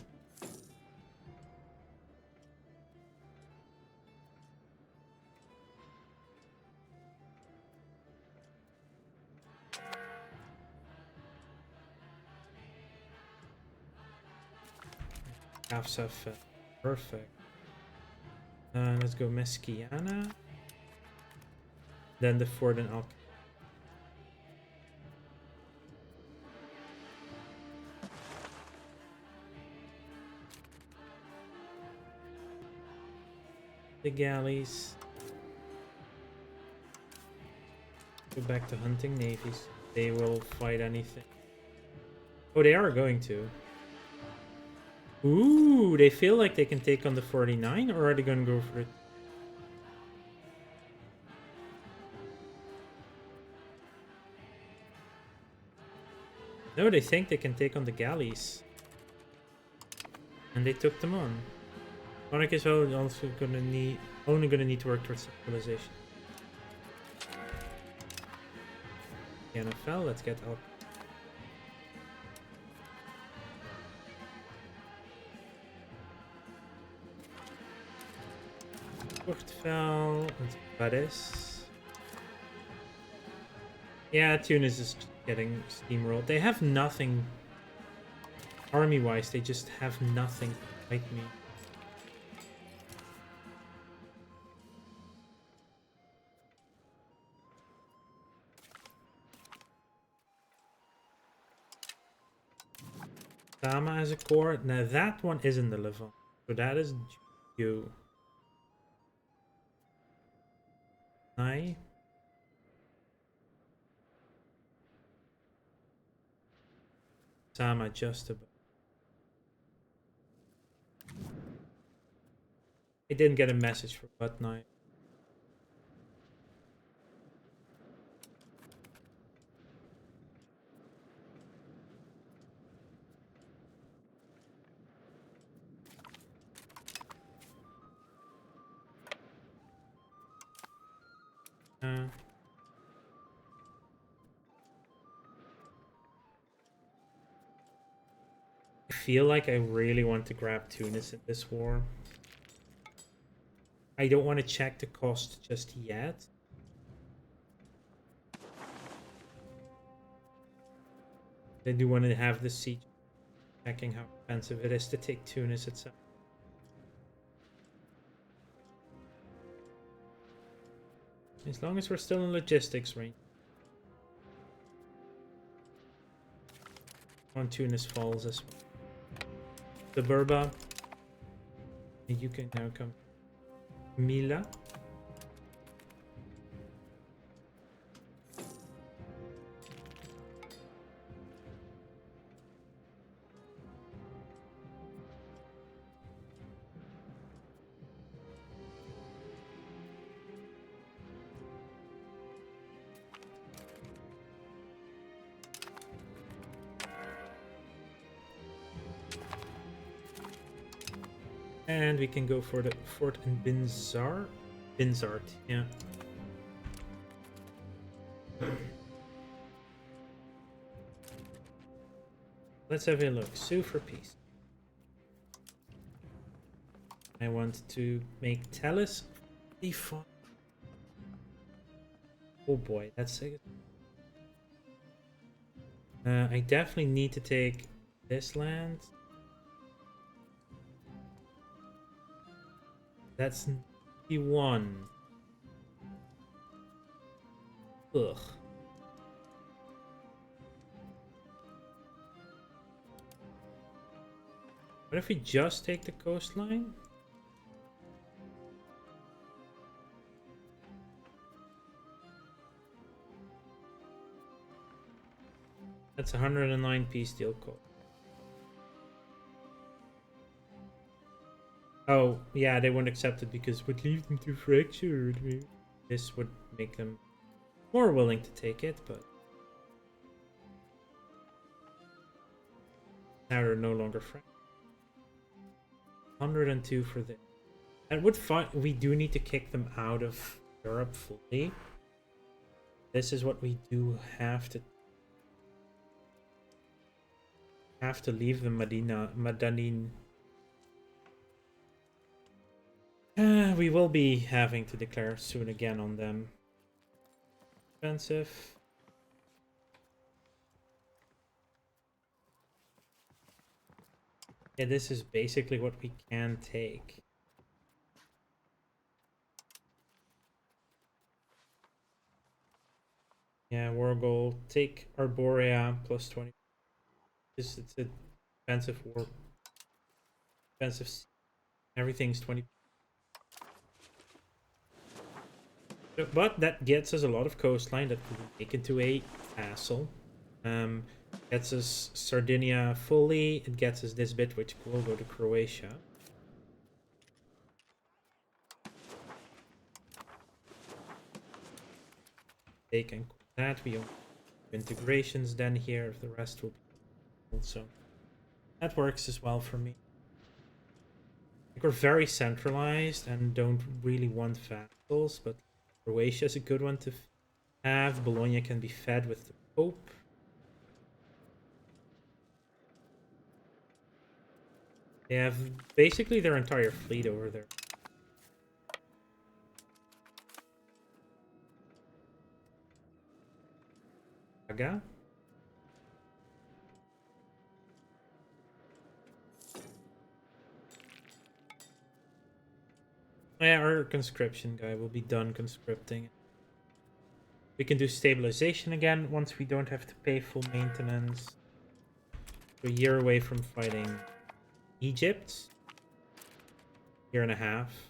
A: Hafsa fell. Perfect. Let's go Mesquiana. Then the fort in Al. The galleys. Go back to hunting navies. They will fight anything. Oh, they are going to. Ooh, they feel like they can take on the 49, or are they going to go for it? No, they think they can take on the galleys. And they took them on. Monarch is also only gonna need to work towards civilization. The NFL, let's get up. Portfell and Paris. Yeah, Tunis is getting steamrolled. They have nothing army-wise. They just have nothing to fight me. Sama as a core. Now that one is in the Levant. So that is you. I. Sama just about. I didn't get a message for what night. I feel like I really want to grab Tunis in this war. I don't want to check the cost just yet. I do want to have the siege, checking how expensive it is to take Tunis itself. As long as we're still in logistics range. On Tunis falls as well. Suburba. You can now come. Mila. And we can go for the fort in Binzart, yeah. Let's have a look. Sue for peace. I want to make Tellus d5. Oh boy, that's a... I definitely need to take this land. That's 91. Ugh. What if we just take the coastline? That's 109 peace deal cost. Oh, yeah, they won't accept it because it would leave them too fractured. This would make them more willing to take it, but now they're no longer fractured. 102 for this. And we do need to kick them out of Europe fully. This is what we do have to leave the Madanin. We will be having to declare soon again on them. Expensive. Yeah, this is basically what we can take. Yeah, war goal. Take Arborea plus 20. It's an expensive war. Expensive. Everything's 20. But that gets us a lot of coastline that we can make into a castle. Gets us Sardinia fully. It gets us this bit, which will go to Croatia. They can call that. We have integrations then here. The rest will be also. That works as well for me. I think we're very centralized and don't really want vassals, but Croatia is a good one to have. Bologna can be fed with the Pope. They have basically their entire fleet over there. Praga? Yeah, our conscription guy will be done conscripting. We can do stabilization again once we don't have to pay full maintenance. We're a year away from fighting Egypt. Year and a half.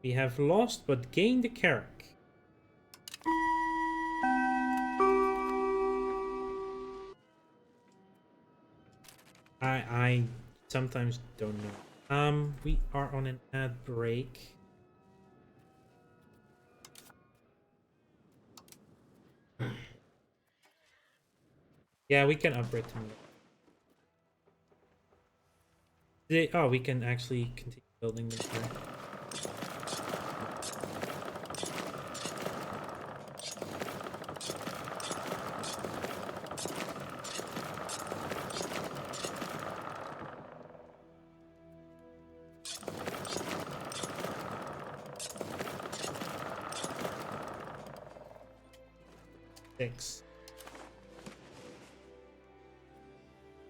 A: We have lost but gained the Carrack. I sometimes don't know. We are on an ad break. Yeah, we can upgrade them. Oh, we can actually continue building them here. Six.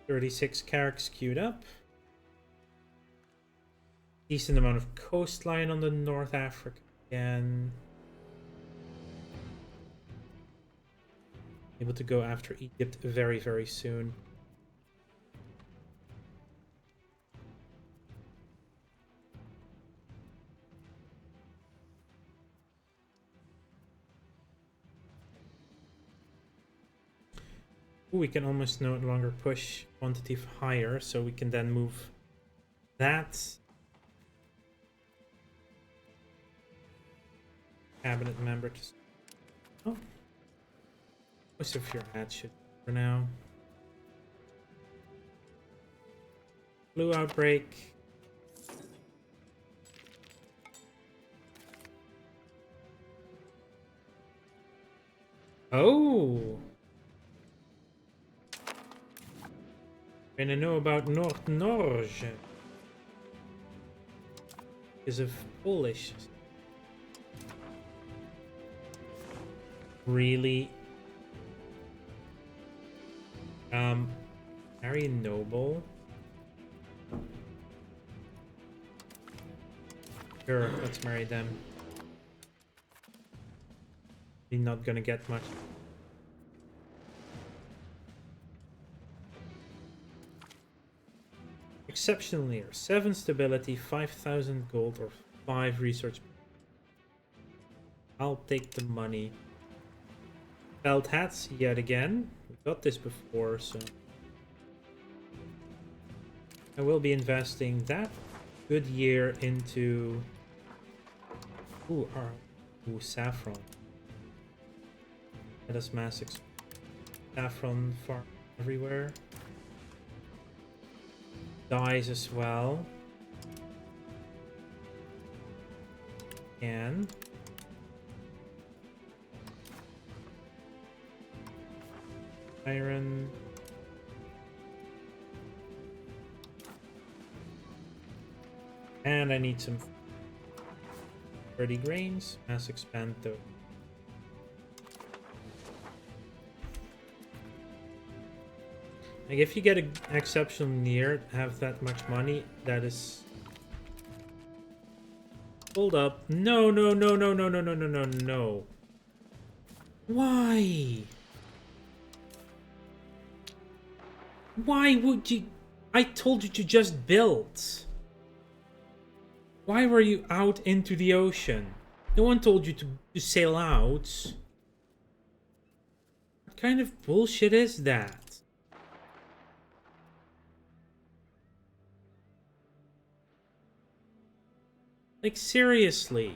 A: 36 Carracks queued up. Decent amount of coastline on the North Africa again. Able to go after Egypt very, very soon. Ooh, we can almost no longer push quantity higher, so we can then move that cabinet member to... Oh. Most of your ads should for now. Flu outbreak. Oh! And I know about North Norge. Because of Polish. Really? Marry a noble? Sure, let's marry them. You're not gonna get much. Exceptional year. 7 stability, 5,000 gold, or 5 research. I'll take the money. Felt hats yet again. We got this before, so I will be investing that good year into saffron. Let us mass saffron farm everywhere. Dyes as well. And iron. And I need some 30 grains. Mass expand though. Like if you get an exceptional near, have that much money, that is. Hold up. No, no, no, no, no, no, no, no, no, no. Why? Why would you? I told you to just build. Why were you out into the ocean? No one told you to sail out. What kind of bullshit is that? Like, seriously.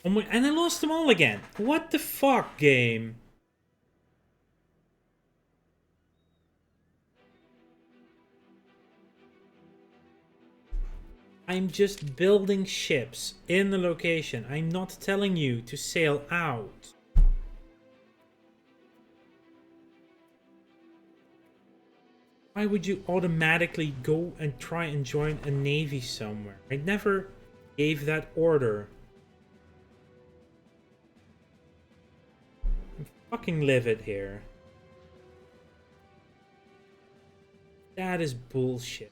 A: Oh my, and I lost them all again. What the fuck, game? I'm just building ships in the location. I'm not telling you to sail out. Why would you automatically go and try and join a navy somewhere? I never gave that order. I'm fucking livid here. That is bullshit.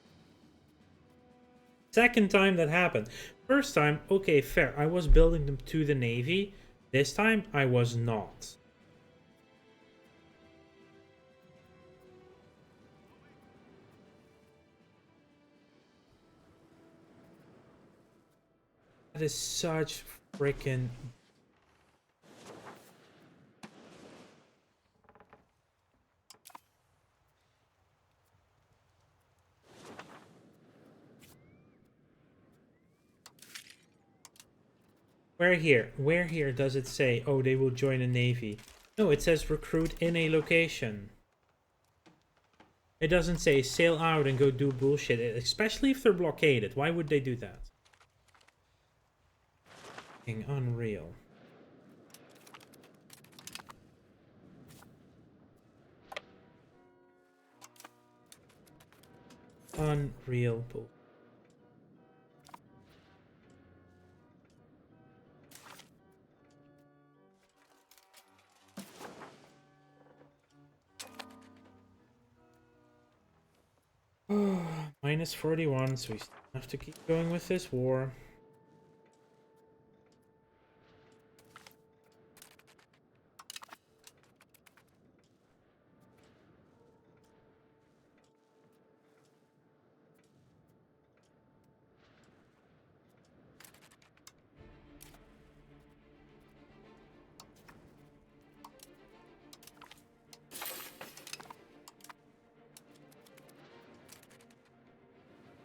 A: Second time that happened. First time, okay, fair. I was building them to the navy. This time, I was not. That is such freaking... Where here does it say, oh, they will join a navy? No, it says recruit in a location. It doesn't say sail out and go do bullshit, especially if they're blockaded. Why would they do that? Fucking unreal. Unreal bull. Minus 41, so we still have to keep going with this war.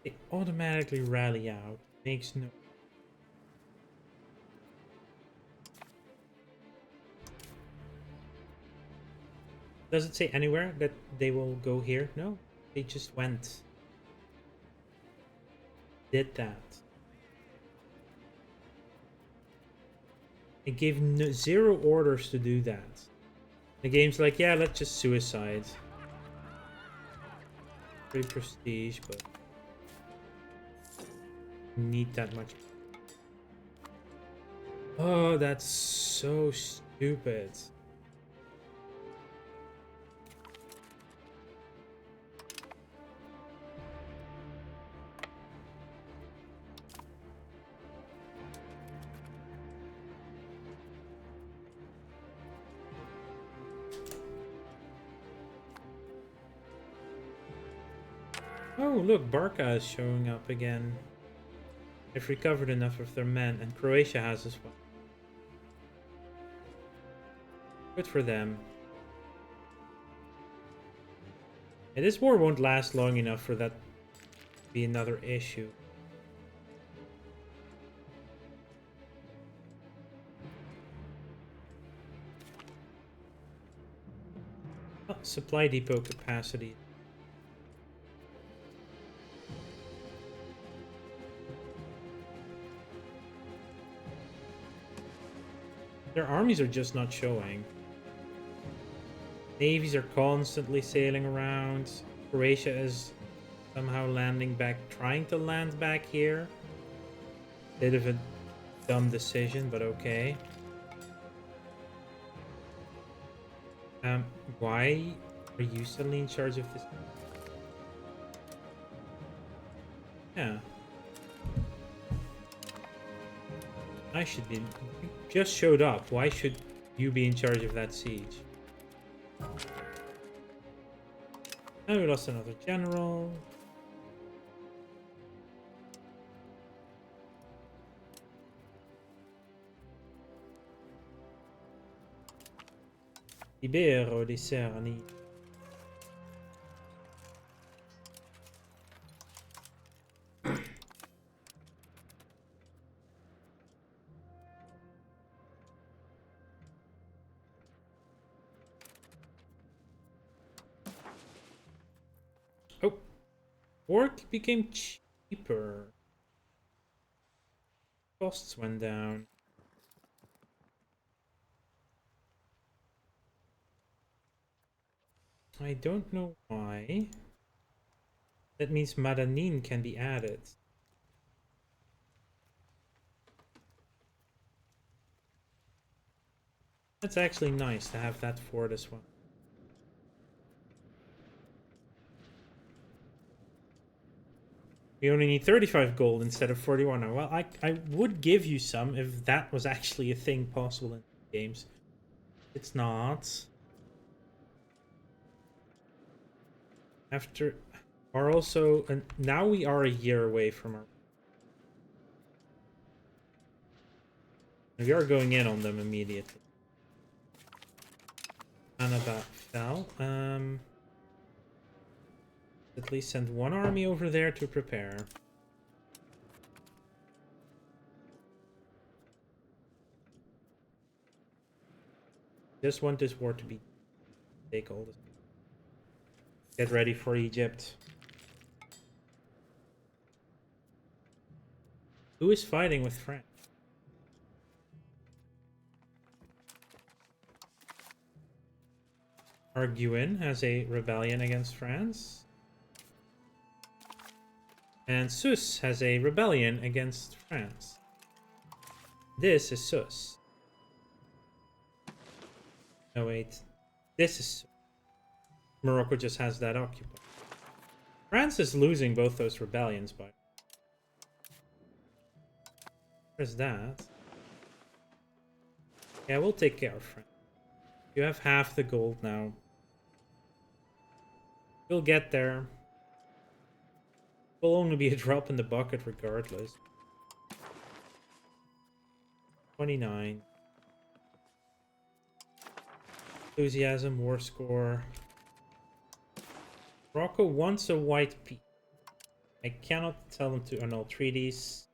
A: They automatically rally out. Makes no... Does it say anywhere that they will go here? No, they just went. Did that. It gave no, zero orders to do that. The game's like, yeah, let's just suicide. Pretty prestige, but need that much. Oh, that's so stupid. Oh, look, Barca is showing up again. They've recovered enough of their men, and Croatia has as well. Good for them. Yeah, this war won't last long enough for that to be another issue. Oh, supply depot capacity. Their armies are just not showing. Navies are constantly sailing around. Croatia is somehow landing back, trying to land back here. Bit of a dumb decision, but okay. Why are you suddenly in charge of this? Yeah. I should be. You just showed up. Why should you be in charge of that siege? Now we lost another general. Libero di Serni. Oh, work became cheaper. Costs went down. I don't know why. That means Madanin can be added. That's actually nice to have that for this one. We only need 35 gold instead of 41. Now, well, I would give you some if that was actually a thing possible in games. It's not. After... Are also... And now we are a year away from our... We are going in on them immediately. Annaba fell. At least send one army over there to prepare. Just want this war to be... Take all this. Get ready for Egypt. Who is fighting with France? Arguin has a rebellion against France. And Sus has a rebellion against France. This is Sus. No, wait. This is Sus. Morocco just has that occupied. France is losing both those rebellions, by. There's that. Yeah, we'll take care of France. You have half the gold now. We'll get there. Will only be a drop in the bucket regardless. 29. Enthusiasm, war score. Morocco wants a white peace. I cannot tell them to annul treaties.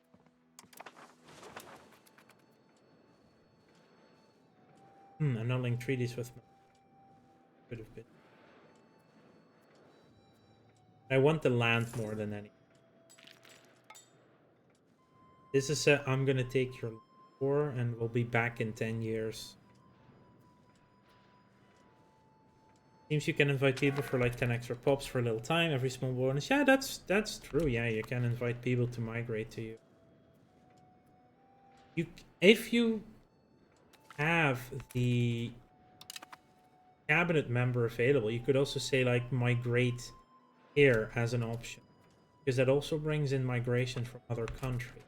A: Annulling treaties with Could have been. I want the land more than anything. This is a I'm gonna take your war and we'll be back in 10 years. Seems you can invite people for like 10 extra pops for a little time, every small bonus. Yeah, that's true. Yeah, you can invite people to migrate to you. If you have the cabinet member available, you could also say like migrate here as an option, because that also brings in migration from other countries.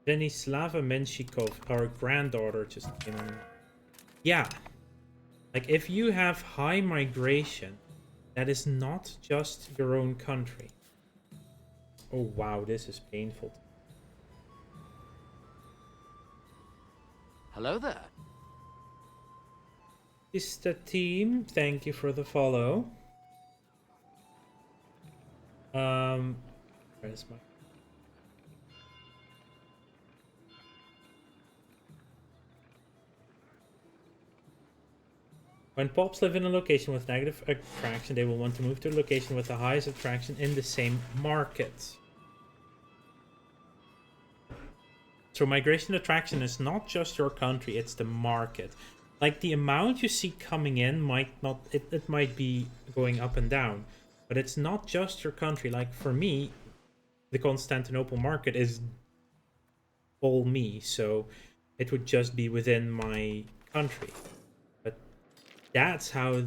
A: Denislava Menshikov, our granddaughter, just came in. Yeah. Like, if you have high migration, that is not just your own country. Oh, wow, this is painful.
D: Hello there.
A: Mr. Team, thank you for the follow. Where's my... When pops live in a location with negative attraction, they will want to move to a location with the highest attraction in the same market. So migration attraction is not just your country, it's the market. Like, the amount you see coming in might not, it might be going up and down, but it's not just your country. Like, for me, the Constantinople market is all me, so it would just be within my country. But that's how,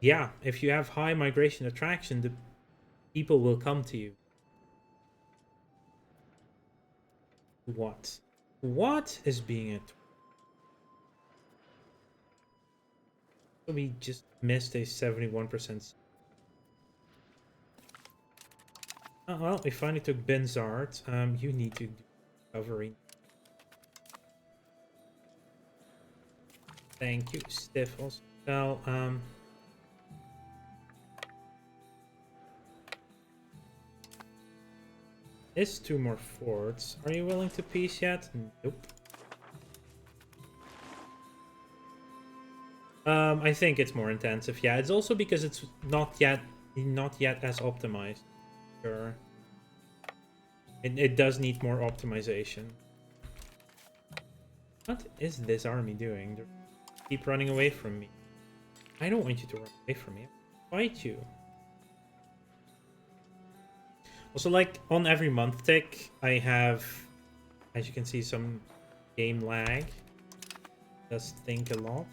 A: yeah, if you have high migration attraction, the people will come to you. What is being a... So we just missed a 71%. Oh, well, we finally took Benzart. You need to do recovery. Thank you, Stiff. Also, well, it's 2 more forts. Are you willing to peace yet? Nope. I think it's more intensive. Yeah, it's also because it's not yet as optimized. Sure. It does need more optimization. What is this army doing? They keep running away from me. I don't want you to run away from me. I'll fight you. Also, like, on every month tick, I have, as you can see, some game lag. Does think a lot.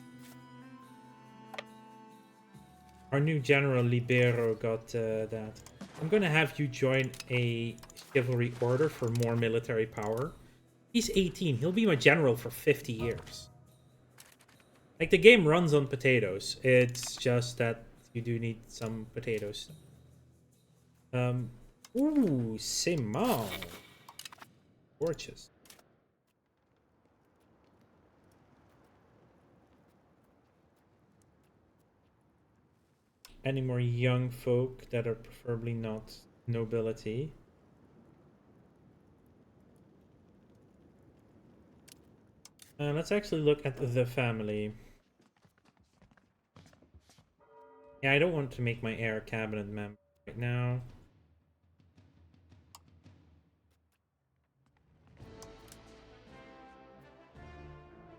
A: Our new General Libero got that. I'm gonna have you join a chivalry order for more military power. He's 18. He'll be my general for 50 years. Like, the game runs on potatoes. It's just that you do need some potatoes. Ooh, Simao. Gorgeous. Any more young folk that are preferably not nobility? Let's actually look at the family. Yeah, I don't want to make my heir cabinet member right now.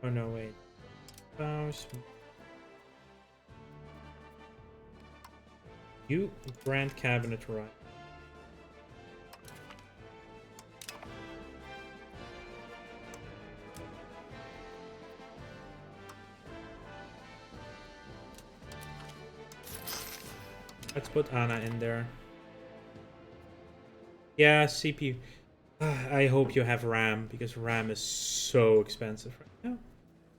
A: Oh no, wait. Spouse. You grant cabinet right. Let's put Anna in there. Yeah, CPU. I hope you have RAM, because RAM is so expensive right now.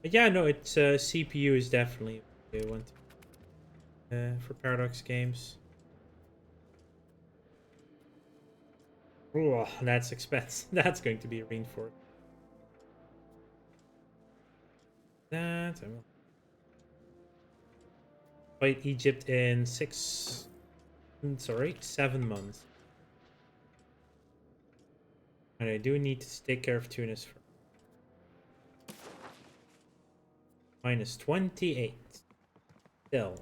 A: But yeah, no, it's CPU is definitely a one for Paradox games. Oh, that's expensive. That's going to be reinforced. That I will fight Egypt in 6 Sorry, 7 months. And I do need to take care of Tunis first. Minus 28. Still.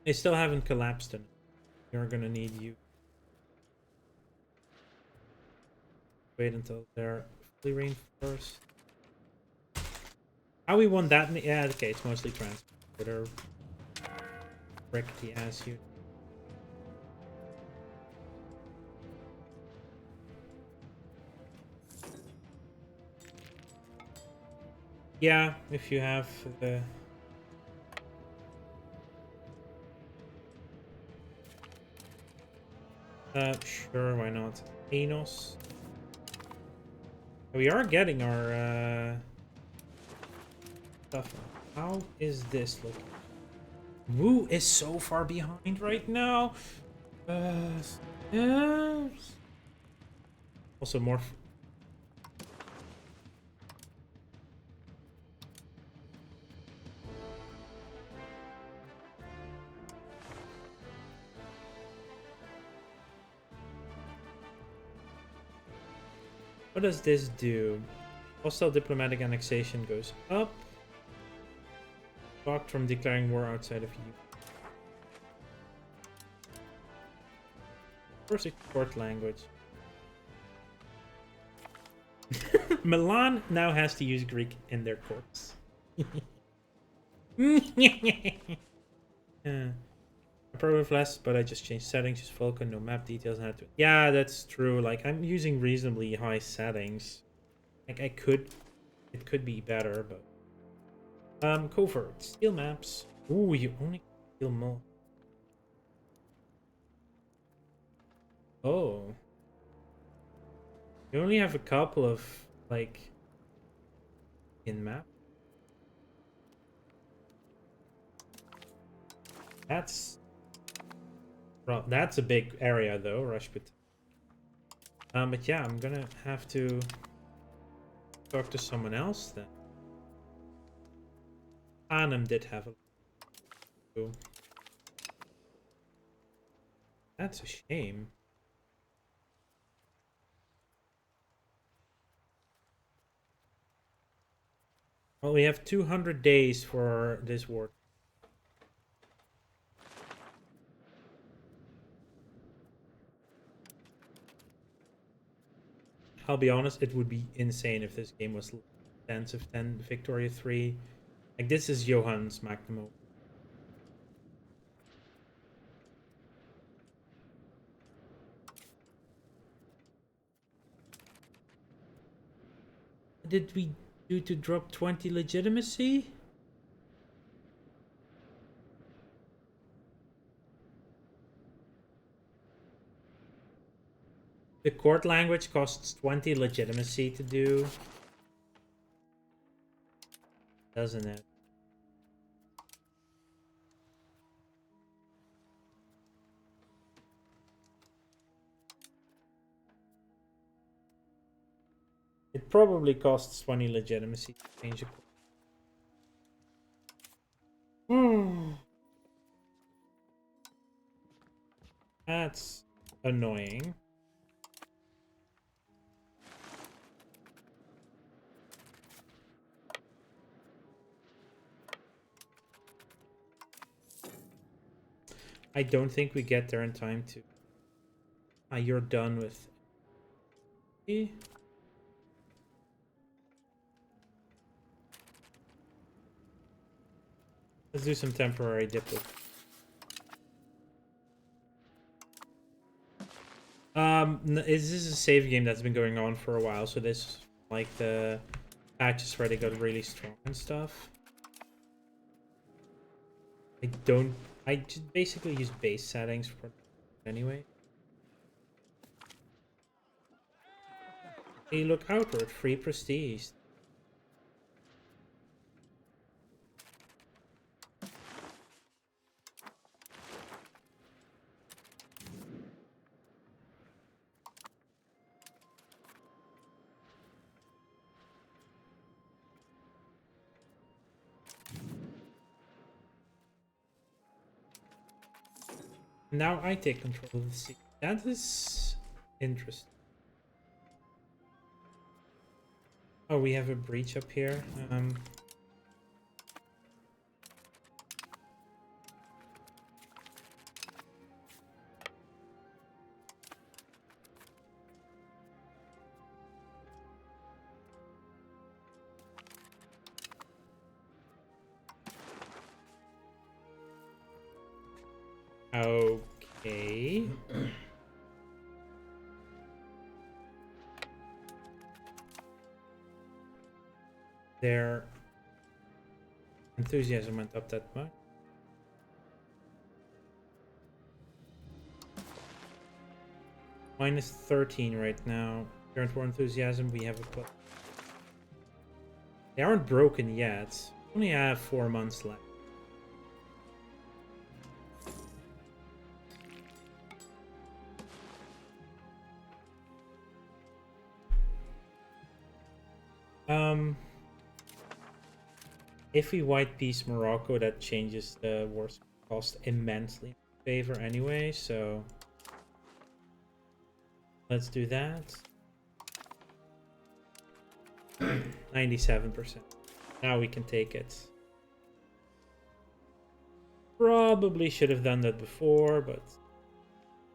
A: They still haven't collapsed enough. You're gonna need you. Wait until they're fully reinforced. How we want that? Yeah, okay, it's mostly transporter. Frick the ass you. Yeah, if you have the. Sure, why not? Anos. We are getting our stuff. How is this looking? Wu is so far behind right now. Yes. Also more. What does this do? Hostile diplomatic annexation goes up. Blocked from declaring war outside of EU. First court language. Milan now has to use Greek in their courts. Yeah. I probably have less, but I just changed settings, just Vulkan, no map details, and to. Yeah, that's true. Like, I'm using reasonably high settings. Like, it could be better, but. Covert, steel maps. Ooh, you only steal more. Oh. You only have a couple of, like, in map. That's a big area though, Rashput. But yeah, I'm gonna have to talk to someone else then. Arnhem did have a. That's a shame. Well, we have 200 days for this war. I'll be honest, it would be insane if this game was 10 of 10 Victoria 3. Like, this is Johan's Magnum. What did we do to drop 20 legitimacy? The court language costs 20 legitimacy to do. Doesn't it? It probably costs 20 legitimacy to change a court. That's annoying. I don't think we get there in time to. You're done with. Let's do some temporary diplo. This is a save game that's been going on for a while, so this like the patches where they got really strong and stuff. I just basically use base settings for anyway. Hey, look outward, free prestige. Now I take control of the sea. That is interesting. Oh, we have a breach up here. Okay. Their enthusiasm went up that much. Minus 13 right now. Current war enthusiasm, we have a plus. They aren't broken yet. Only have 4 months left. If we white piece Morocco, that changes the war's cost immensely in favor anyway, so let's do that. 97%. Now we can take it. Probably should have done that before, but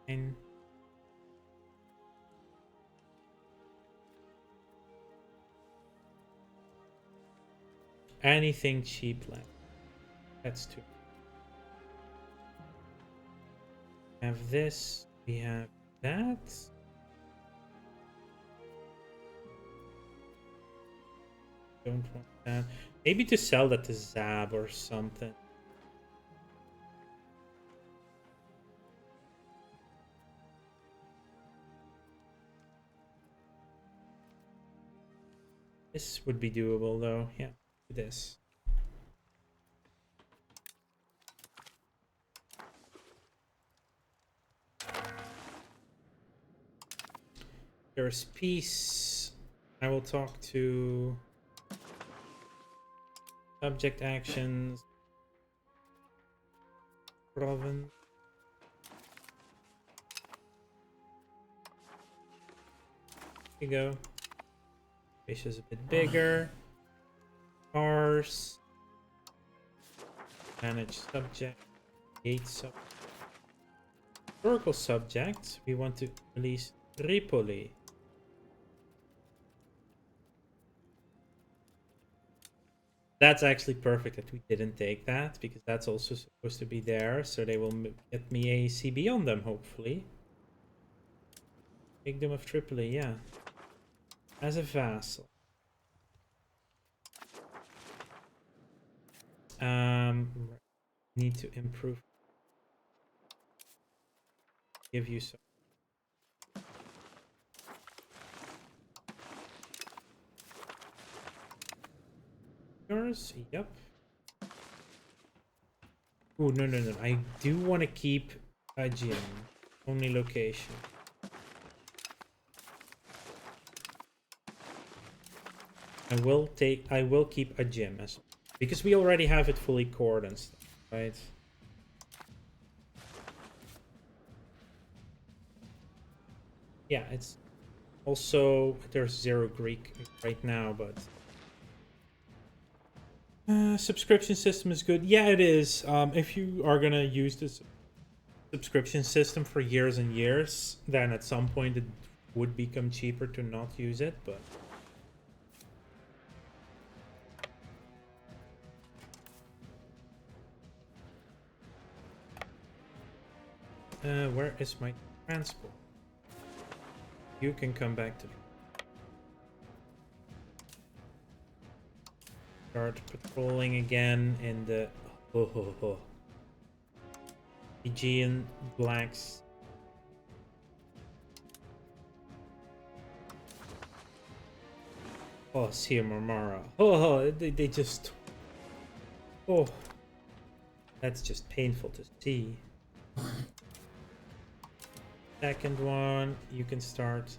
A: fine. Anything cheap left. That's two. We have this. We have that. Don't want that. Maybe to sell that to Zab or something. This would be doable though. Yeah, this. There's peace. I will talk to subject actions. Province. Here you go. Fish is a bit bigger. Cars. Manage subject. Gate subject. Historical subject. We want to release Tripoli. That's actually perfect that we didn't take that, because that's also supposed to be there, so they will get me a CB on them, hopefully. Kingdom of Tripoli, yeah. As a vassal. Need to improve. Give you some. Yours? Yep. Oh, no. I do want to keep a gym. Only location. I will keep a gym as, because we already have it fully cored and stuff, right? Yeah, it's also, there's 0 Greek right now, but subscription system is good. Yeah, it is. If you are gonna use this subscription system for years and years, then at some point it would become cheaper to not use it, but where is my transport? You can come back to start patrolling again in the Aegean Blacks. Oh, Sia Marmara. Oh, they just. Oh, that's just painful to see. Second one, you can start.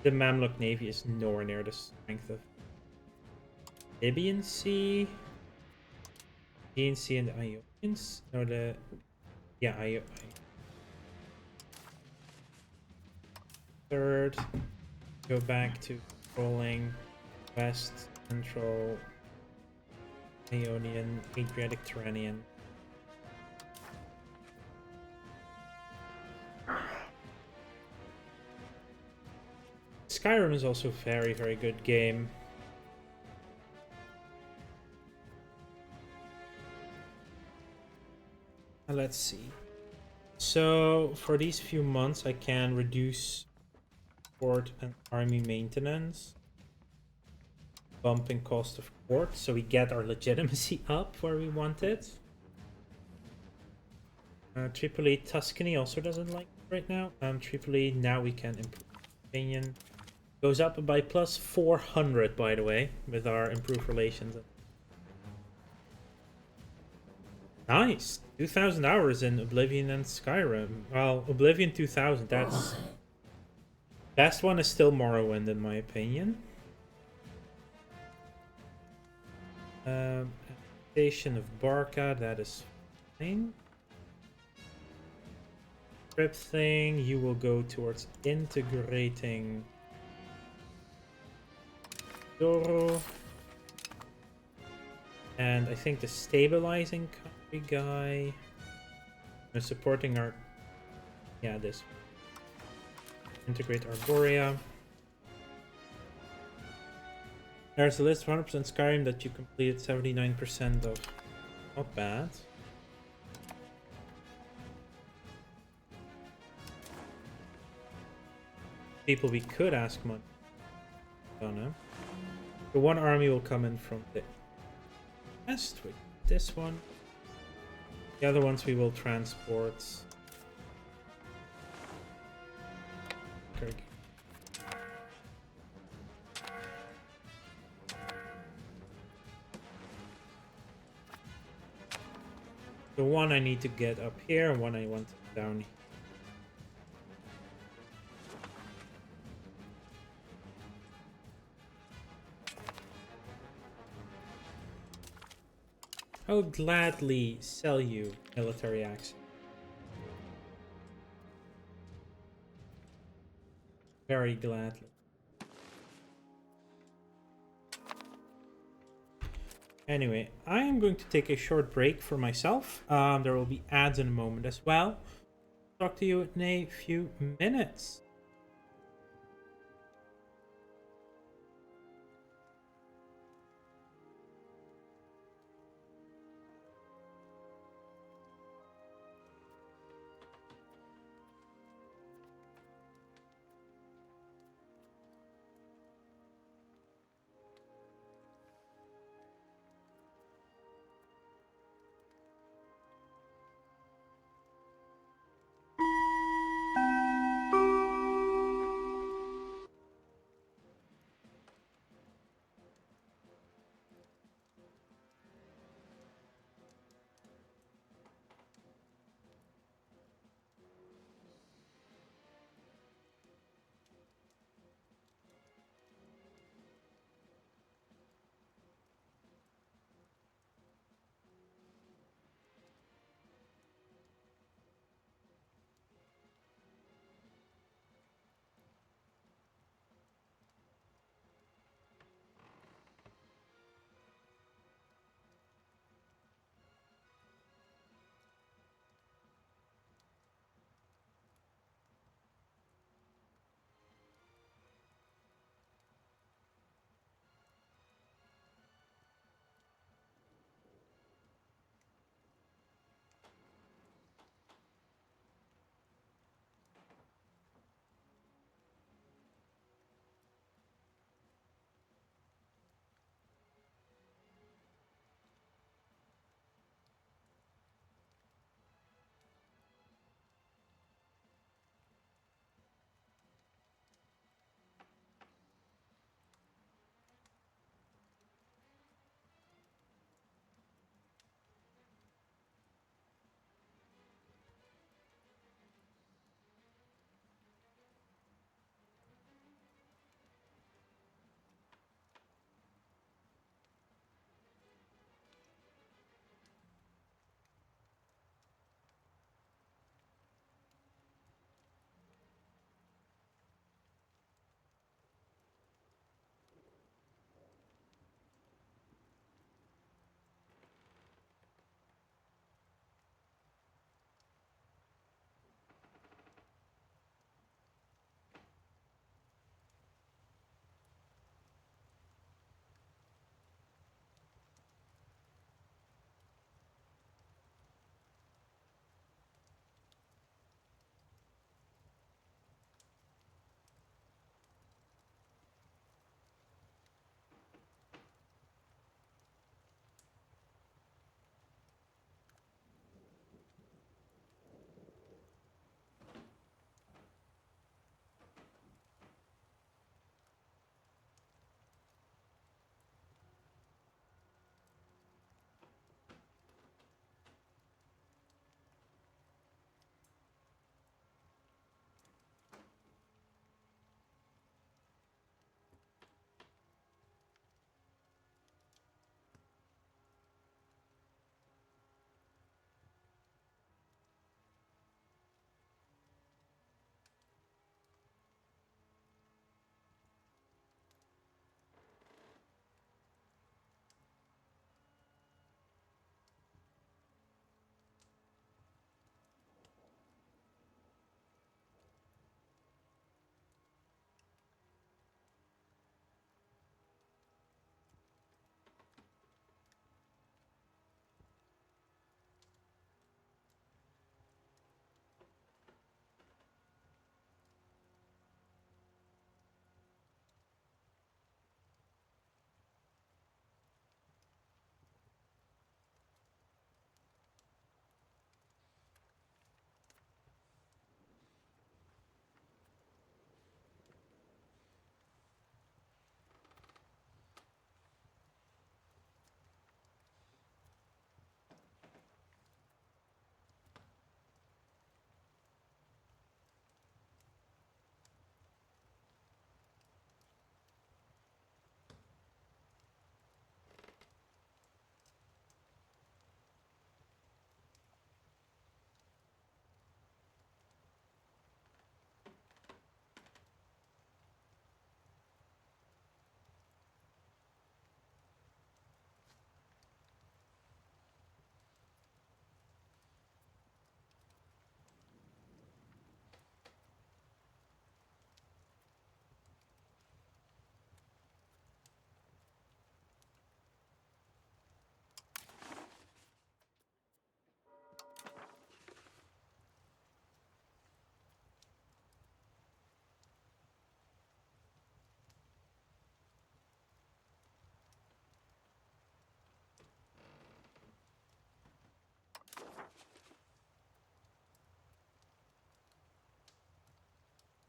A: The Mamluk Navy is nowhere near the strength of Libyan Sea, Aegean Sea, and the Ionians. No, the Yeah, I third. Go back to controlling West, Central, Ionian, Adriatic, Turanian. Skyrim is also a very, very good game. Let's see. So for these few months, I can reduce port and army maintenance, bumping cost of port, so we get our legitimacy up where we want it. Tripoli, Tuscany also doesn't like it right now. Tripoli, now we can improve opinion. Goes up by plus 400, by the way, with our improved relations. Nice! 2,000 hours in Oblivion and Skyrim. Well, Oblivion 2,000, that's... Best one is still Morrowind, in my opinion. Station of Barca, that is fine. Script thing, you will go towards integrating Doro. And I think the stabilizing country guy is supporting our... Yeah, this. Integrate Arborea. There's a list of 100% Skyrim that you completed 79% of. Not bad. People we could ask money. Don't know. The one army will come in from the west with this one. The other ones we will transport. Okay. The one I need to get up here, and one I want down here. I would gladly sell you military access. Very gladly. Anyway, I am going to take a short break for myself. There will be ads in a moment as well. Talk to you in a few minutes.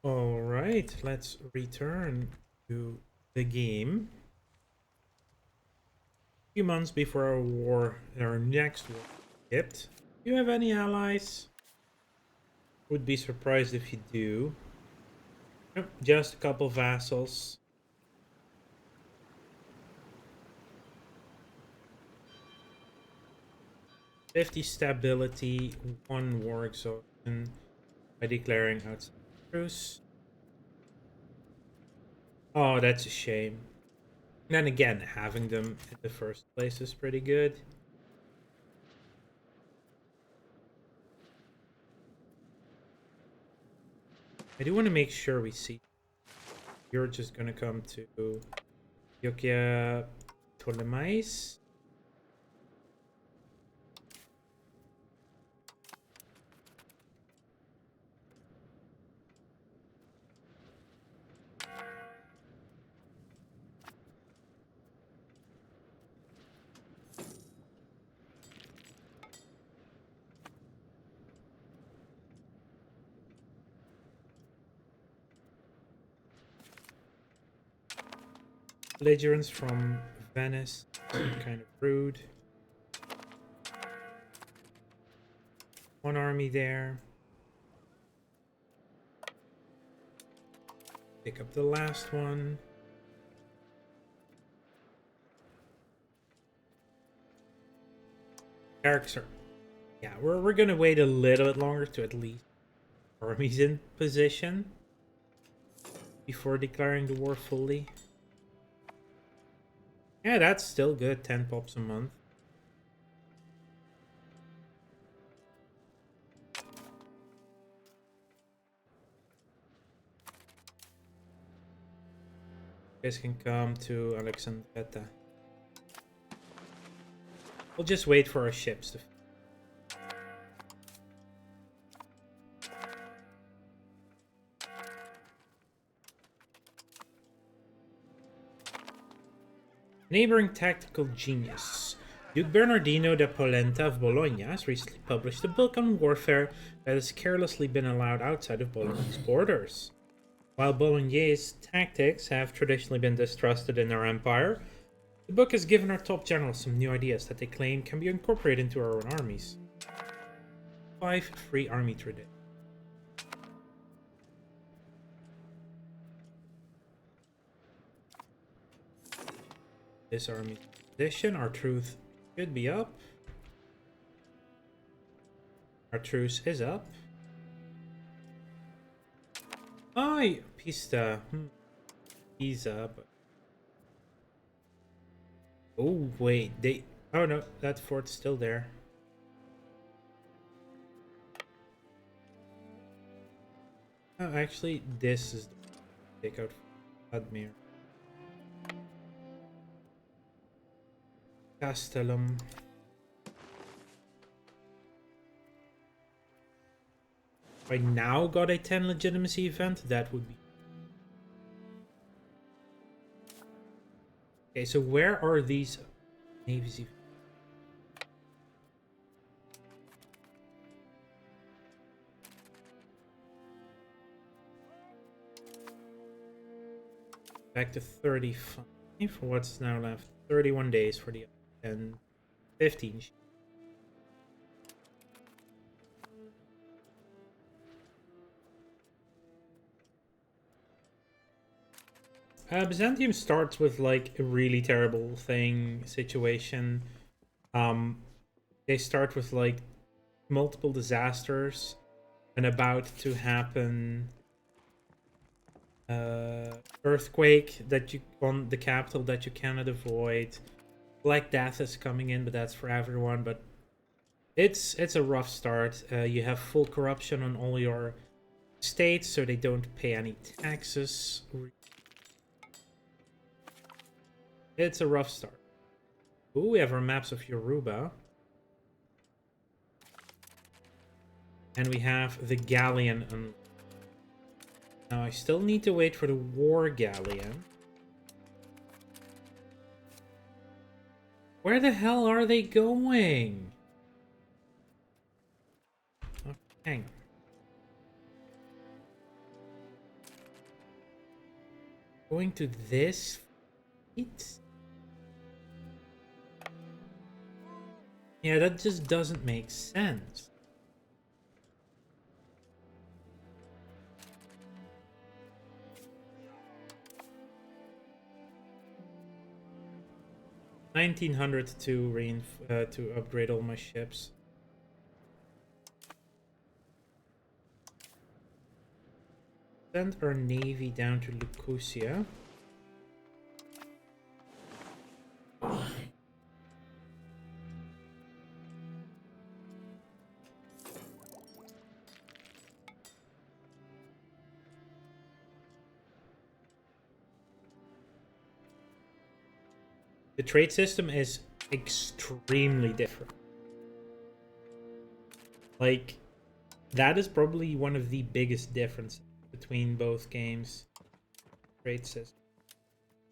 A: Alright, let's return to the game. A few months before our next war hit. Do you have any allies? Would be surprised if you do. Nope, just a couple vassals. 50 stability, 1 war exhaustion by declaring outside truce. Oh, that's a shame. Then again, having them in the first place is pretty good. I do want to make sure we see. You're just gonna come to Yokia Ptolemais. Belligerents from Venice, kind of rude. One army there. Pick up the last one. Character. Yeah, we're gonna wait a little bit longer to at least armies in position before declaring the war fully. Yeah, that's still good. 10 pops a month. You guys can come to Alexandretta. We'll just wait for our ships to. Neighboring tactical genius. Duke Bernardino da Polenta of Bologna has recently published a book on warfare that has carelessly been allowed outside of Bologna's borders. While Bologna's tactics have traditionally been distrusted in our empire, the book has given our top generals some new ideas that they claim can be incorporated into our own armies. 5 free army traditions. This army tradition, our truth should be up. Our truce is up. Ay, Pista. Pisa. Oh, wait. Oh, no. That fort's still there. Oh, actually, this is the take out Admir. Castellum. If I now got a 10 legitimacy event, that would be. Okay, so where are these navies? Back to 35 for what's now left. 31 days for the and 15. Byzantium starts with like a really terrible situation. They start with like multiple disasters and about to happen earthquake that you on the capital that you cannot avoid. Black Death is coming in, but that's for everyone. But it's a rough start. You have full corruption on all your states, so they don't pay any taxes. It's a rough start. Ooh, we have our maps of Yoruba. And we have the galleon. Now I still need to wait for the war galleon. Where the hell are they going? Oh, hang on. Going to this fleet? Yeah, that just doesn't make sense. $1,900 to upgrade all my ships. Send our navy down to Lucusia. The trade system is extremely different. Like, that is probably one of the biggest differences between both games. Trade system.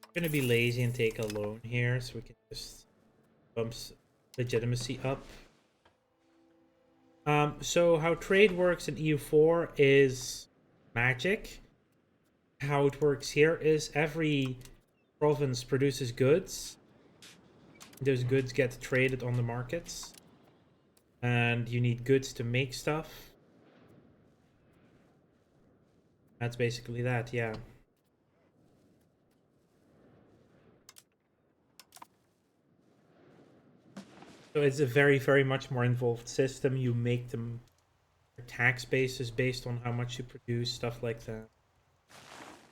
A: I'm gonna be lazy and take a loan here so we can just bump legitimacy up. So how trade works in EU4 is magic. How it works here is every province produces goods. Those goods get traded on the markets. And you need goods to make stuff. That's basically that, yeah. So it's a very, very much more involved system. You make them tax bases based on how much you produce, stuff like that.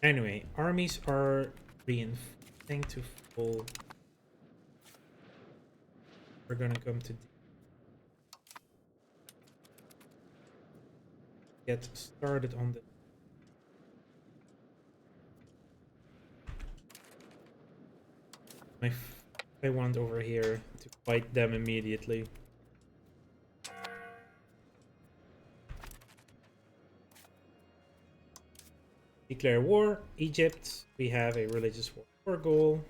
A: Anyway, armies are reinforcing to full. We're gonna come to get started on this. I want over here to fight them immediately. Declare war. Egypt, we have a religious war goal.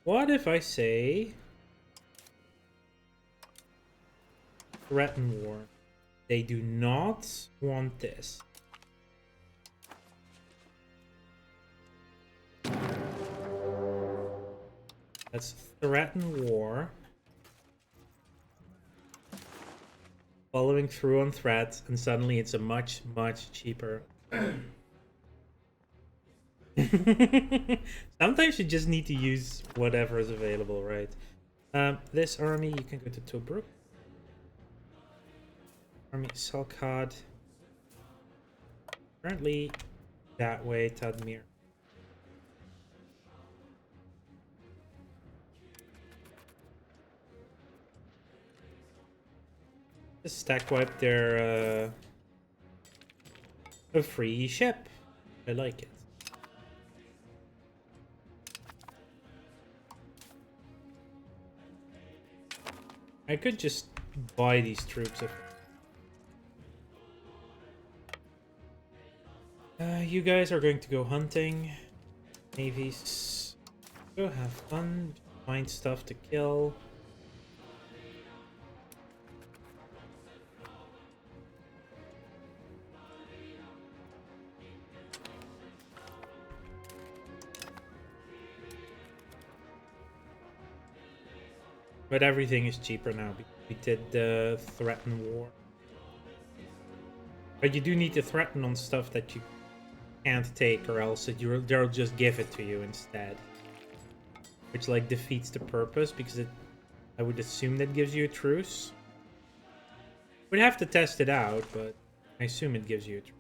A: What if I say threaten war? They do not want this. Let's threaten war. Following through on threats, and suddenly it's a much, much cheaper. Sometimes you just need to use whatever is available, right? This army, you can go to Tobruk. Army Salkad. Currently that way, Tadmir. Just stack wipe their a free ship. I like it. I could just buy these troops if you guys are going to go hunting. Navies, go have fun, find stuff to kill. But everything is cheaper now because we did the threaten war. But you do need to threaten on stuff that you can't take, or else they'll just give it to you instead. Which like defeats the purpose, because I would assume that gives you a truce. We'd have to test it out, but I assume it gives you a truce.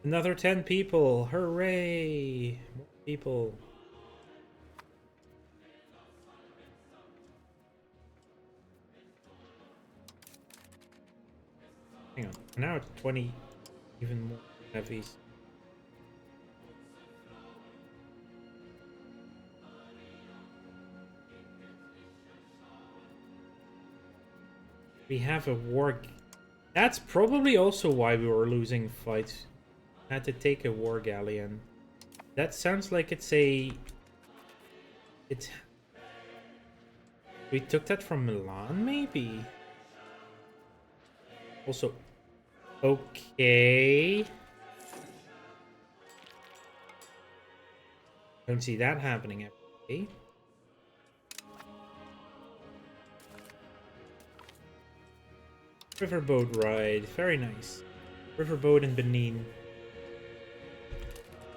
A: Another 10 people! Hooray! More people. Hang on, now it's 20, even more heavies. We have a war. That's probably also why we were losing fights. Had to take a war galleon. That sounds like it's a. It's. We took that from Milan, maybe. Also, okay. Don't see that happening every day. Riverboat ride, very nice. Riverboat in Benin.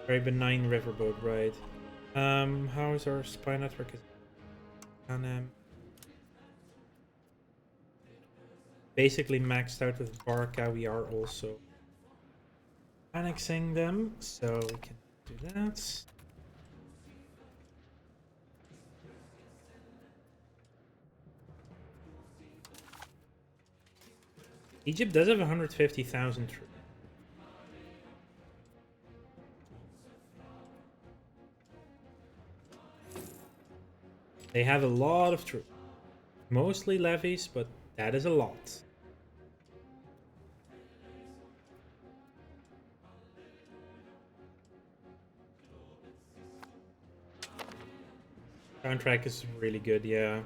A: Very benign riverboat ride. How is our spy network? And basically maxed out with Barca. We are also annexing them, so we can do that. Egypt does have 150,000 troops. They have a lot of troops. Mostly levies, but that is a lot. Soundtrack is really good, yeah.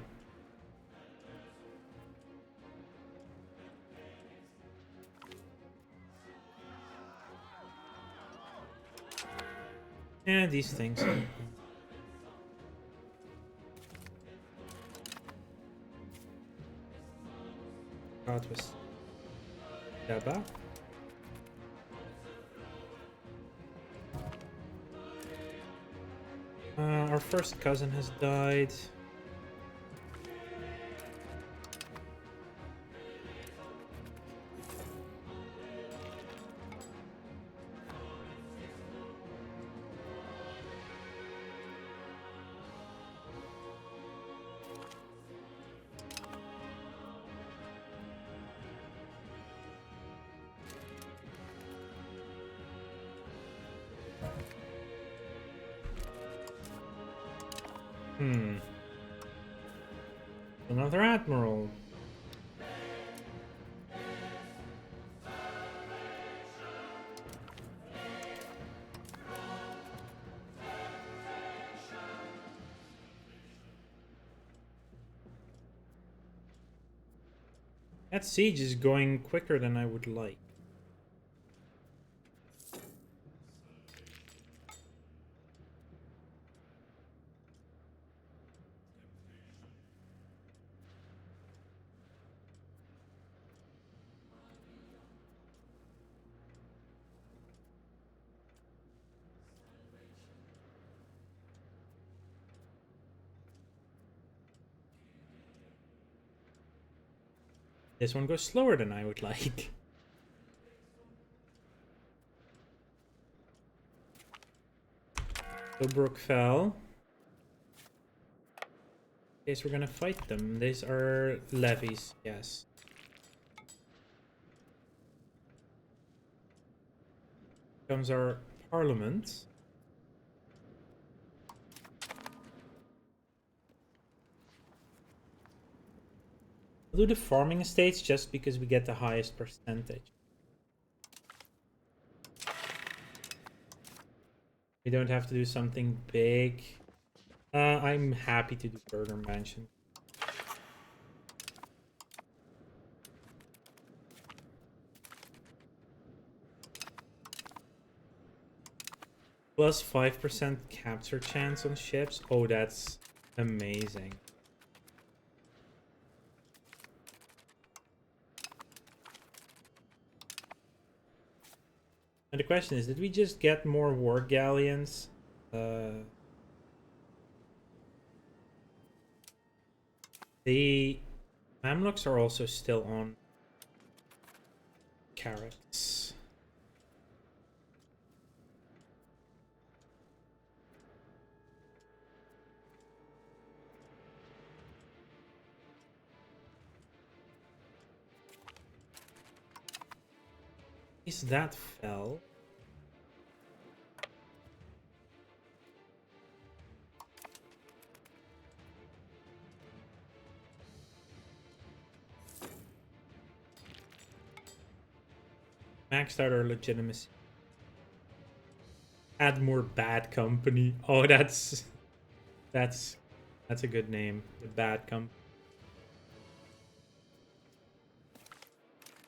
A: Yeah, these things. That was Daba. Our first cousin has died. Another admiral. That siege is going quicker than I would like. This one goes slower than I would like. Tobruk fell. Guess we're gonna fight them. These are levies, yes. Comes our parliament. We'll do the farming estates just because we get the highest percentage. We don't have to do something big. I'm happy to do burger mansion. Plus 5% capture chance on ships. Oh, that's amazing. And the question is, did we just get more war galleons? The Mamluks are also still on carrots. Is that fell? Maxed out our legitimacy. Add more bad company. Oh, that's a good name. The bad company.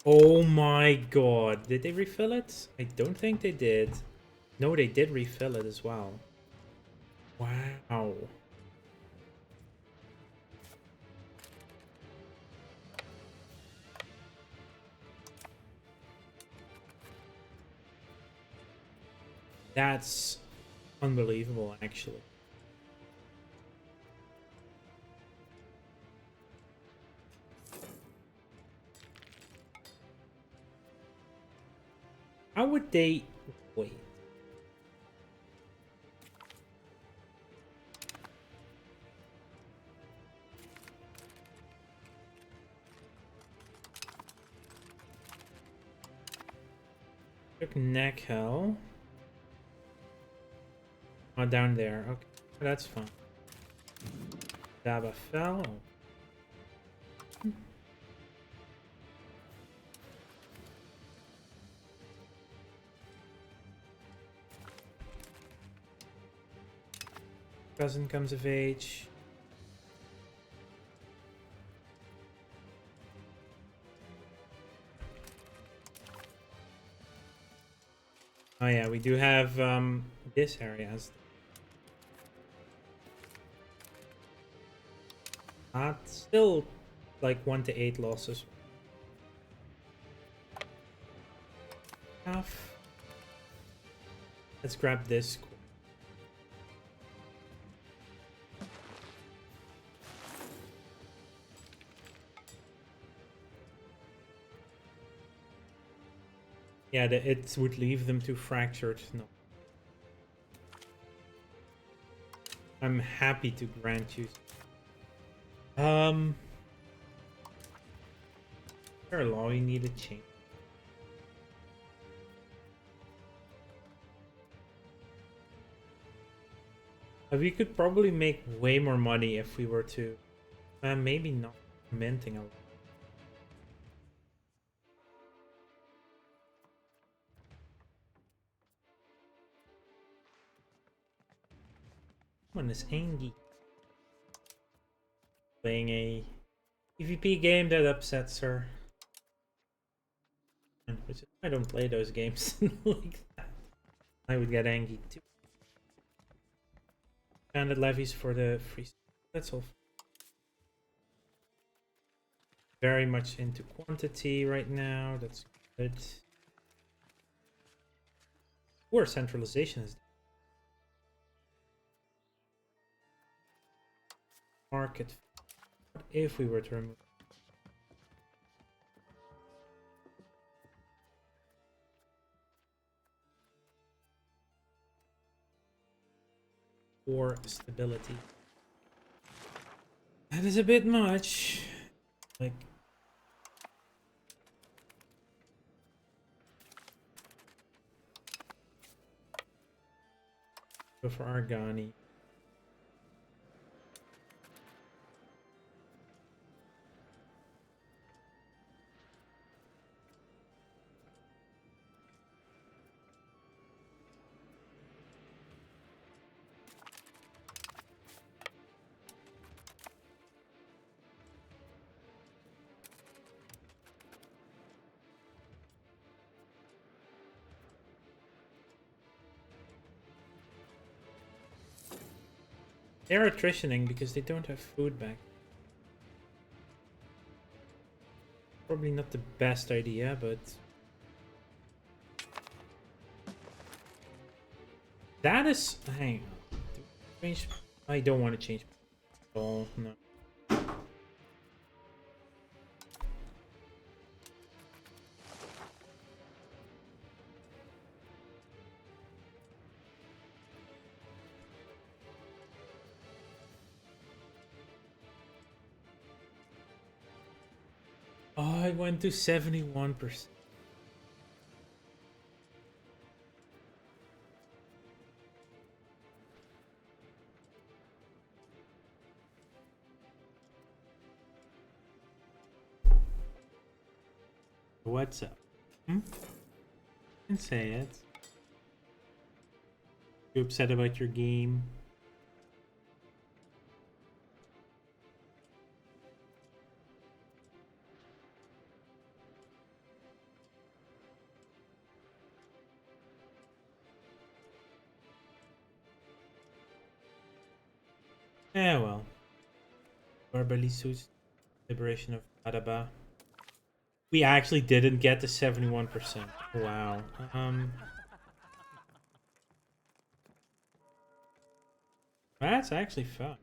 A: Oh my god. Did they refill it? I don't think they did. No, they did refill it as well. Wow. That's unbelievable, actually. How would they wait? Took neck hell. Oh, down there. Okay, that's fine. Daba fell. Cousin comes of age. Oh yeah, we do have this area as still like 1 to 8 losses. Half. Let's grab this. Yeah, it would leave them too fractured. No. I'm happy to grant you. Fair law, you need a change. We could probably make way more money if we were to. Maybe not minting a lot. Come on, this Angie. Playing a PvP game that upsets her. Which I don't play those games like that. I would get angry too. Standard levies for the free. That's all. Very much into quantity right now. That's good. Or centralization is market. If we were to remove. Or stability. That is a bit much. Like. Go for Argani. They're attritioning because they don't have food back. Probably not the best idea, but that is. Hang on. Change. I don't want to change. Oh no. Oh, I went to 71%. What's up? You can say it. You upset about your game? Yeah, well. Barbalisu's liberation of Adaba. We actually didn't get to 71%. Wow. That's actually fun.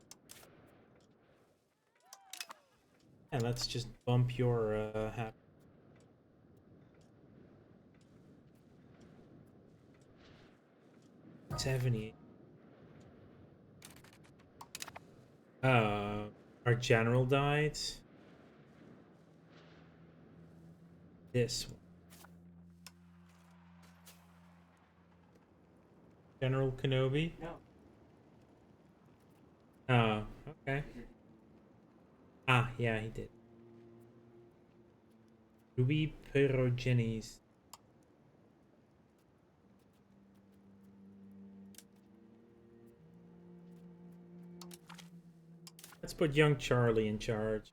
A: Yeah, let's just bump your hap. 70. Our general died. This one. General Kenobi?
D: No.
A: Oh, okay. Ah, yeah, he did. Ruby Pyrogenes. Let's put young Charlie in charge.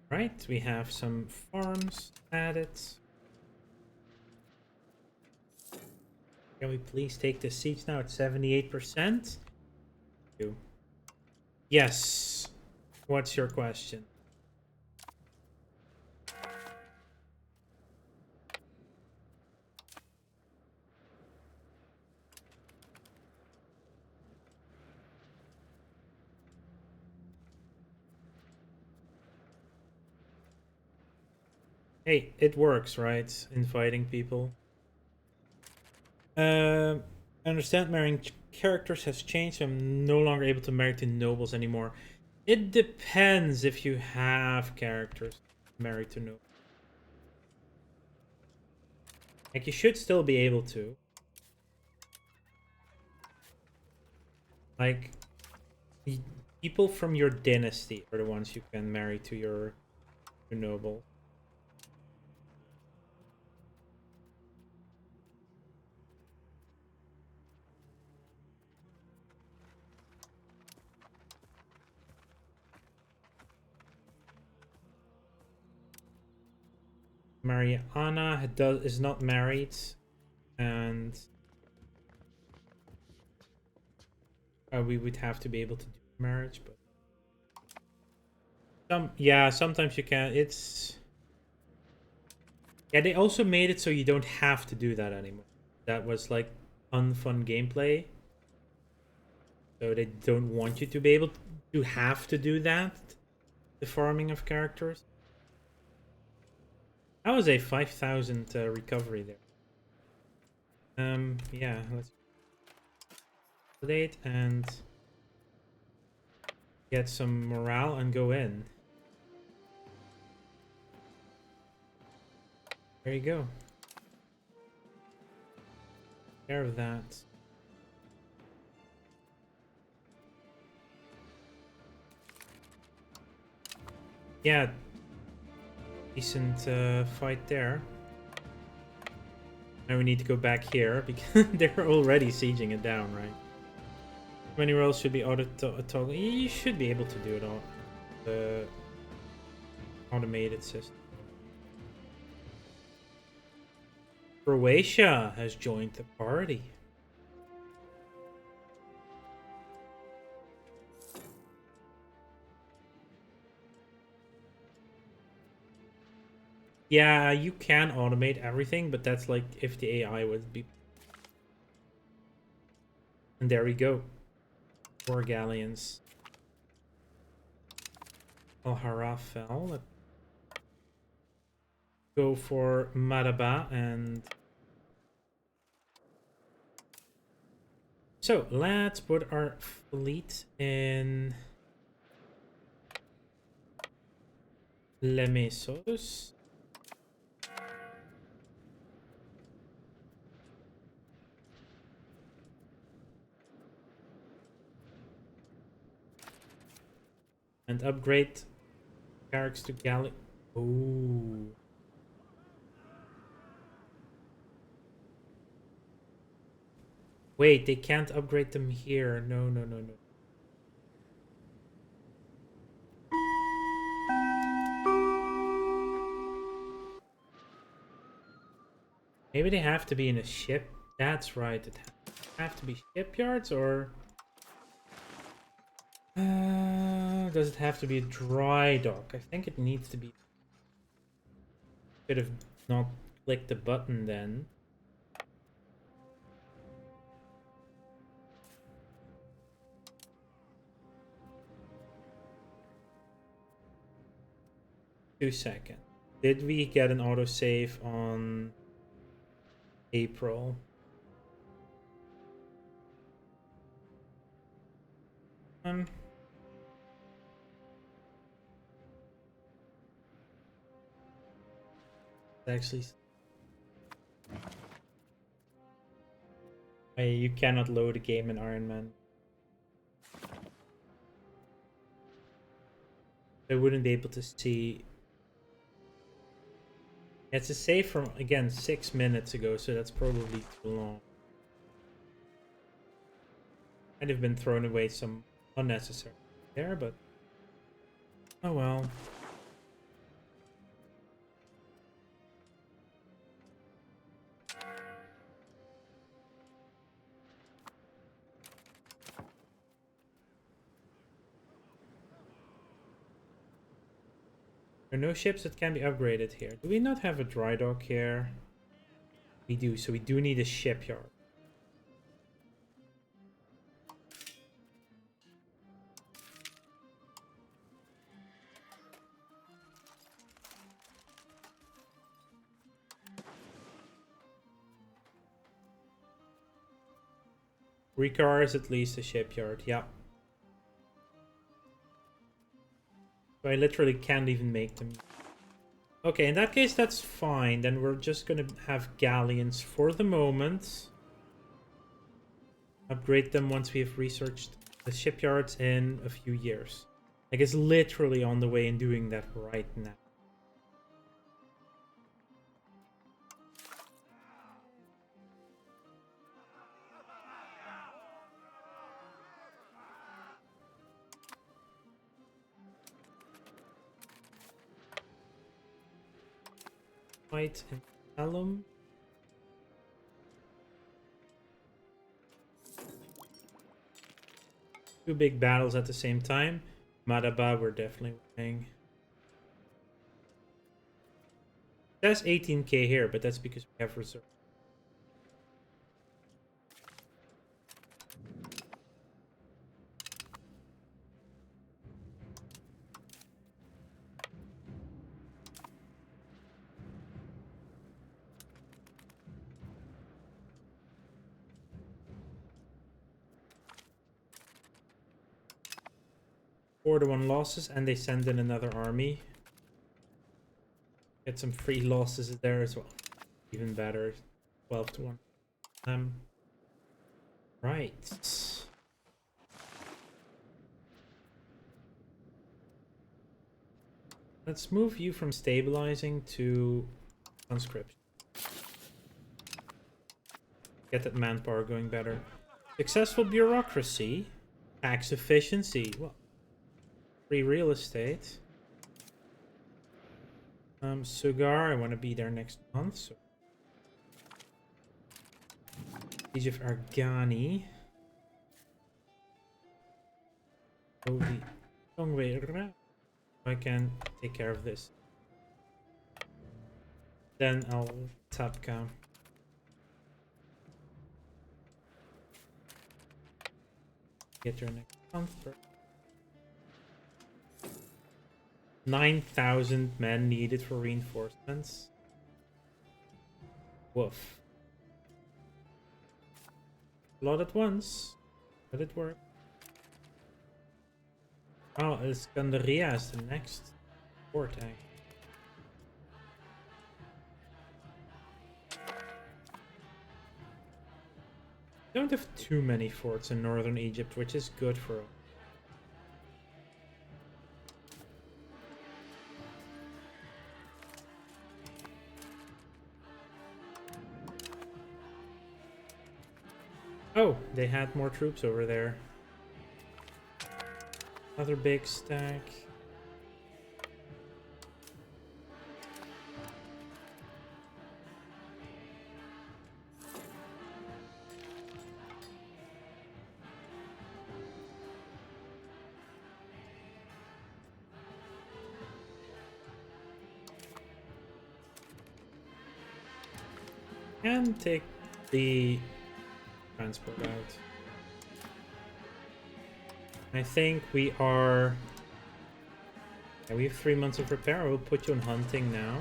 A: Right, we have some farms added. Can we please take the seats now at 78%? Yes. What's your question? Hey, it works, right? Inviting people. I understand marrying characters has changed. I'm no longer able to marry to nobles anymore. It depends if you have characters married to nobles. Like, you should still be able to. Like, people from your dynasty are the ones you can marry to your noble. Mariana is not married, and we would have to be able to do marriage, but sometimes you can. They also made it so you don't have to do that anymore. That was like unfun gameplay, so they don't want you to be able to have to do that. The farming of characters. That was a 5,000 recovery there. Yeah, let's update and get some morale and go in. There you go. Take care of that. Yeah, decent fight there. Now we need to go back here because they're already sieging it down, right? Many rolls should be auto-toggle. You should be able to do it all. The automated system. Croatia has joined the party. Yeah, you can automate everything, but that's like if the AI would be. And there we go. 4 galleons. Al-Hara fell. Let's go for Madaba and... So, let's put our fleet in... Lemesos. And upgrade barracks to galley. Ooh. Wait, they can't upgrade them here. No, no, no, no. Maybe they have to be in a ship. That's right. It have to be shipyards, or does it have to be a dry dock? I think it needs to be. Could have not clicked the button then. Two seconds. Did we get an autosave on April? Actually, you cannot load a game in Iron Man. I wouldn't be able to see. It's a save from, again, 6 minutes ago, so that's probably too long. I'd have been thrown away some unnecessary there, but oh well. There are no ships that can be upgraded here. Do we not have a dry dock here? We do, so we do need a shipyard. Requires at least a shipyard, yeah. So I literally can't even make them. Okay, in that case, that's fine. Then we're just gonna have galleons for the moment. Upgrade them once we have researched the shipyards in a few years. Like, it's literally on the way and doing that right now. Fight and Alum. Two big battles at the same time. Madaba, we're definitely winning. That's 18k here, but that's because we have reserve. Four to 1 losses, and they send in another army. Get some free losses there as well. Even better. 12 to 1. Right. Let's move you from stabilizing to conscription. Get that manpower going better. Successful bureaucracy. Tax efficiency. Well, free real estate. Sugar, I want to be there next month. So. Siege of Argani. I can take care of this. Then I'll tap count. Get your next month. 9,000 men needed for reinforcements. Woof. A lot at once. But it worked. Oh, Iskandaria is the next port tank. Don't have too many forts in northern Egypt, which is good for us. Oh, they had more troops over there. Another big stack. And take the transport out. I think we are... Yeah, we have 3 months of repair. We'll put you on hunting now.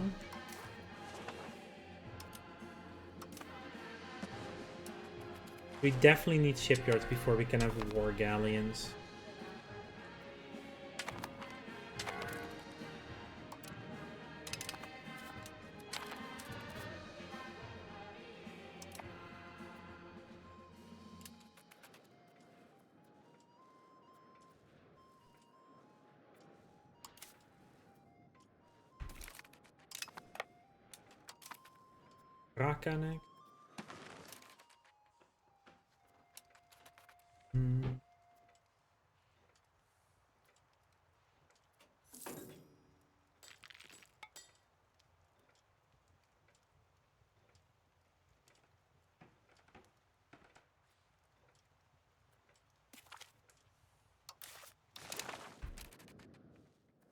A: We definitely need shipyards before we can have war galleons. Rakanek.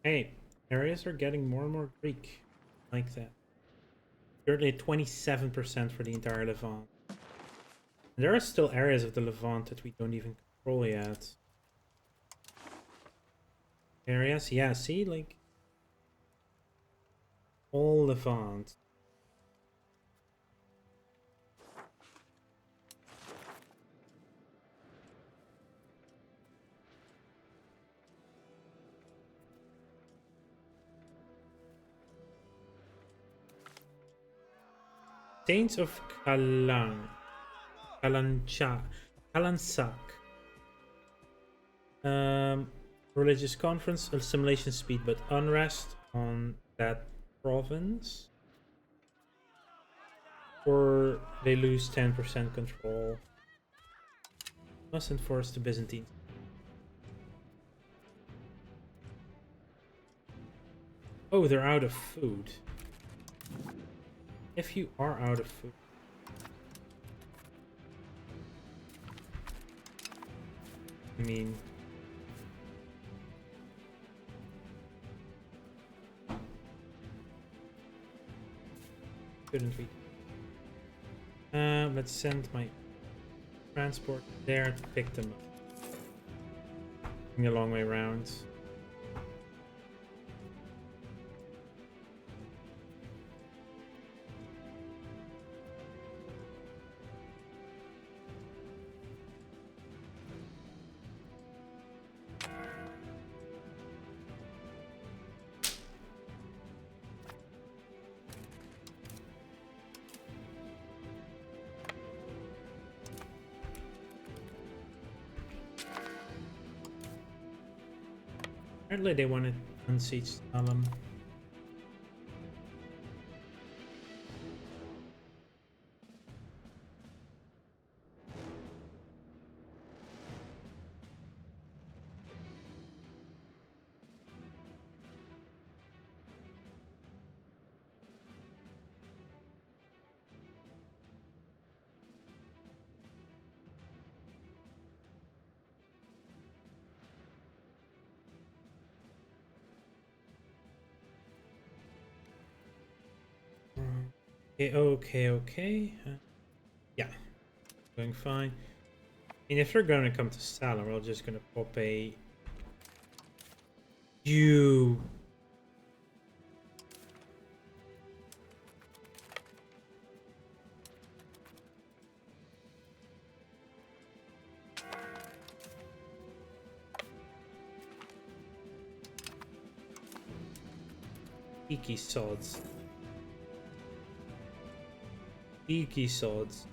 A: Hey, areas are getting more and more Greek. Like that. Currently at 27% for the entire Levant. And there are still areas of the Levant that we don't even control yet. Areas? Yeah, see, like... all Levant. Saints of Kalansak. Religious conference, assimilation speed, but unrest on that province. Or they lose 10% control. Must enforce the Byzantine. Oh, they're out of food. If you are out of food. I mean... couldn't we? Let's send my transport there to pick them up. Going a long way around. Apparently they want to unseat Stalin. Okay. Yeah, going fine. And if they're going to come to Stalin, we're just going to pop a... You... Geeky sods. Geeky sods.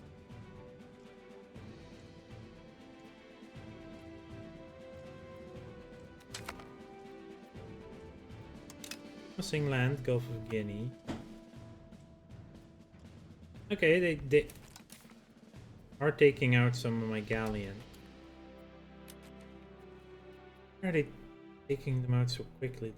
A: Crossing land, Gulf of Guinea. Okay, they are taking out some of my galleon. Why are they taking them out so quickly though?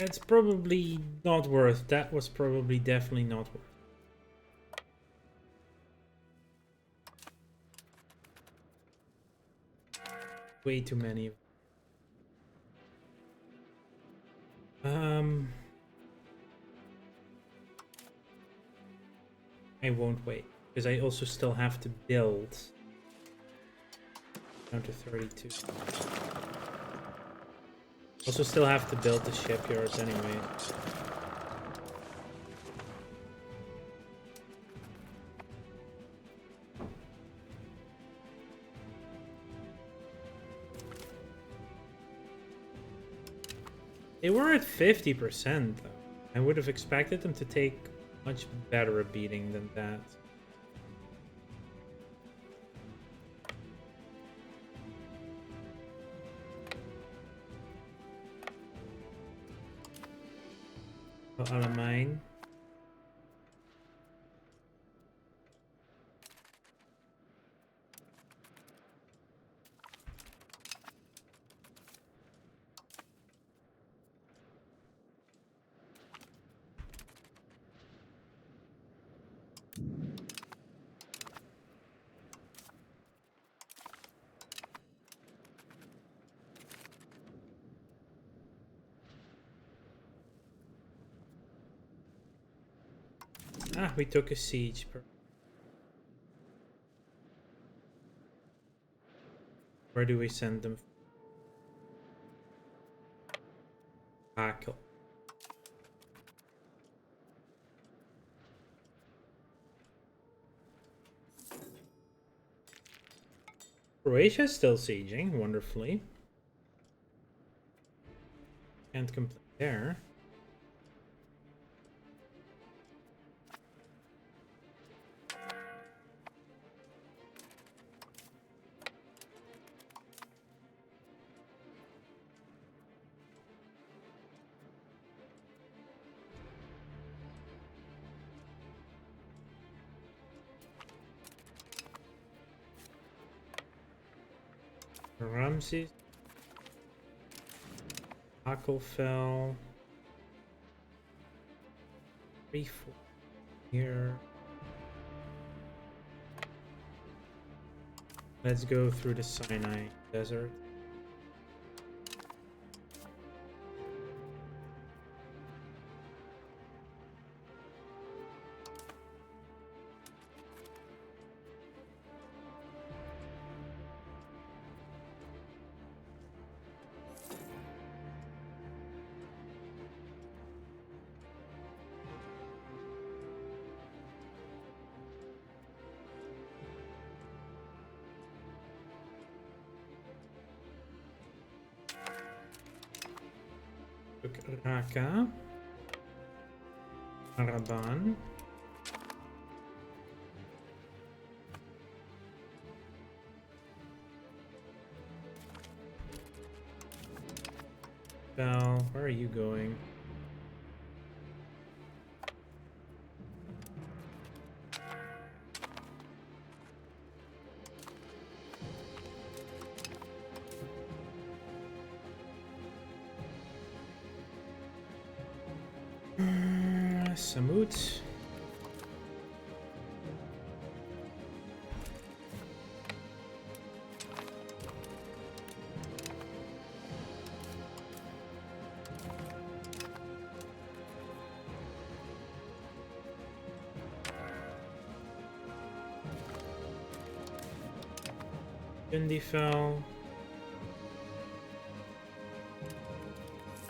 A: It's probably not worth. That was probably definitely not worth. Way too many. I won't wait because I also still have to build down to 32. Also still have to build the shipyards anyway. They were at 50% though. I would have expected them to take much better a beating than that. Alamine. Ah, we took a siege. Where do we send them? Tackle. Croatia's still sieging, wonderfully. Can't complain there. Ramses. Tackle fell. 3-4 here. Let's go through the Sinai Desert. Took Raqqa. Araban. Bell, where are you going? Samut. Dundee-Fel.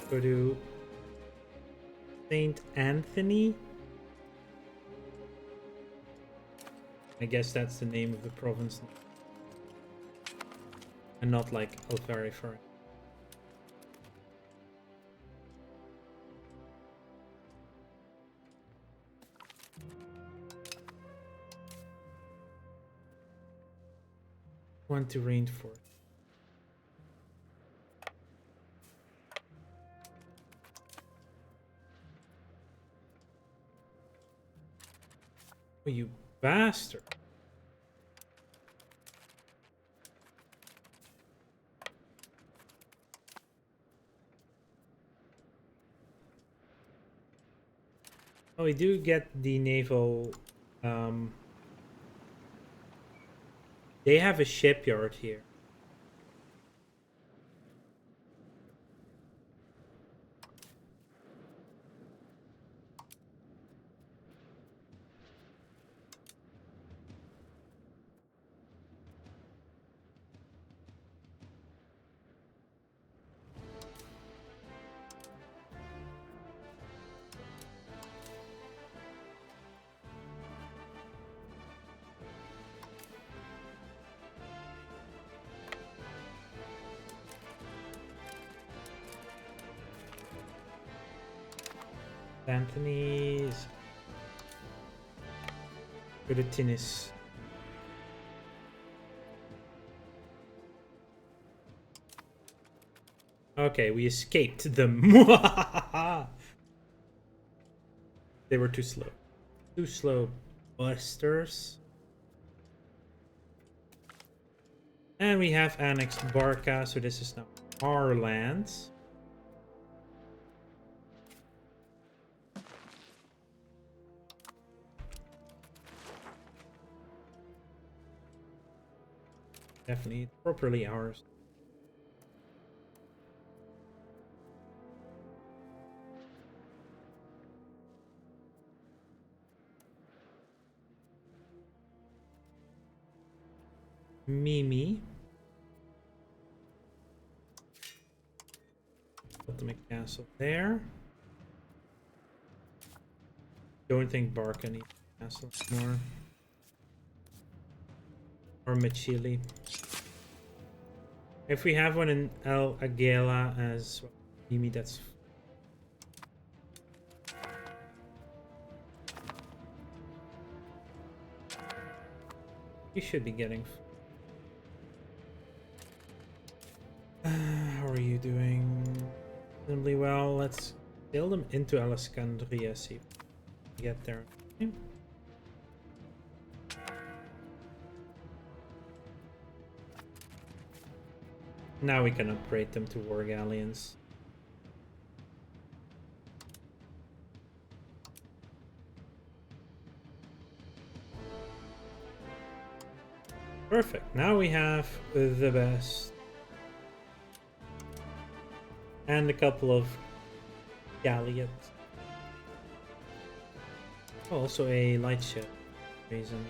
A: Go to Saint Anthony. I guess that's the name of the province. And not like Alvarifar. Want to reinforce. Oh, you bastard. Oh, we do get the naval. They have a shipyard here. Anthony's. Go to tennis. Okay, we escaped them. They were too slow. Too slow, busters. And we have annexed Barca, so this is now our lands. Definitely properly ours. Mimi. Ultimate castle there. Don't think Barca needs a castle anymore. Or Machili. If we have one in El Agela as well, Mimi, that's. You should be getting. How are you doing? Reasonably well. Let's sail them into Alexandria. See if we get there. Okay. Now we can upgrade them to war galleons. Perfect. Now we have the best. And a couple of galleons. Also a light ship. Reason.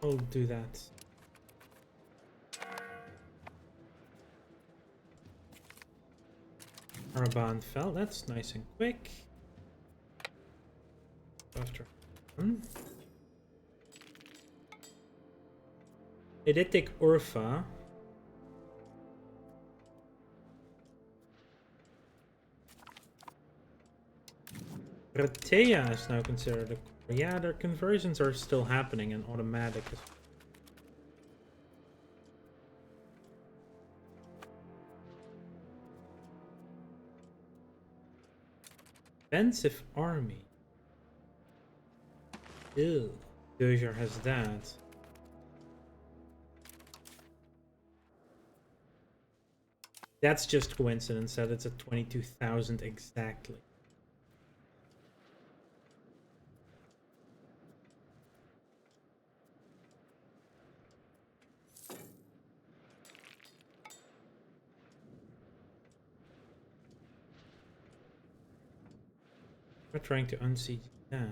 A: I'll do that. Araban fell. That's nice and quick. After they did take Urfa. Ratea is now considered a core. Yeah, their conversions are still happening and automatic. Defensive army. Ew. Dozier has that. That's just coincidence that it's at 22,000 exactly. We're trying to unseat that.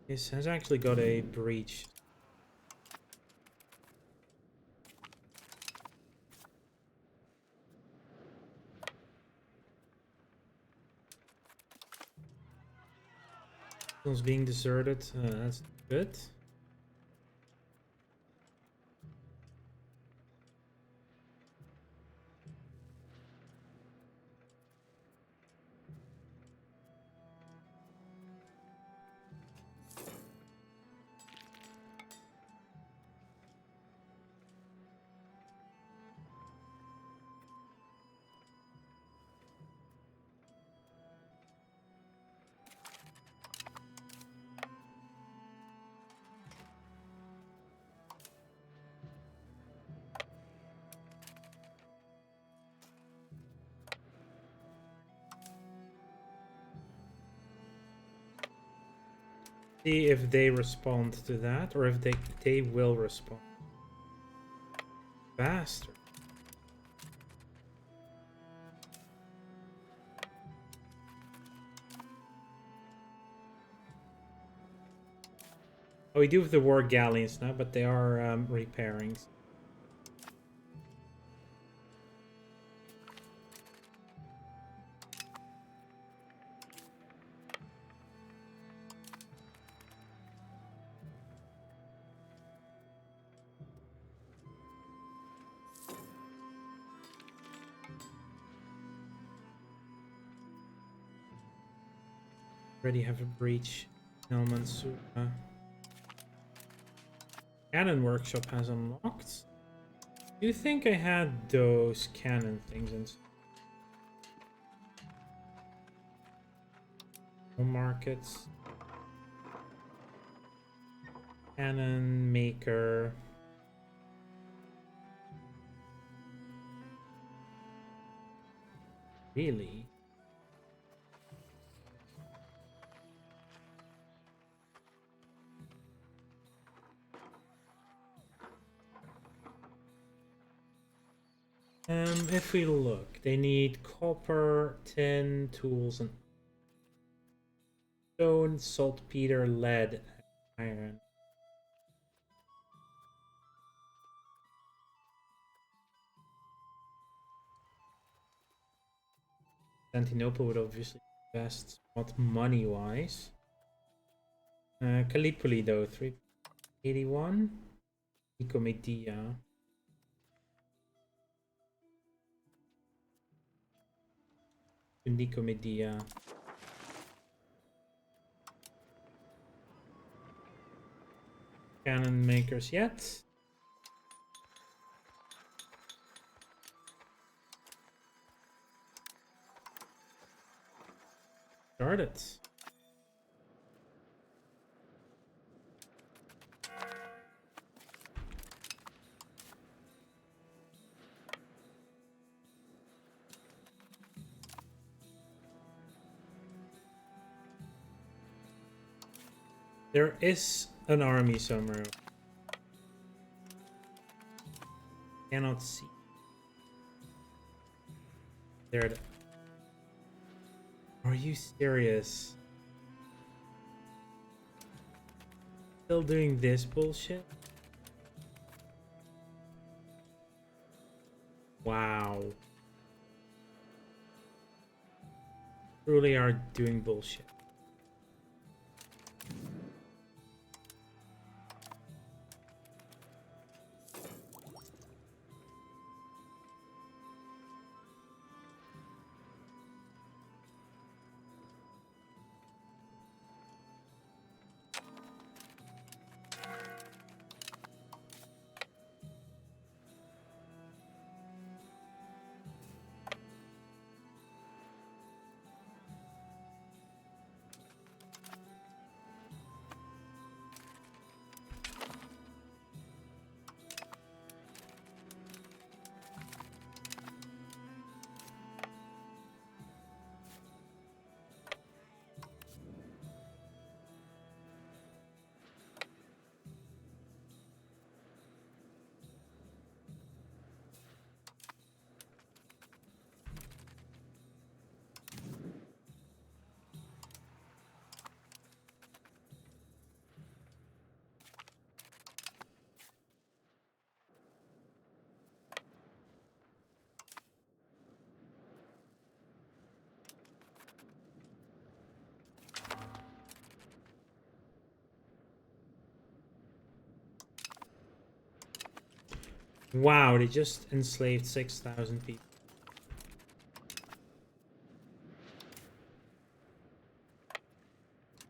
A: This has actually got a breach. It's being deserted. That's good. See if they respond to that, or if they will respond faster. Oh, we do have the war galleons now, but they are repairing. Already have a breach. El Mansoura. Cannon workshop has unlocked. Do you think I had those cannon things in home markets? Cannon maker. Really? If we look, they need copper, tin, tools, and stone, saltpeter, lead, and iron. Constantinople would obviously be best spot money-wise. Gallipoli though, 381. Nicomedia. Nicomedia. Cannon makers yet? Started. There is an army somewhere. Cannot see. There. Are you serious? Still doing this bullshit? Wow. Truly are doing bullshit. Wow, they just enslaved 6,000 people.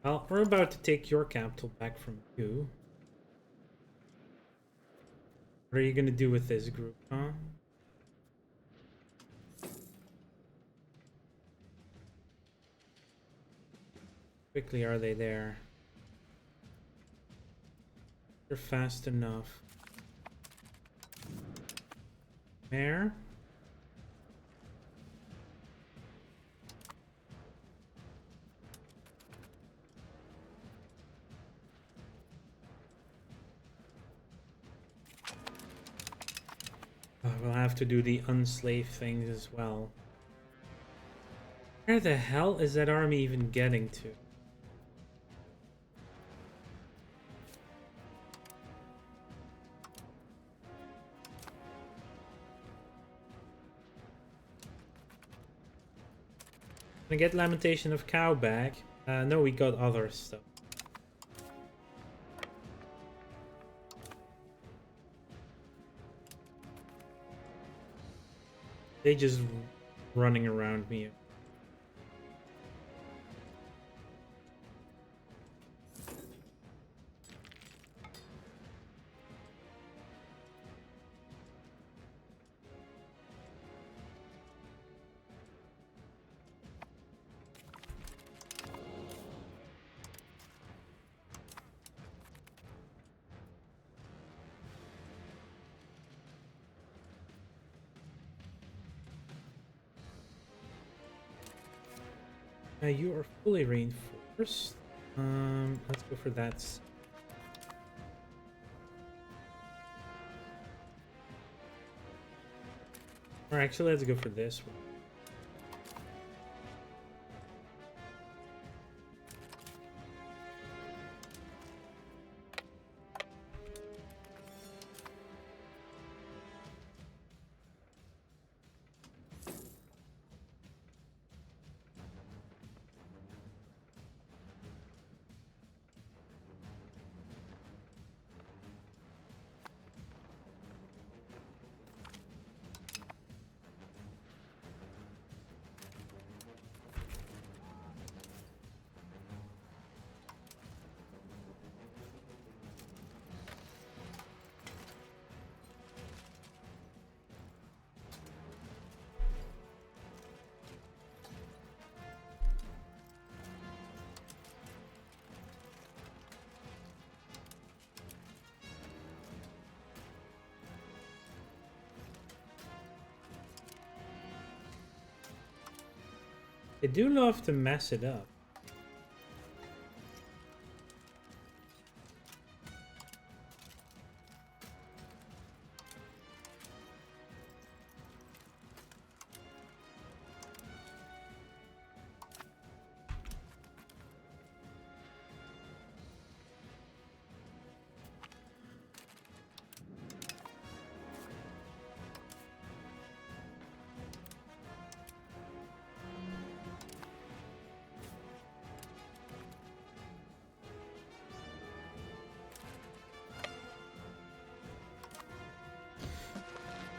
A: Well, we're about to take your capital back from you. What are you gonna do with this group, huh? Quickly are they there? They're fast enough. Mayor? have to do the unslave things as well. Where the hell is that army even getting to? Can I get Lamentation of Cow back? No, we got other stuff. They just running around me. You are fully reinforced. Let's go for that. Or actually, let's go for this one. They do love to mess it up.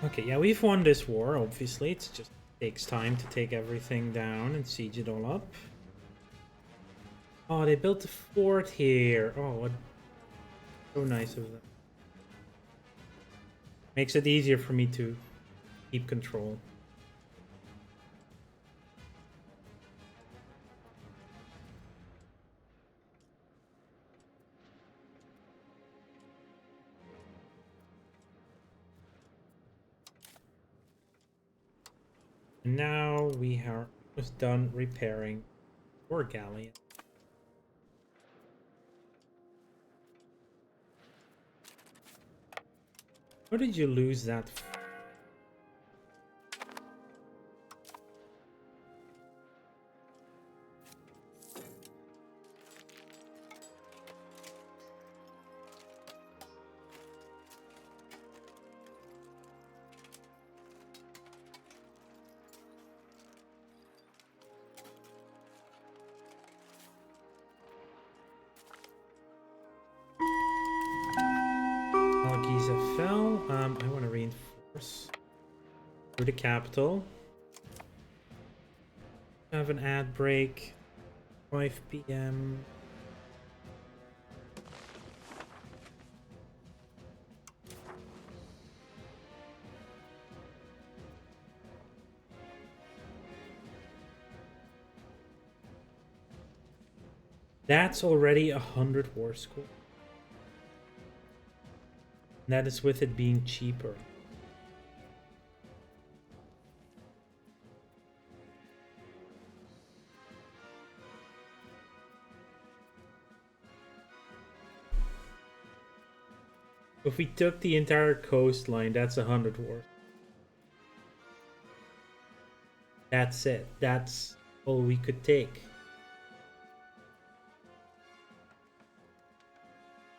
A: Okay, yeah, we've won this war, obviously. It just takes time to take everything down and siege it all up. Oh, they built a fort here. Oh, what... So nice of them. Makes it easier for me to keep control. And now we are almost done repairing our galleon. How did you lose that? Giza fell. I want to reinforce through the capital. Have an ad break. 5 p.m. That's already 100 war score. That is with it being cheaper. If we took the entire coastline, that's 100 war. That's it. That's all we could take.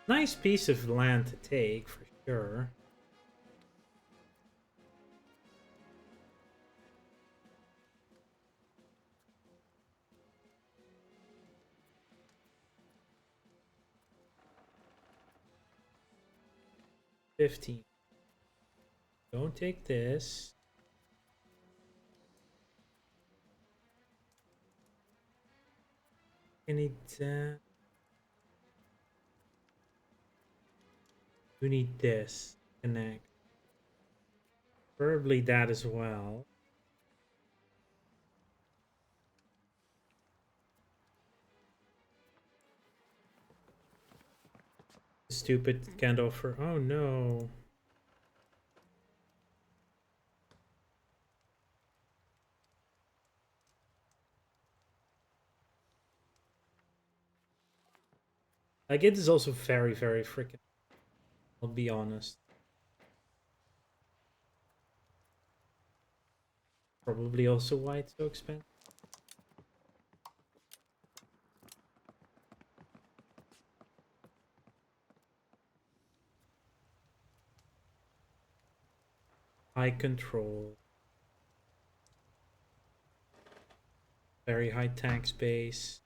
A: Nice piece of land to take, for sure. $15. Don't take this. I need that. We need this. Connect. Preferably that as well. Stupid can't offer. Oh no. Like, it is also very, very freaking. I'll be honest. Probably also why it's so expensive. High control. Very high tax base.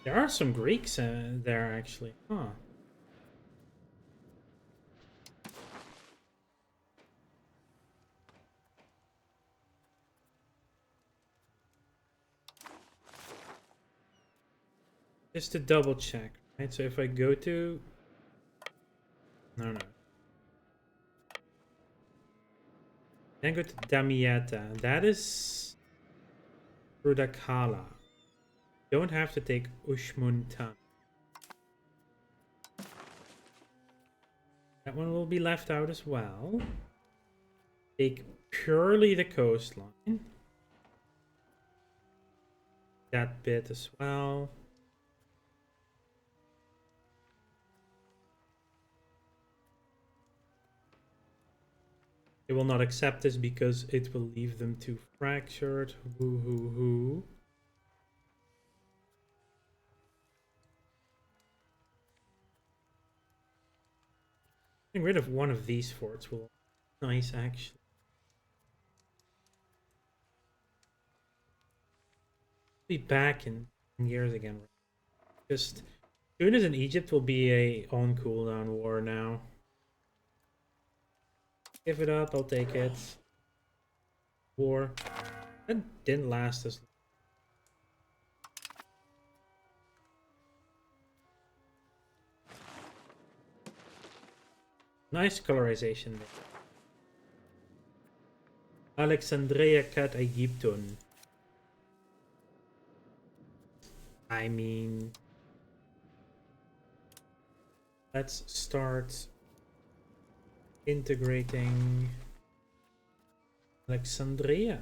A: There are some Greeks there, actually. Huh. Just to double check, right? So if I go to... No. Then go to Damietta. That is... Rudakala. Don't have to take Ushmuntan. That one will be left out as well. Take purely the coastline. That bit as well. They will not accept this because it will leave them too fractured. Hoo. Getting rid of one of these forts will be nice, actually. Be back in years again. Just Tunis and Egypt will be a on cooldown war now. Give it up, I'll take it. War. That didn't last as long. Nice colorization there. Alexandria cat Egypton. I mean, let's start integrating Alexandria.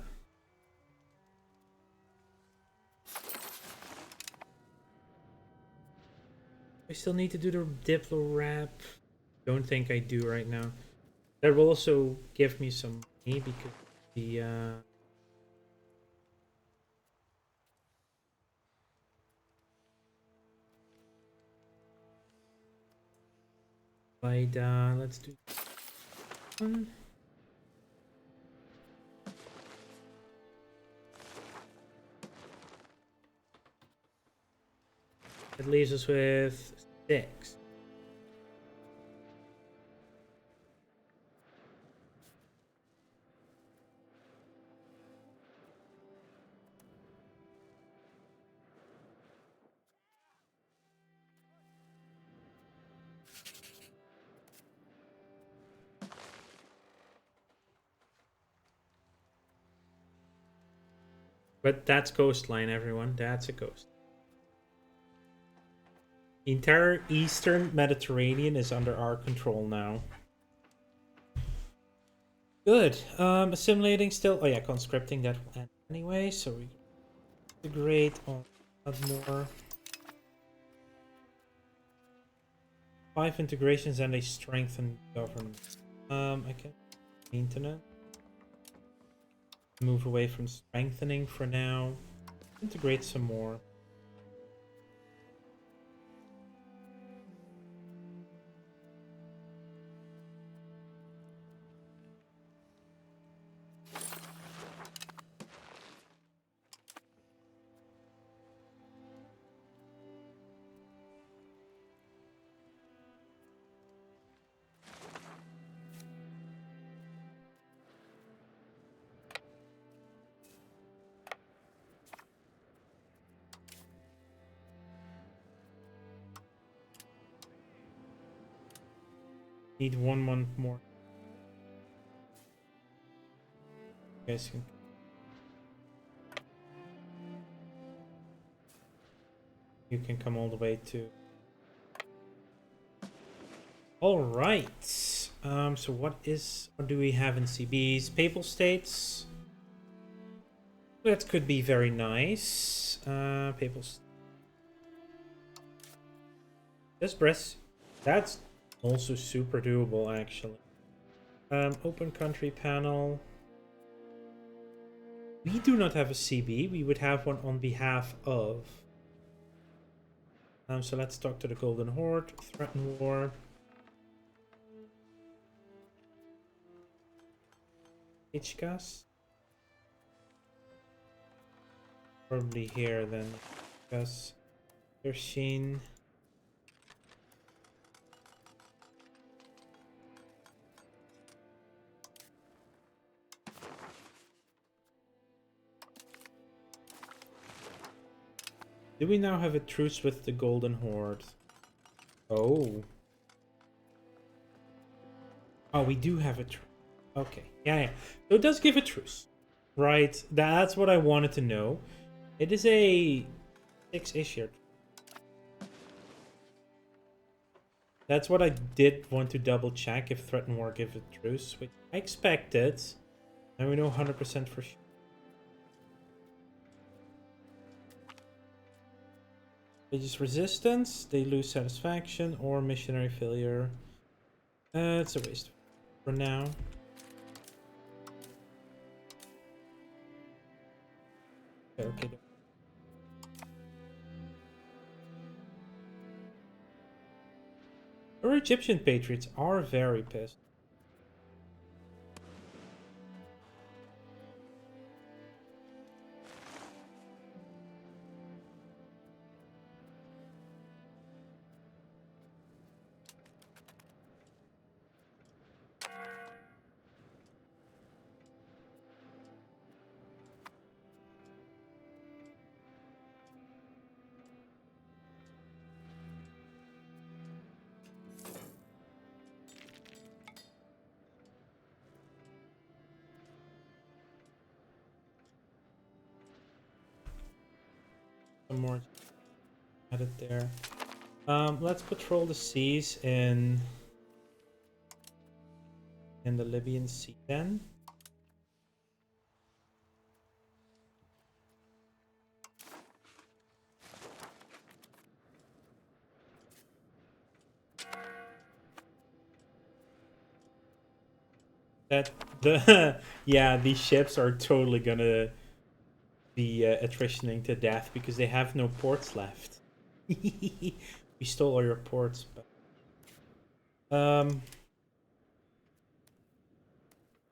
A: I still need to do the Diplo wrap. Don't think I do right now. That will also give me some money because the let's do one. It leaves us with 6. But that's coastline, everyone. That's a coast. The entire eastern Mediterranean is under our control now. Good. Assimilating still. Oh yeah, conscripting that will end anyway. So we integrate on more. 5 integrations and a strengthened government. I can maintenance. Move away from strengthening for now. Integrate some more. Need 1 month more. You guys can. You can come all the way to. All right. So what do we have in CBs? Papal states. That could be very nice. Papal. This breast. That's also super doable, actually. Open country panel. We do not have a CB. We would have one on behalf of. So let's talk to the Golden Horde. Threaten war. Ichkas. Probably here then. Ichkas. Tershine. Do we now have a truce with the Golden Horde? Oh. Oh, we do have a truce. Okay. Yeah. So it does give a truce. Right. That's what I wanted to know. It is a 6-ish here. That's what I did want to double check if Threaten War gives a truce, which I expected. Now we know 100% for sure. Religious resistance, they lose satisfaction, or missionary failure. It's a waste for now. Okay. Our Egyptian patriots are very pissed. Some more added there. Let's patrol the seas in the Libyan Sea then. That the yeah, these ships are totally gonna be attritioning to death because they have no ports left. We stole all your ports, but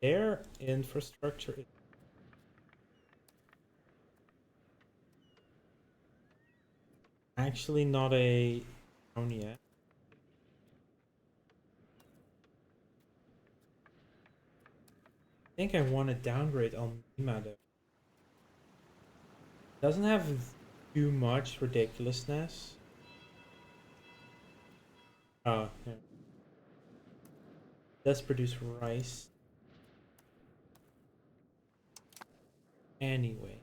A: their infrastructure is actually not a town yet. I think I want to downgrade Almima though. Doesn't have too much ridiculousness. Oh, yeah. Does produce rice. Anyway.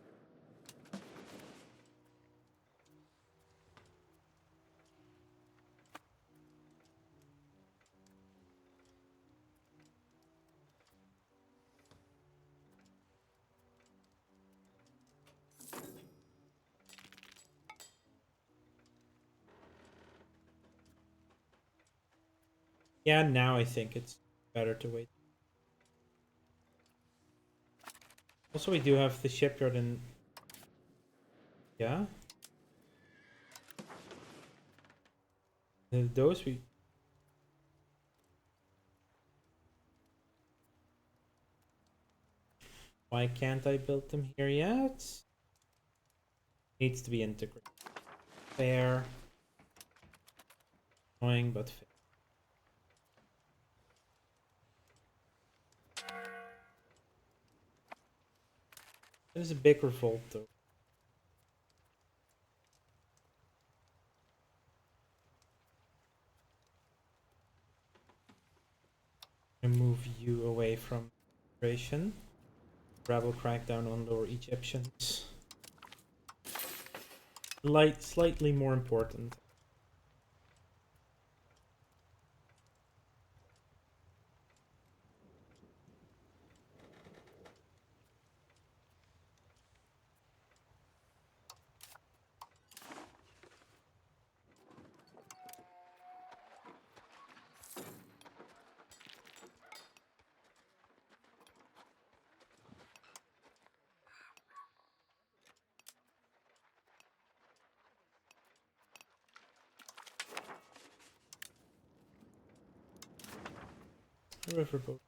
A: Yeah, now I think it's better to wait. Also, we do have the shipyard in... Yeah? Those we... Why can't I build them here yet? Needs to be integrated. Fair. Annoying, but fair. There's a big revolt, though. And move you away from operation. Rebel crackdown on lower Egyptians. Slightly more important. Riverboat.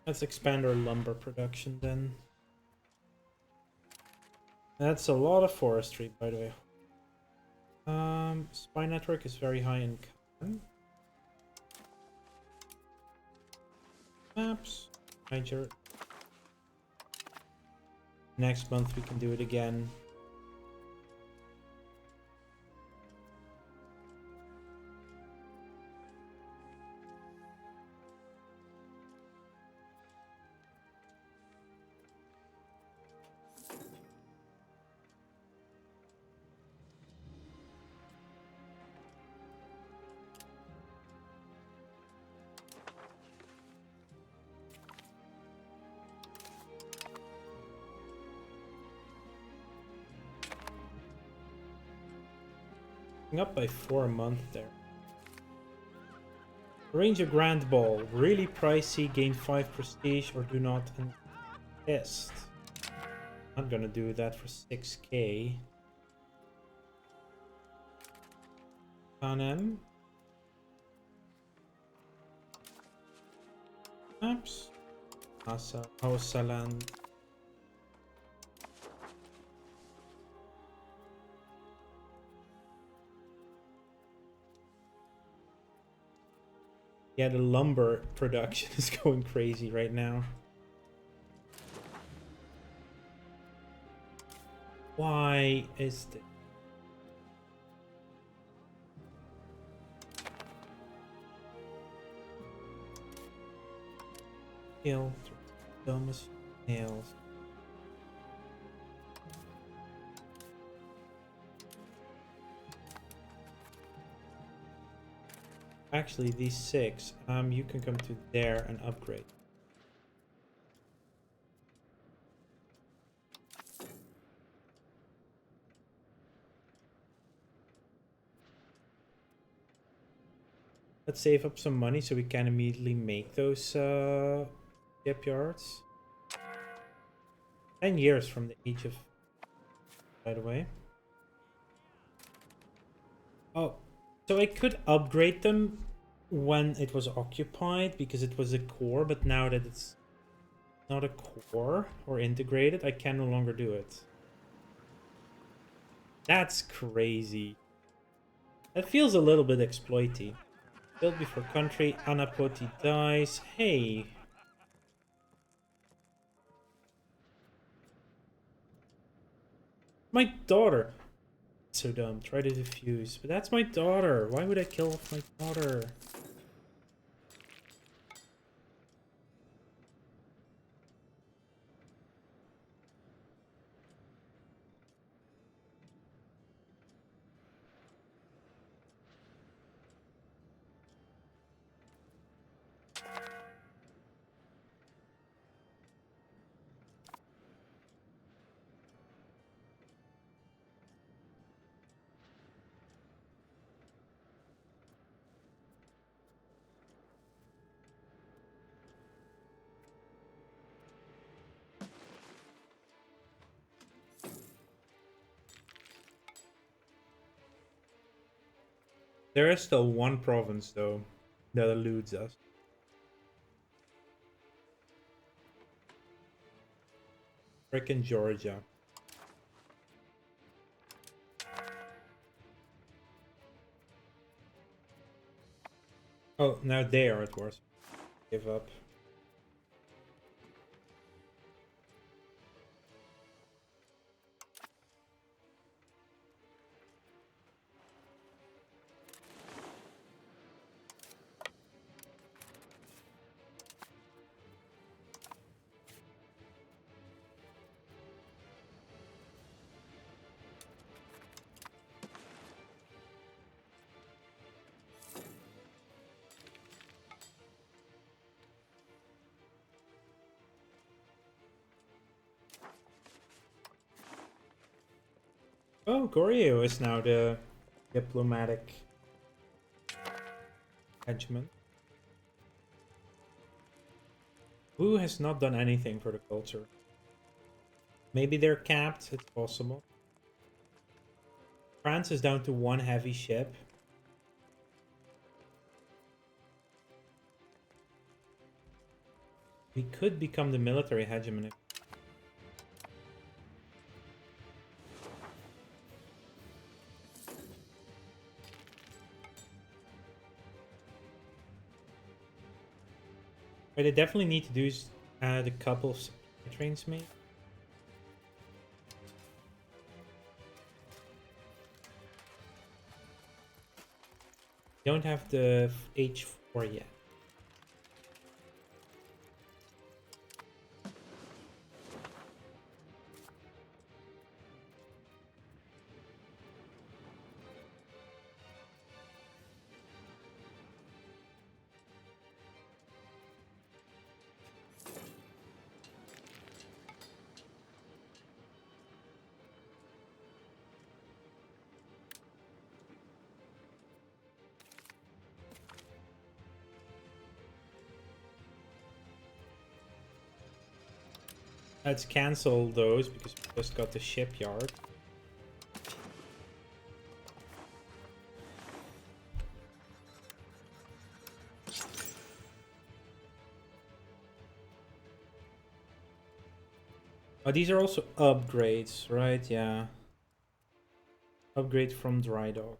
A: Let's expand our lumber production then. That's a lot of forestry, by the way. Spy network is very high in carbon. Maps. Niger. Next month we can do it again. Up by 4 a month there. Arrange a grand ball. Really pricey, gain 5 prestige, or do not invest. I'm gonna do that for 6k. Panem. Maps. Asa. Hausaland. Yeah, the lumber production is going crazy right now. Why is this? Kill dumbest nails. Actually, these 6, you can come to there and upgrade. Let's save up some money so we can immediately make those shipyards. 10 years from the age of... By the way. Oh, so I could upgrade them when it was occupied because it was a core, but now that it's not a core or integrated, I can no longer do it. That's crazy. That feels a little bit exploity. Build before country. Anapoti dies. Hey. My daughter. So dumb. Try to defuse. But that's my daughter. Why would I kill off my daughter? There is still one province, though, that eludes us. Frickin' Georgia. Oh, now they are at war. Give up. Oh, Goryeo is now the diplomatic hegemon. Who has not done anything for the culture? Maybe they're capped, it's possible. France is down to one heavy ship. We could become the military hegemon. But they definitely need to do add a couple of supply trains, maybe. Don't have the H4 yet. Let's cancel those because we just got the shipyard. Oh, these are also upgrades, right? Yeah. Upgrade from dry dock.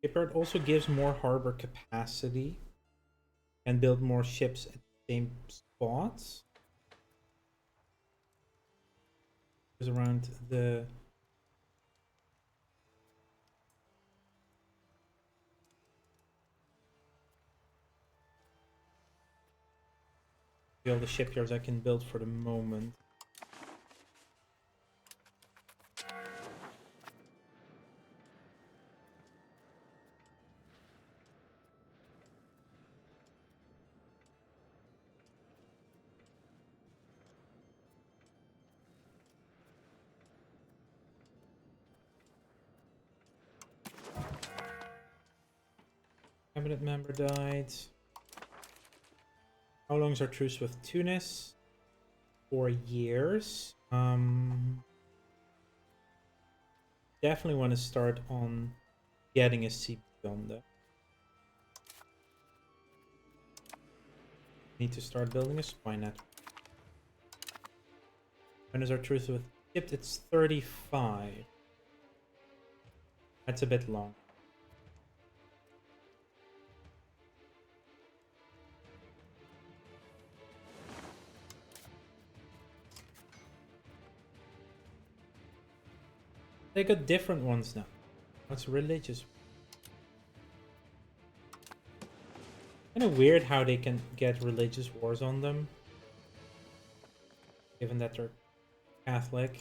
A: Shipyard also gives more harbor capacity and build more ships at the same spots. Is around the all the shipyards I can build for the moment. Cabinet member died. How long is our truce with Tunis? 4 years. Definitely want to start on getting a CP on that. Need to start building a spy network. When is our truce with Egypt? It's 35. That's a bit long. They got different ones now. What's religious? Kind of weird how they can get religious wars on them, given that they're Catholic.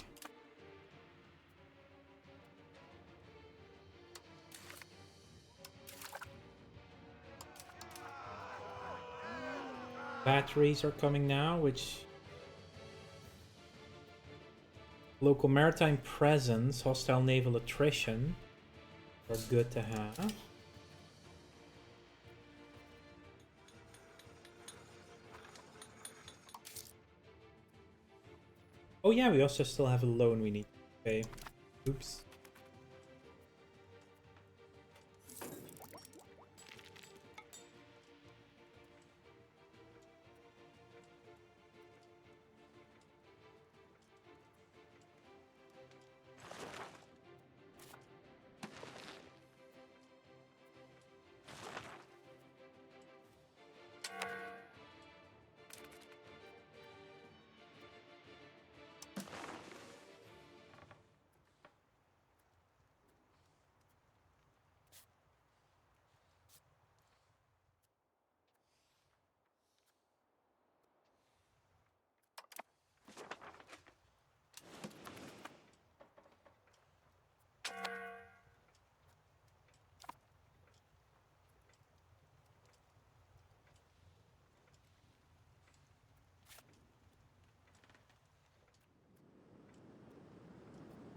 A: Batteries are coming now, which local maritime presence, hostile naval attrition are good to have. Oh yeah, we also still have a loan we need to pay. Oops.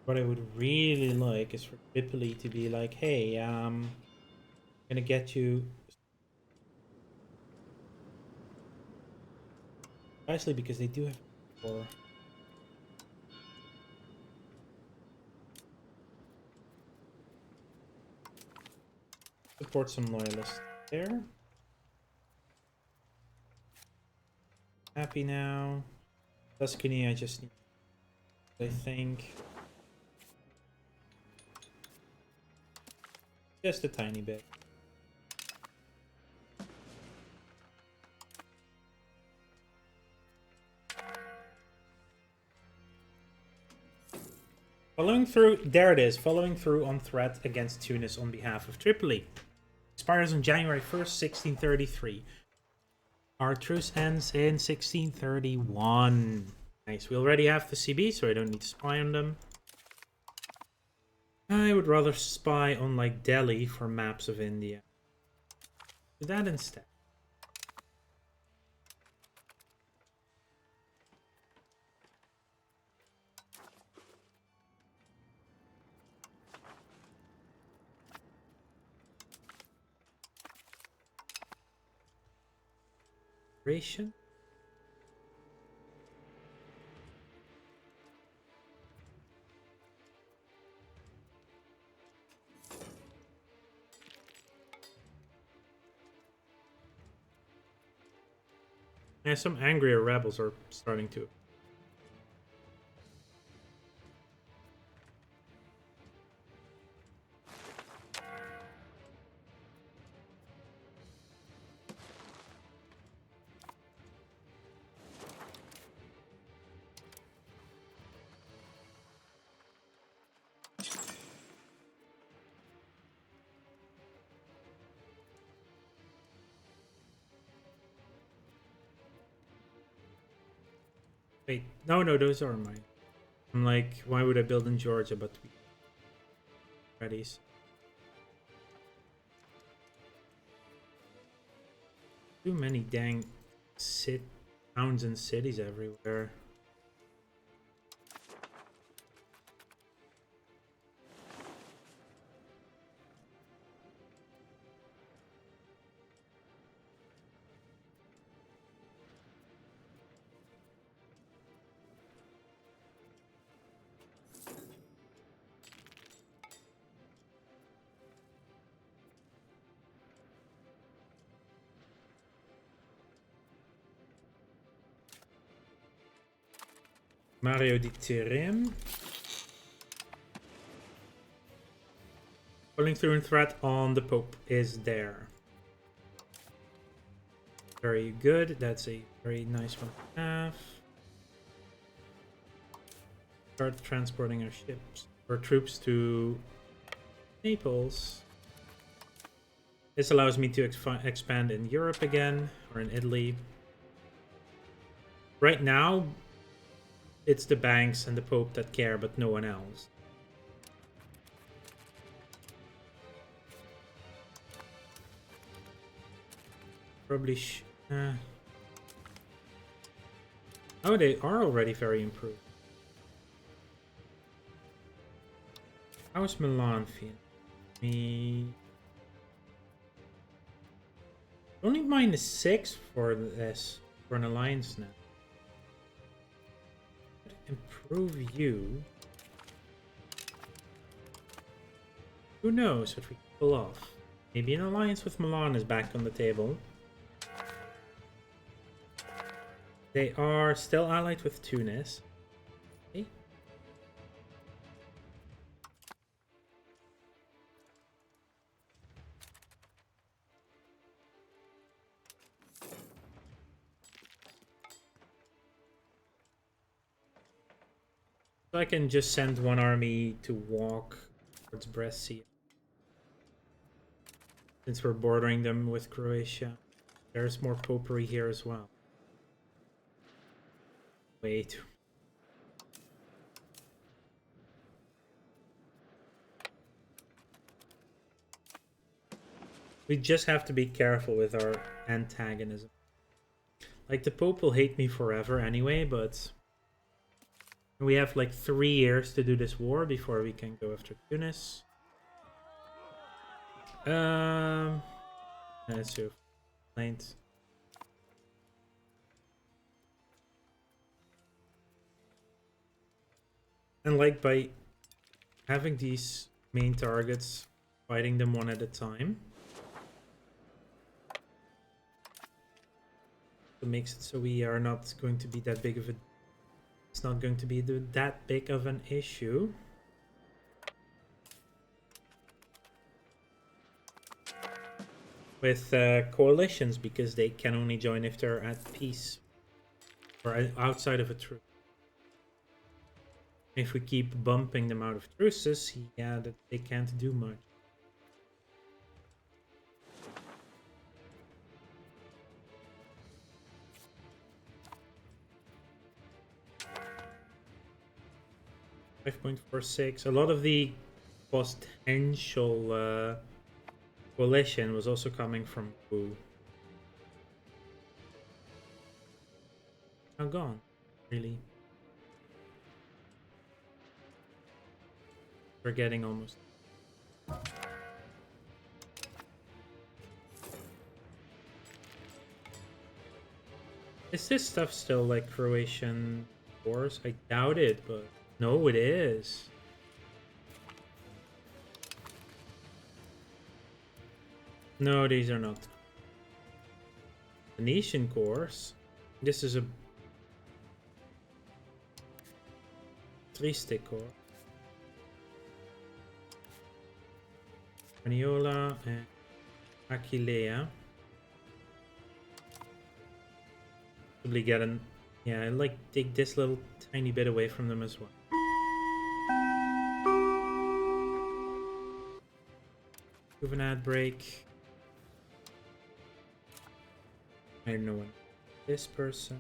A: What I would really like is for Tripoli to be like, hey, gonna get you. Especially because they do have war. Support some loyalists there. Happy now. Tuscany, I just need, I think. Just a tiny bit. Following through, there it is, following through on threat against Tunis on behalf of Tripoli. Expires on January 1st, 1633. Our truce ends in 1631. Nice, we already have the CB, so I don't need to spy on them. I would rather spy on, like, Delhi for maps of India. Do that instead. Ration. Yeah, some angrier rebels are starting to. Wait, no, those are mine. I'm like, why would I build in Georgia, but we ready? Too many dang towns and cities everywhere. Mario di Tirim. Pulling through and threat on the Pope is there. Very good. That's a very nice one to have. Start transporting our ships or troops to Naples. This allows me to expand in Europe again, or in Italy. Right now, it's the banks and the Pope that care, but no one else. Probably oh, they are already very improved. How's Milan feeling? Me... Only -6 for this, for an alliance now. Improve you. Who knows what we can pull off? Maybe an alliance with Milan is back on the table. They are still allied with Tunis. Okay. So I can just send one army to walk towards Brescia. Since we're bordering them with Croatia. There's more popery here as well. Wait. We just have to be careful with our antagonism. Like, the Pope will hate me forever anyway, but... We have like 3 years to do this war before we can go after Tunis. Let's see. Plains. And like, by having these main targets, fighting them one at a time, it makes it so we are not going to be that big of a... It's not going to be that big of an issue. With coalitions, because they can only join if they're at peace. Or outside of a truce. If we keep bumping them out of truces, yeah, that they can't do much. .46. A lot of the potential coalition was also coming from Wu. Now gone, really. We're getting almost. Is this stuff still like Croatian wars? I doubt it, but no, it is. No, these are not. Venetian course. This is a three-stick core. Maniola and Aquilea. Probably get an... Yeah, I like take this little tiny bit away from them as well. Move an ad break. I don't know when. This person.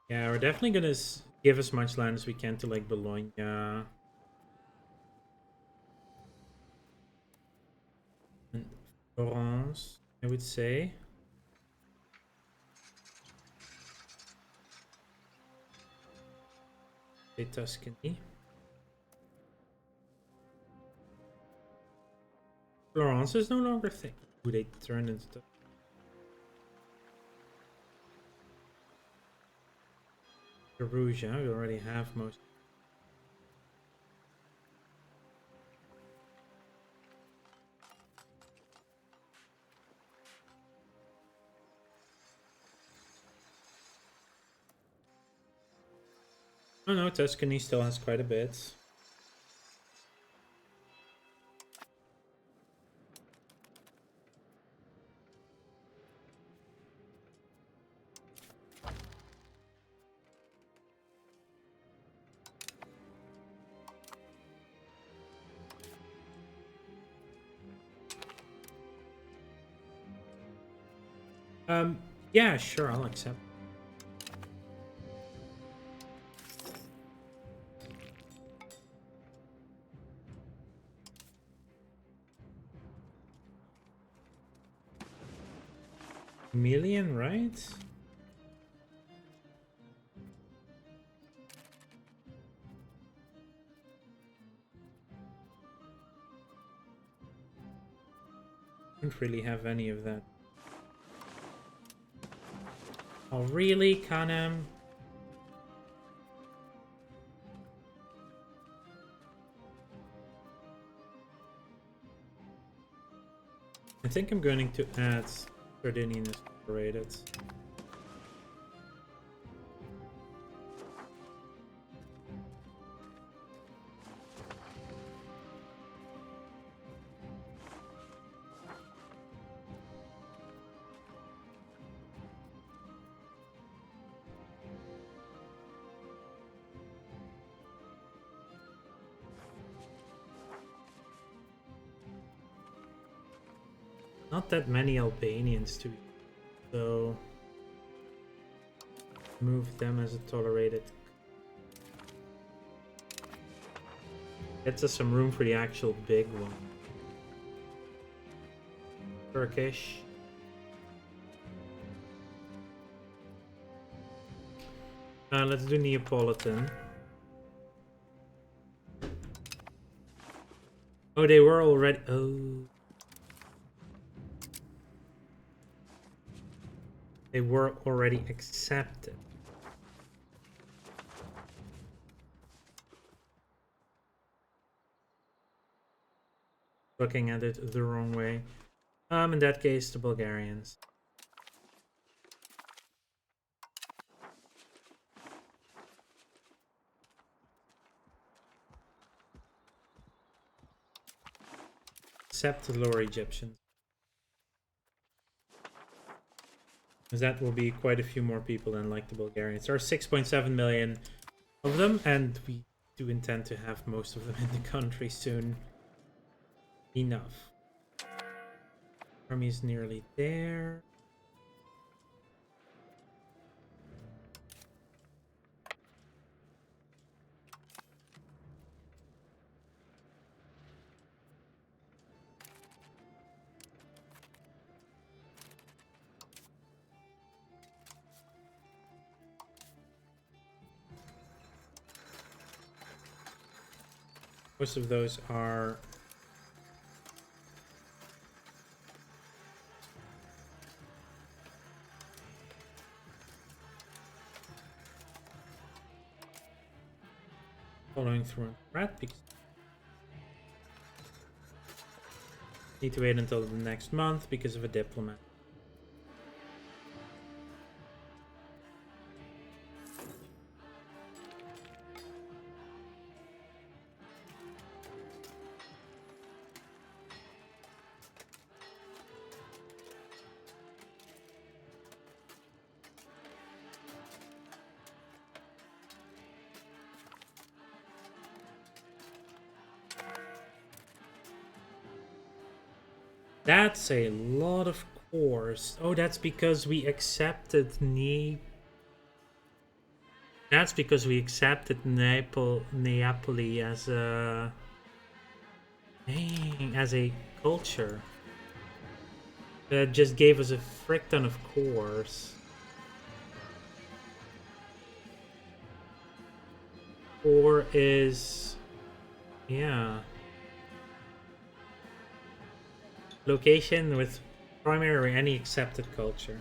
A: Yeah, we're definitely gonna give as much land as we can to like Bologna. And Florence, I would say. Say Tuscany. Florence is no longer thing. Who they turned into. Perugia, we already have most. Oh no, Tuscany still has quite a bit. Yeah, sure, I'll accept. Million, right? Don't really have any of that. Oh, really, Kanem? I think I'm going to add Sardinian as rated. Not that many Albanians to, so move them as a tolerated. Gets us some room for the actual big one. Turkish. Let's do Neapolitan. Oh, they were already. Oh. They were already accepted. Looking at it the wrong way. In that case, the Bulgarians. Except the lower Egyptians. Because that will be quite a few more people than like the Bulgarians. There are 6.7 million of them, and we do intend to have most of them in the country soon. Enough. Army is nearly there. Most of those are following through on rat because need to wait until the next month because of a diplomat. That's a lot of cores. Oh, that's because we accepted That's because we accepted Neapoli as a culture. That just gave us a frick ton of cores. Or is... yeah. Location with primary or any accepted culture.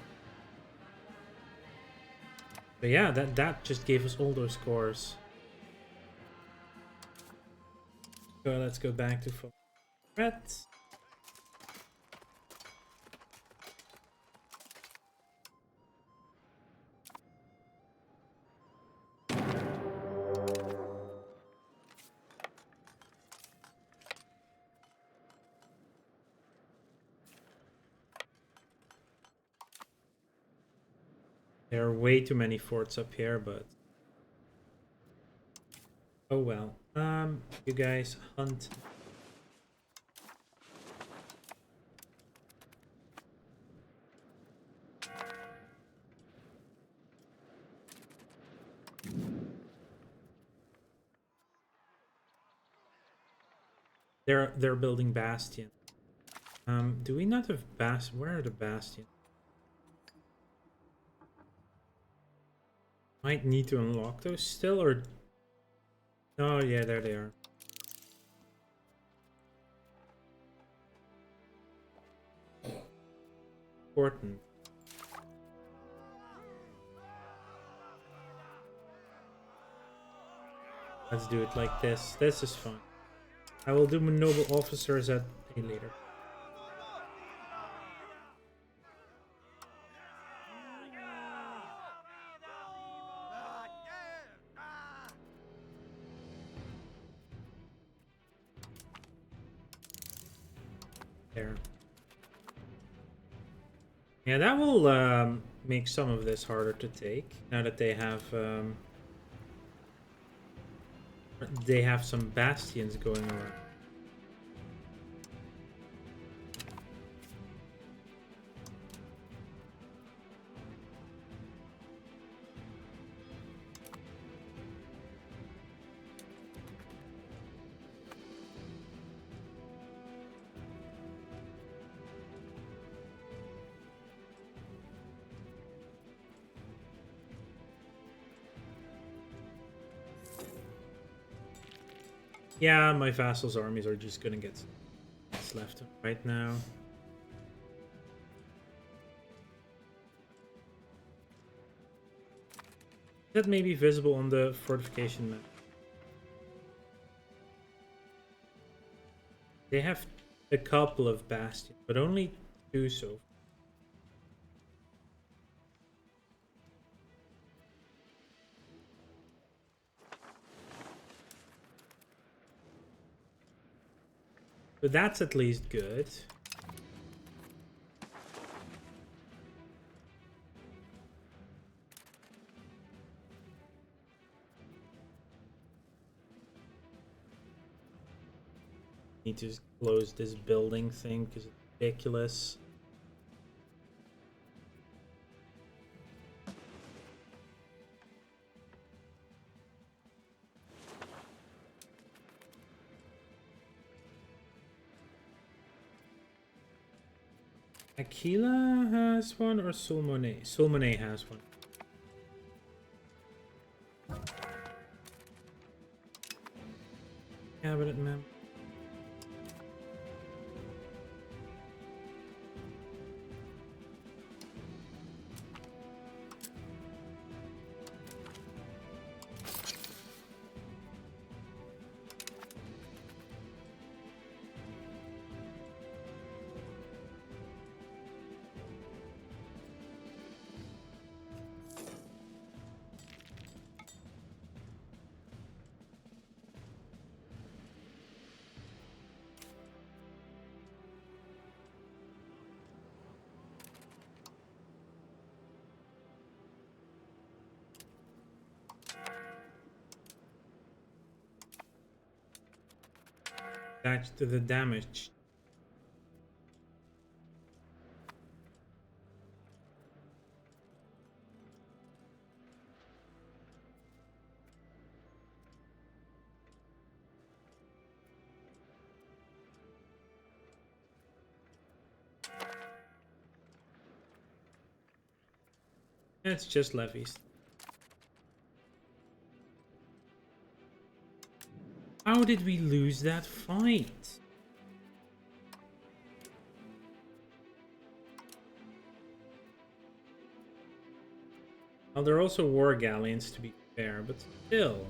A: But yeah, that just gave us all those scores. So let's go back to full threats. There are way too many forts up here, but oh well. You guys hunt. They're building bastion. Do we not have bastion? Where are the bastions? Might need to unlock those still, or... oh yeah, there they are. Important. Let's do it like this. This is fun. I will do noble officers at a later. There. Yeah, that will make some of this harder to take now that they have some bastions going around. Yeah, my vassals' armies are just gonna get left right now. That may be visible on the fortification map. They have a couple of bastions, but only 2 so far. But that's at least good. Need to close this building thing because it's ridiculous. Aquila has one or Sulmone? Sulmone has one. Cabinet member. Attached to the damage. It's just levies. How did we lose that fight? Well, there are also war galleons to be fair, but still.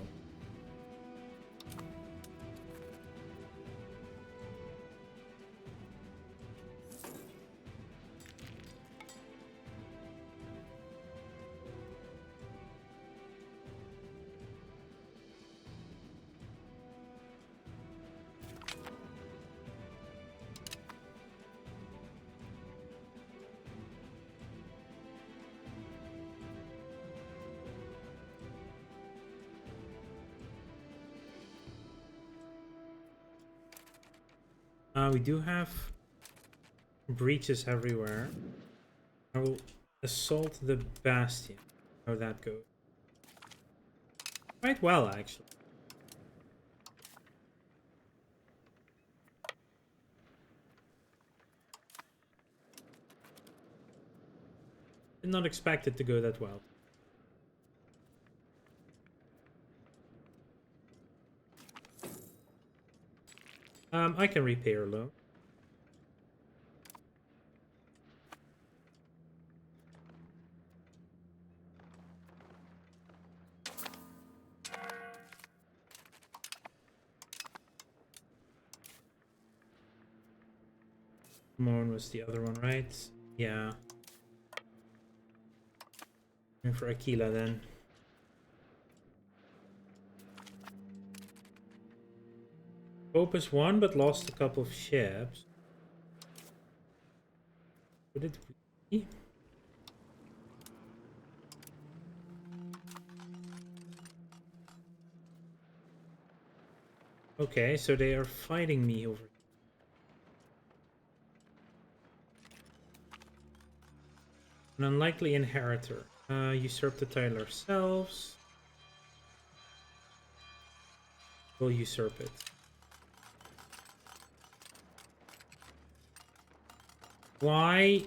A: We do have breaches everywhere. I will assault the bastion. How that goes. Quite well, actually. Did not expect it to go that well. I can repay her loan. Moan was the other one, right? Yeah. And for Aquila then. Opus won, but lost a couple of ships. What did we? Okay, so they are fighting me over. An unlikely inheritor. Usurp the title ourselves. We'll usurp it. Why?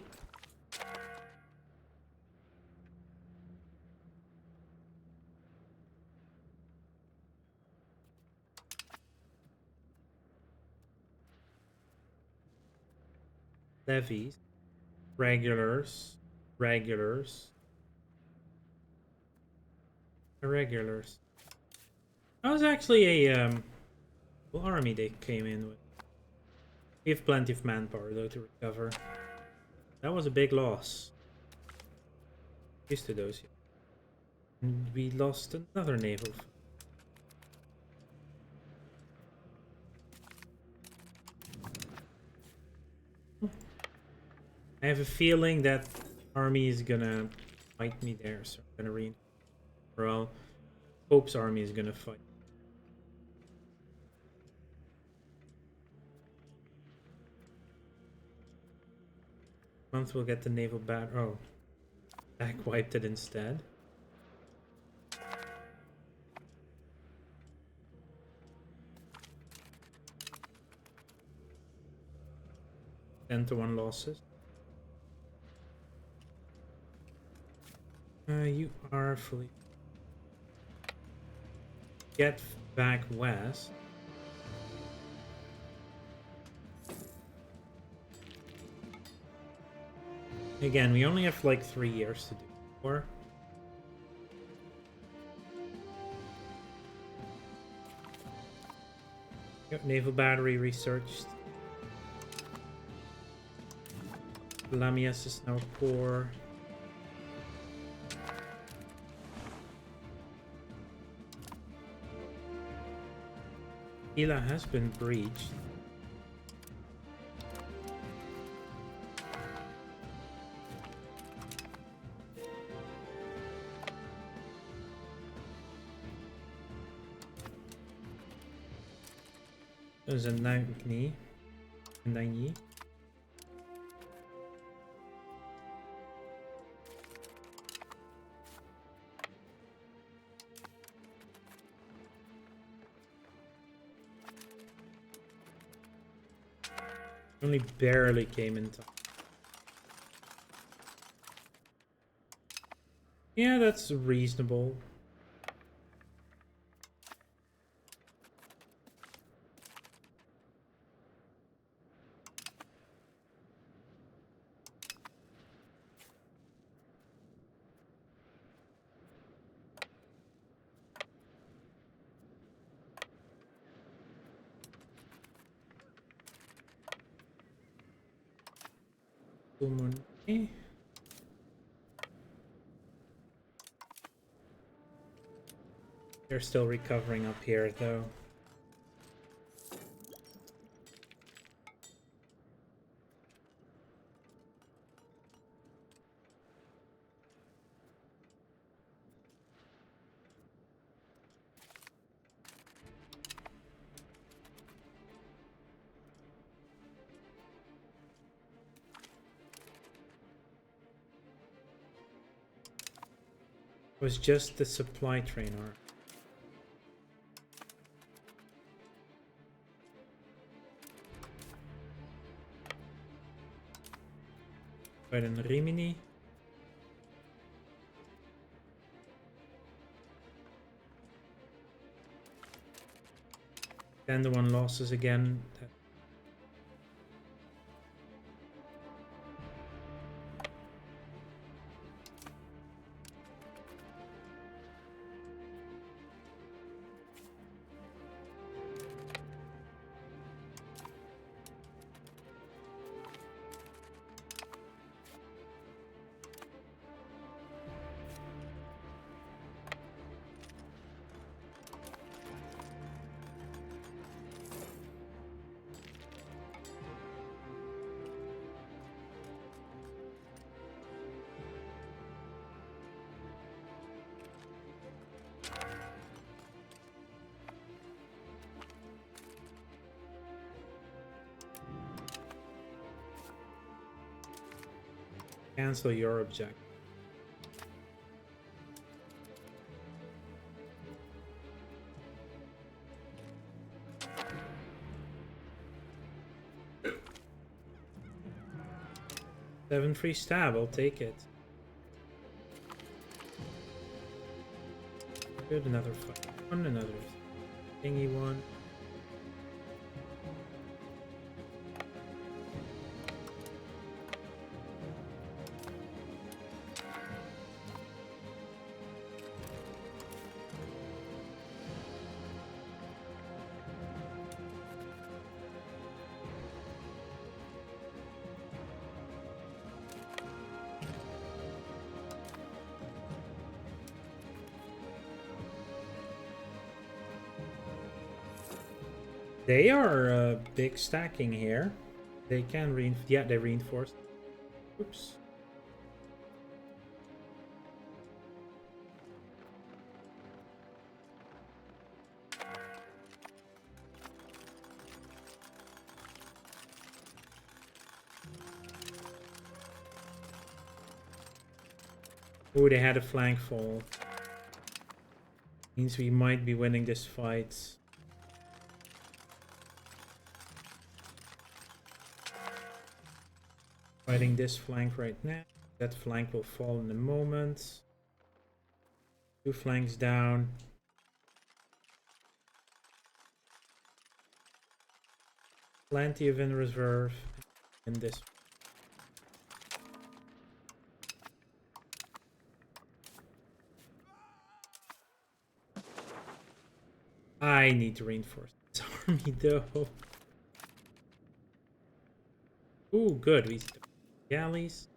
A: Levies. Regulars. Regulars. Irregulars. That was actually a full army they came in with. We have plenty of manpower though to recover. That was a big loss. Used to those. And we lost another naval. I have a feeling that army is gonna fight me there, so I'm gonna reinforce. Well, Pope's army is gonna fight. Month will get the naval bat. Oh, back wiped it instead. Ten to 1 losses. You are fully. Get back west. Again, we only have like 3 years to do war. Yep, naval battery researched. Lamias is now poor. Ila has been breached. There's a Nagni. Nagni. Only barely came in time. Yeah, that's reasonable. Pulmonary. They're still recovering up here, though. It was just the supply trainer. By the Rimini. Then the one losses again. Cancel your objective. Seven free stab, I'll take it. Good, another one, another thingy one. They are big stacking here. They can reinforce. Yeah, they reinforced. Oops. Oh, they had a flank fall. Means we might be winning this fight. Fighting this flank right now. That flank will fall in a moment. Two flanks down. Plenty of in reserve in this. I need to reinforce this army though. Ooh, good. We galleys.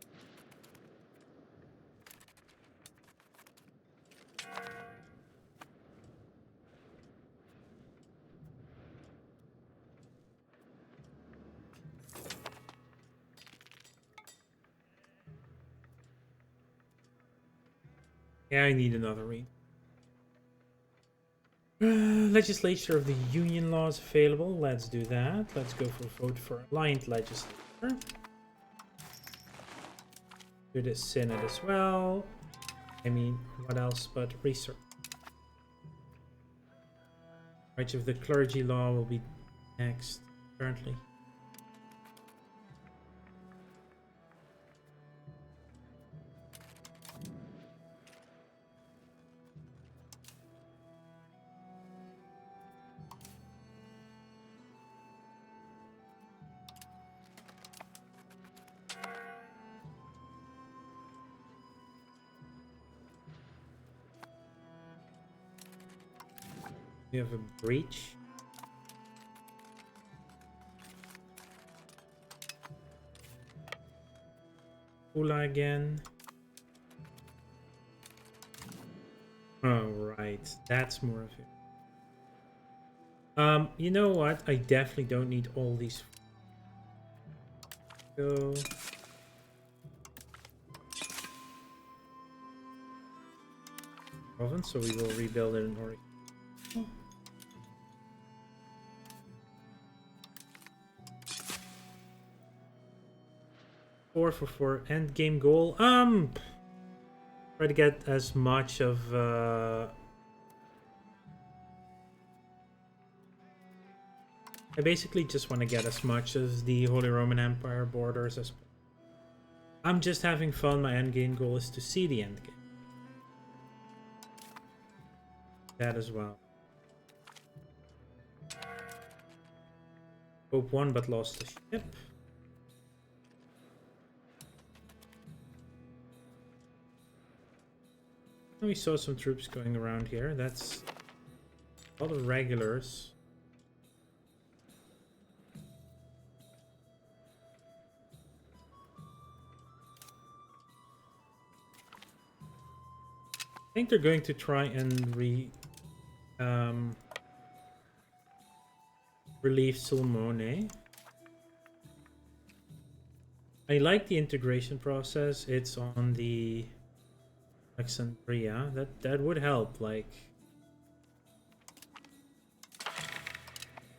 A: Yeah, I need another read. Legislature of the Union laws available. Let's do that. Let's go for vote for aligned legislature. Do the Synod as well. I mean, what else but research? Rights of the clergy law will be next, currently. We have a breach. Ula again. Oh, right. That's more of it. You know what? I definitely don't need all these. Go. Province, so we will rebuild it in order. 4 for 4 end game goal. Try to get as much of I basically just want to get as much as the Holy Roman Empire borders as I'm just having fun. My end game goal is to see the end game. That as well. Pope won but lost the ship. We saw some troops going around here. That's a lot of regulars. I think they're going to try and relieve Sulmone. I like the integration process. It's on the Alexandria. That would help. Like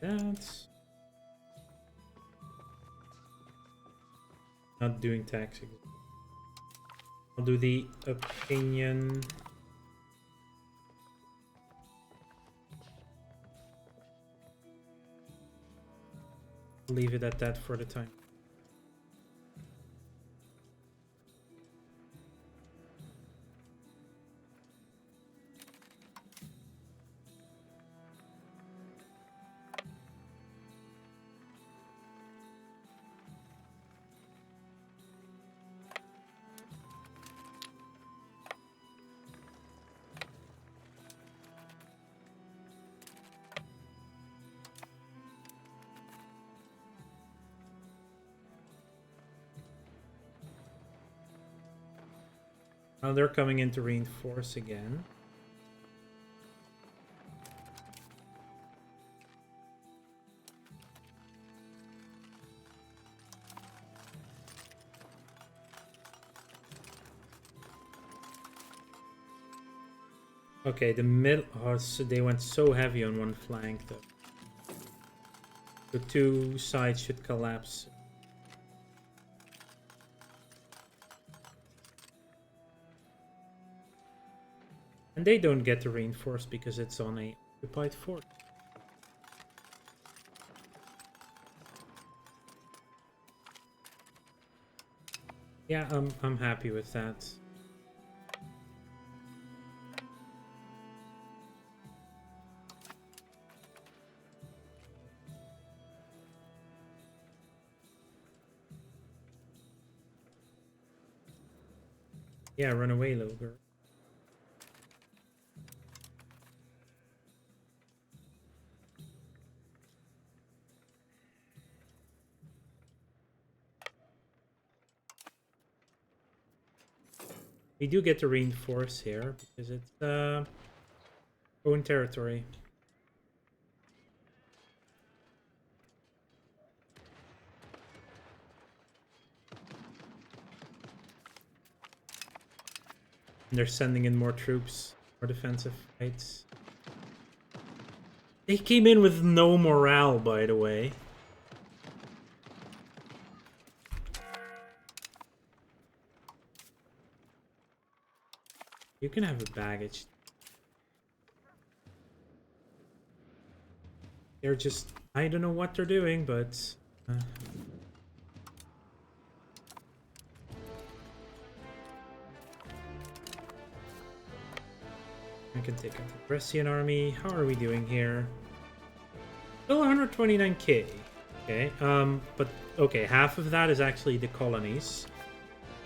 A: that's not doing taxing. I'll do the opinion. Leave it at that for the time. Now they're coming in to reinforce again. Okay, the middle. Oh, so they went so heavy on one flank though. The two sides should collapse. And they don't get to reinforce because it's on a occupied fort. Yeah, I'm happy with that. Yeah, run away, little girl. We do get to reinforce here because it's own territory. And they're sending in more troops, more defensive fights. They came in with no morale, by the way. You can have a baggage. They're just... I don't know what they're doing, but... I can take out the Brescian army. How are we doing here? Still 129k. Okay, but... Okay, half of that is actually the colonies.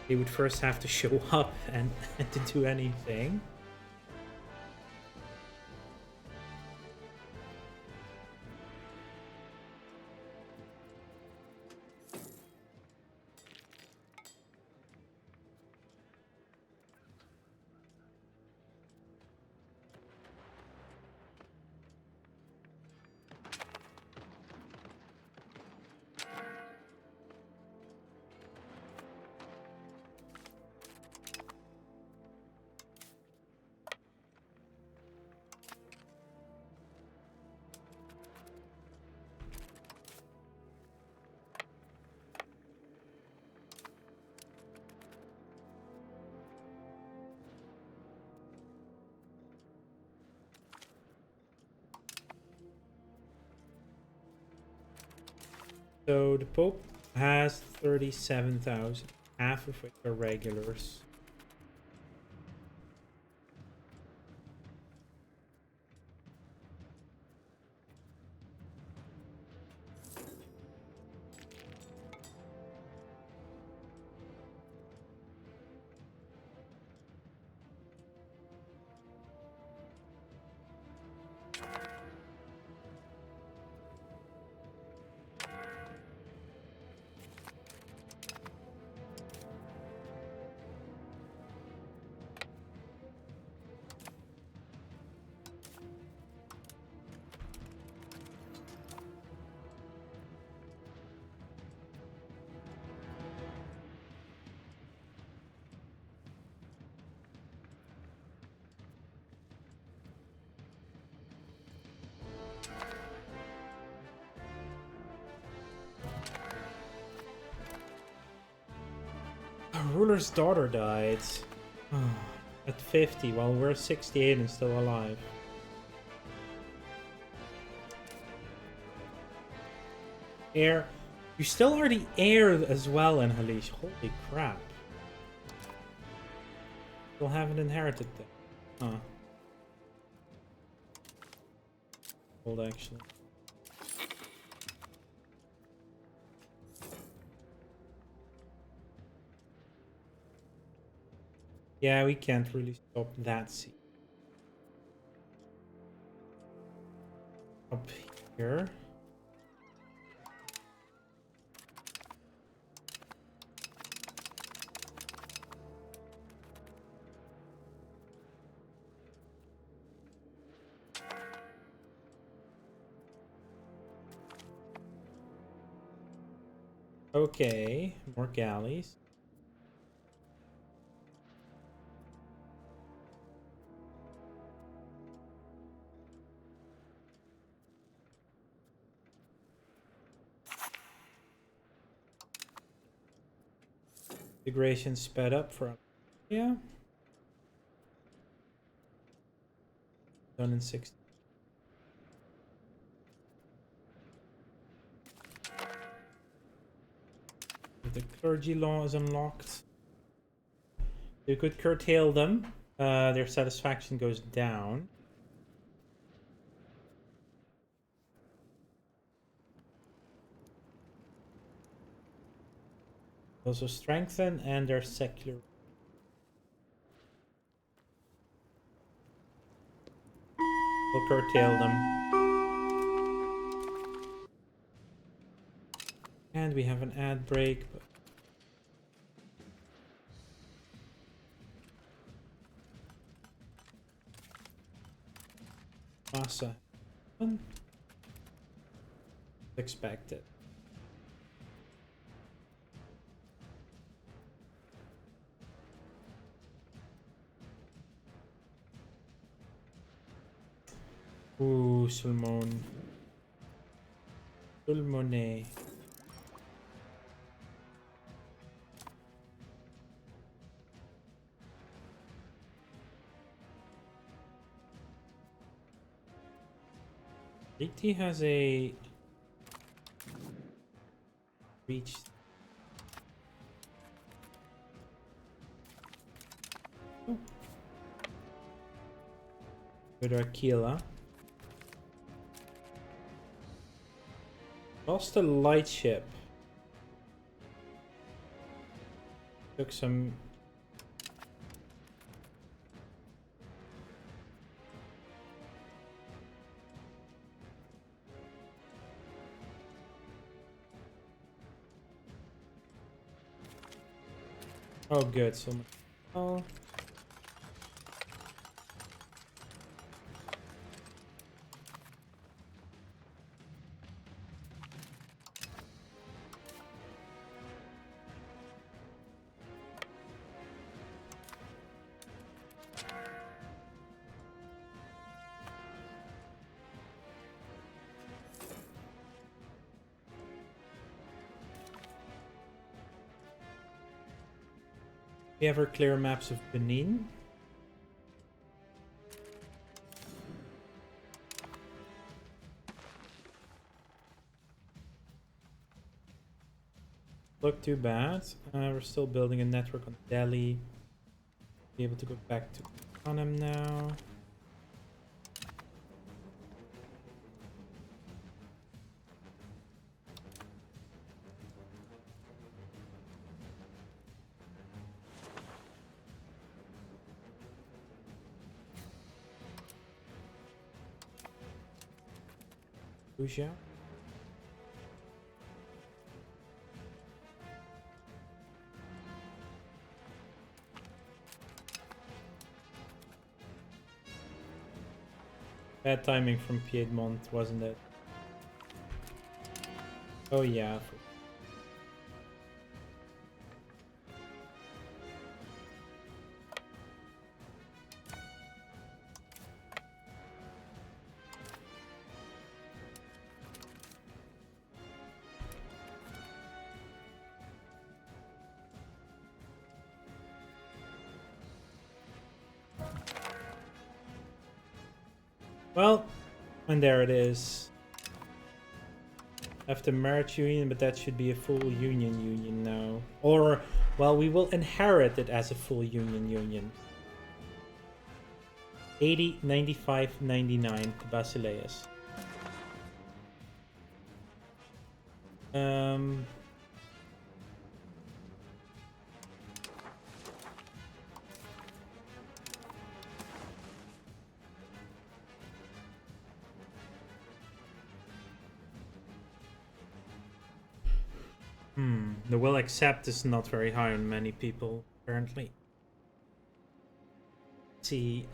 A: They would first have to show up and to do anything. So the Pope has 37,000, half of which are regulars. Ruler's daughter died at 50 while we're 68 and still alive. Heir. You still are the heir as well in Halish. Holy crap. Still haven't inherited them. Huh. Hold actually. Yeah, we can't really stop that seed. Up here. Okay, more galleys. Integration sped up from done in 60. The clergy law is unlocked. You could curtail them. Their satisfaction goes down. Also strengthen and their secular. We'll curtail them. And we have an ad break. But Massa. Expected. Ooh, Sulmon. Sulmone. DT has a reach. Oh. With Aquila. Lost a light ship. Took some. Oh, good. So much. Oh. We ever clear maps of Benin? look too bad. We're still building a network on Delhi. Be able to go back to Panem now. Fuja. Bad timing from Piedmont, wasn't it? Oh yeah. Well, and there it is. Have the marriage union, but that should be a full union now. Or, well, we will inherit it as a full union. 80, 95, 99 to Basileus. The will accept is not very high on many people, apparently. Let's see,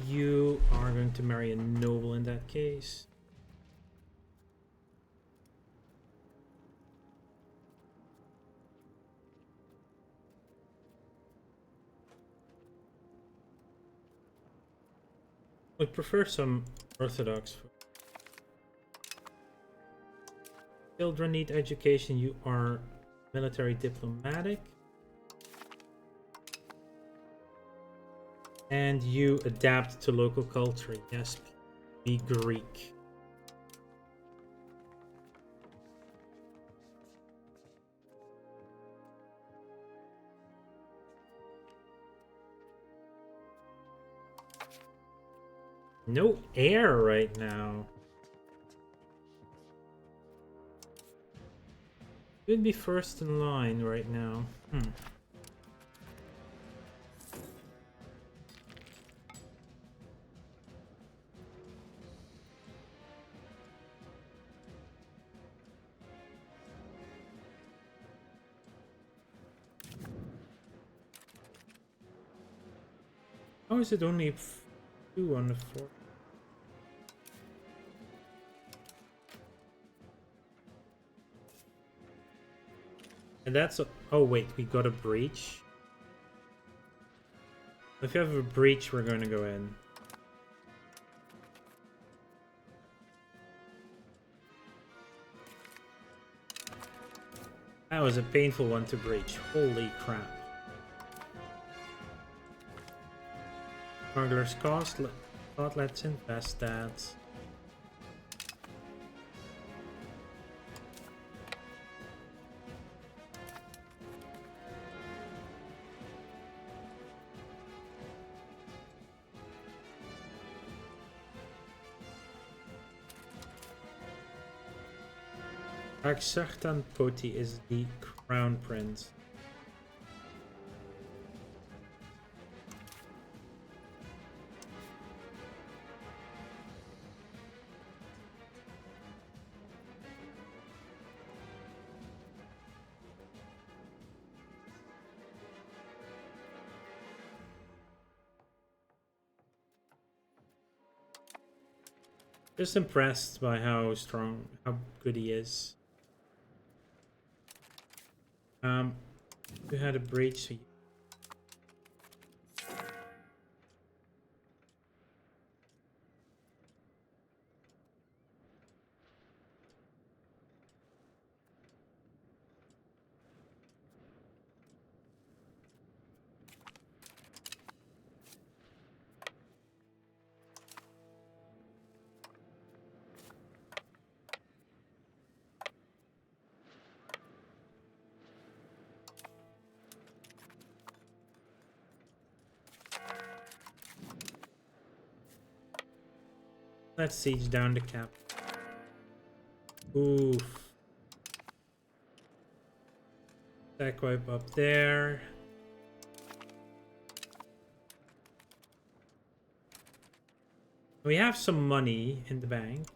A: you are going to marry a noble in that case. I prefer some Orthodox food. Children need education. You are military diplomatic. And you adapt to local culture. Yes, be Greek. No air right now. Could be first in line right now. How is it only 2 on the 4? And that's a, oh wait, we got a breach. If you have a breach, we're going to go in. That was a painful one to breach. Holy crap. Smuggler's cost. Thought let's invest that. Aksartan Poti is the crown prince. Just impressed by how good he is. You had a breach, so Let's siege down the cap. Oof. Attack wipe up there. We have some money in the bank.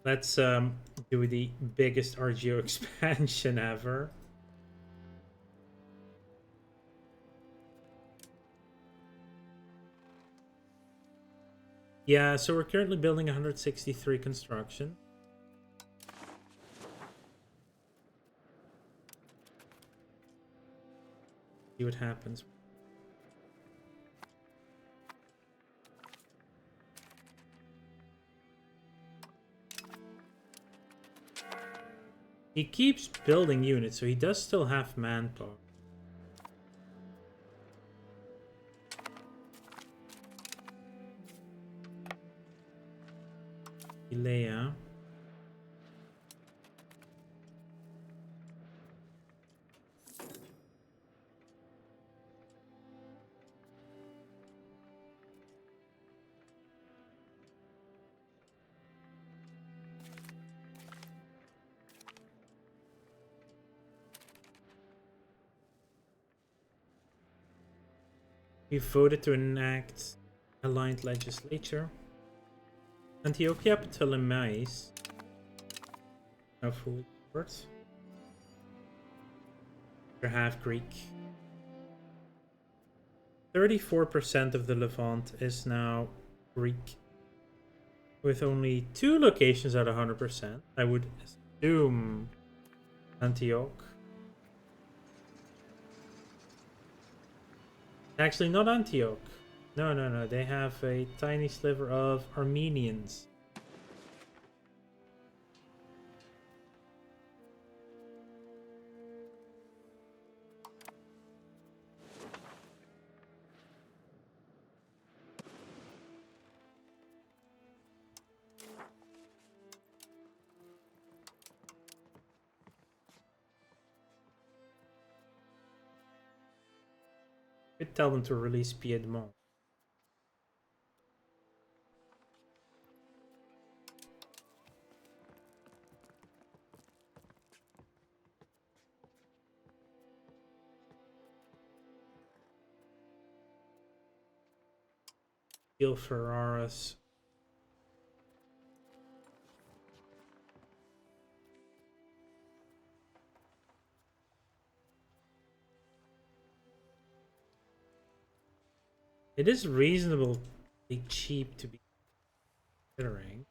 A: Let's do the biggest RGO expansion ever. Yeah, so we're currently building 163 construction. See what happens. He keeps building units, so he does still have manpower. Ilea. We voted to enact aligned legislature. Antiochia Ptolemais. Now fully covered. They're half Greek. 34% of the Levant is now Greek. With only 2 locations at 100%. I would assume Antioch. Actually, not Antioch. No. They have a tiny sliver of Armenians. Could tell them to release Piedmont. Gil Ferraris. It is reasonably cheap to be considering.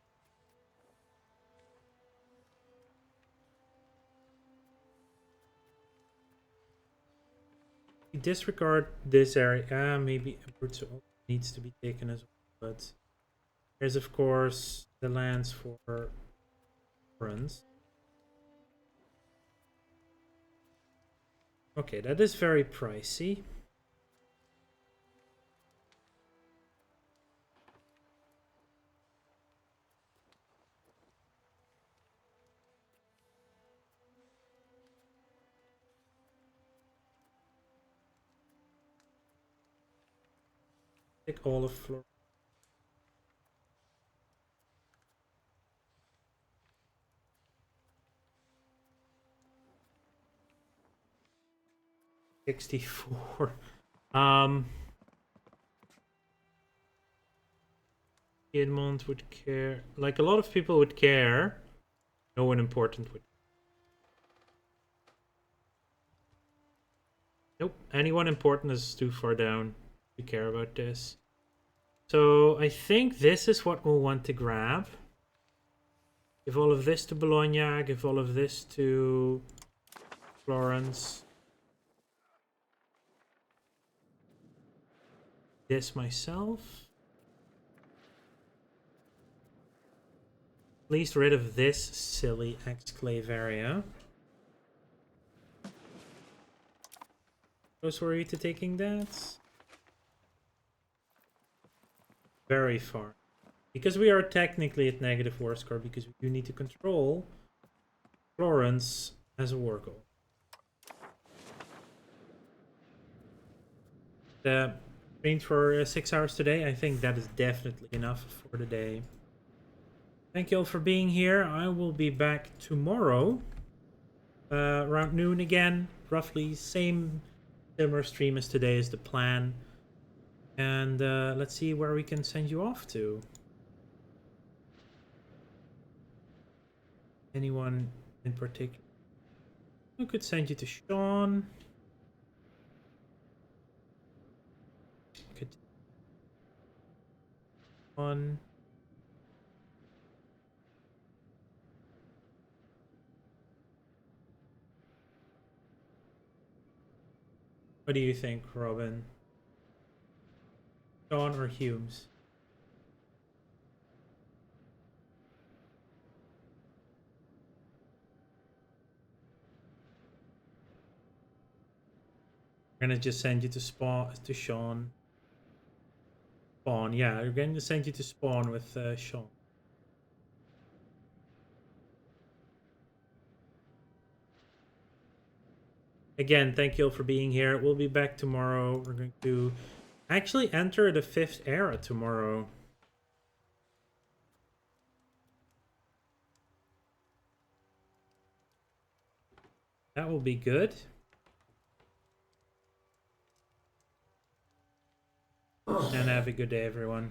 A: We disregard this area. Maybe Abruzzo needs to be taken as well. But there's, of course, the lands for Florence. Okay, that is very pricey. Take all of Florence. $64. Piedmont would care. Like, a lot of people would care. No one important would. Nope. Anyone important is too far down to care about this. So I think this is what we'll want to grab. Give all of this to Bologna. Give all of this to Florence. This myself. At least rid of this silly exclave area. Close were you to taking that? Very far. Because we are technically at negative war score, because we do need to control Florence as a war goal. Trained for 6 hours today. I think that is definitely enough for the day. Thank you all for being here. I will be back tomorrow around noon again. Roughly similar stream as today is the plan. And let's see where we can send you off to. Anyone in particular? We could send you to Sean. Could on. What do you think, Robin? Sean or Humes? We're gonna just send you to Sean. Spawn, yeah, we're going to send you to spawn with Sean. Again, thank you all for being here. We'll be back tomorrow. We're going to actually enter the 5th era tomorrow. That will be good. And have a good day, everyone.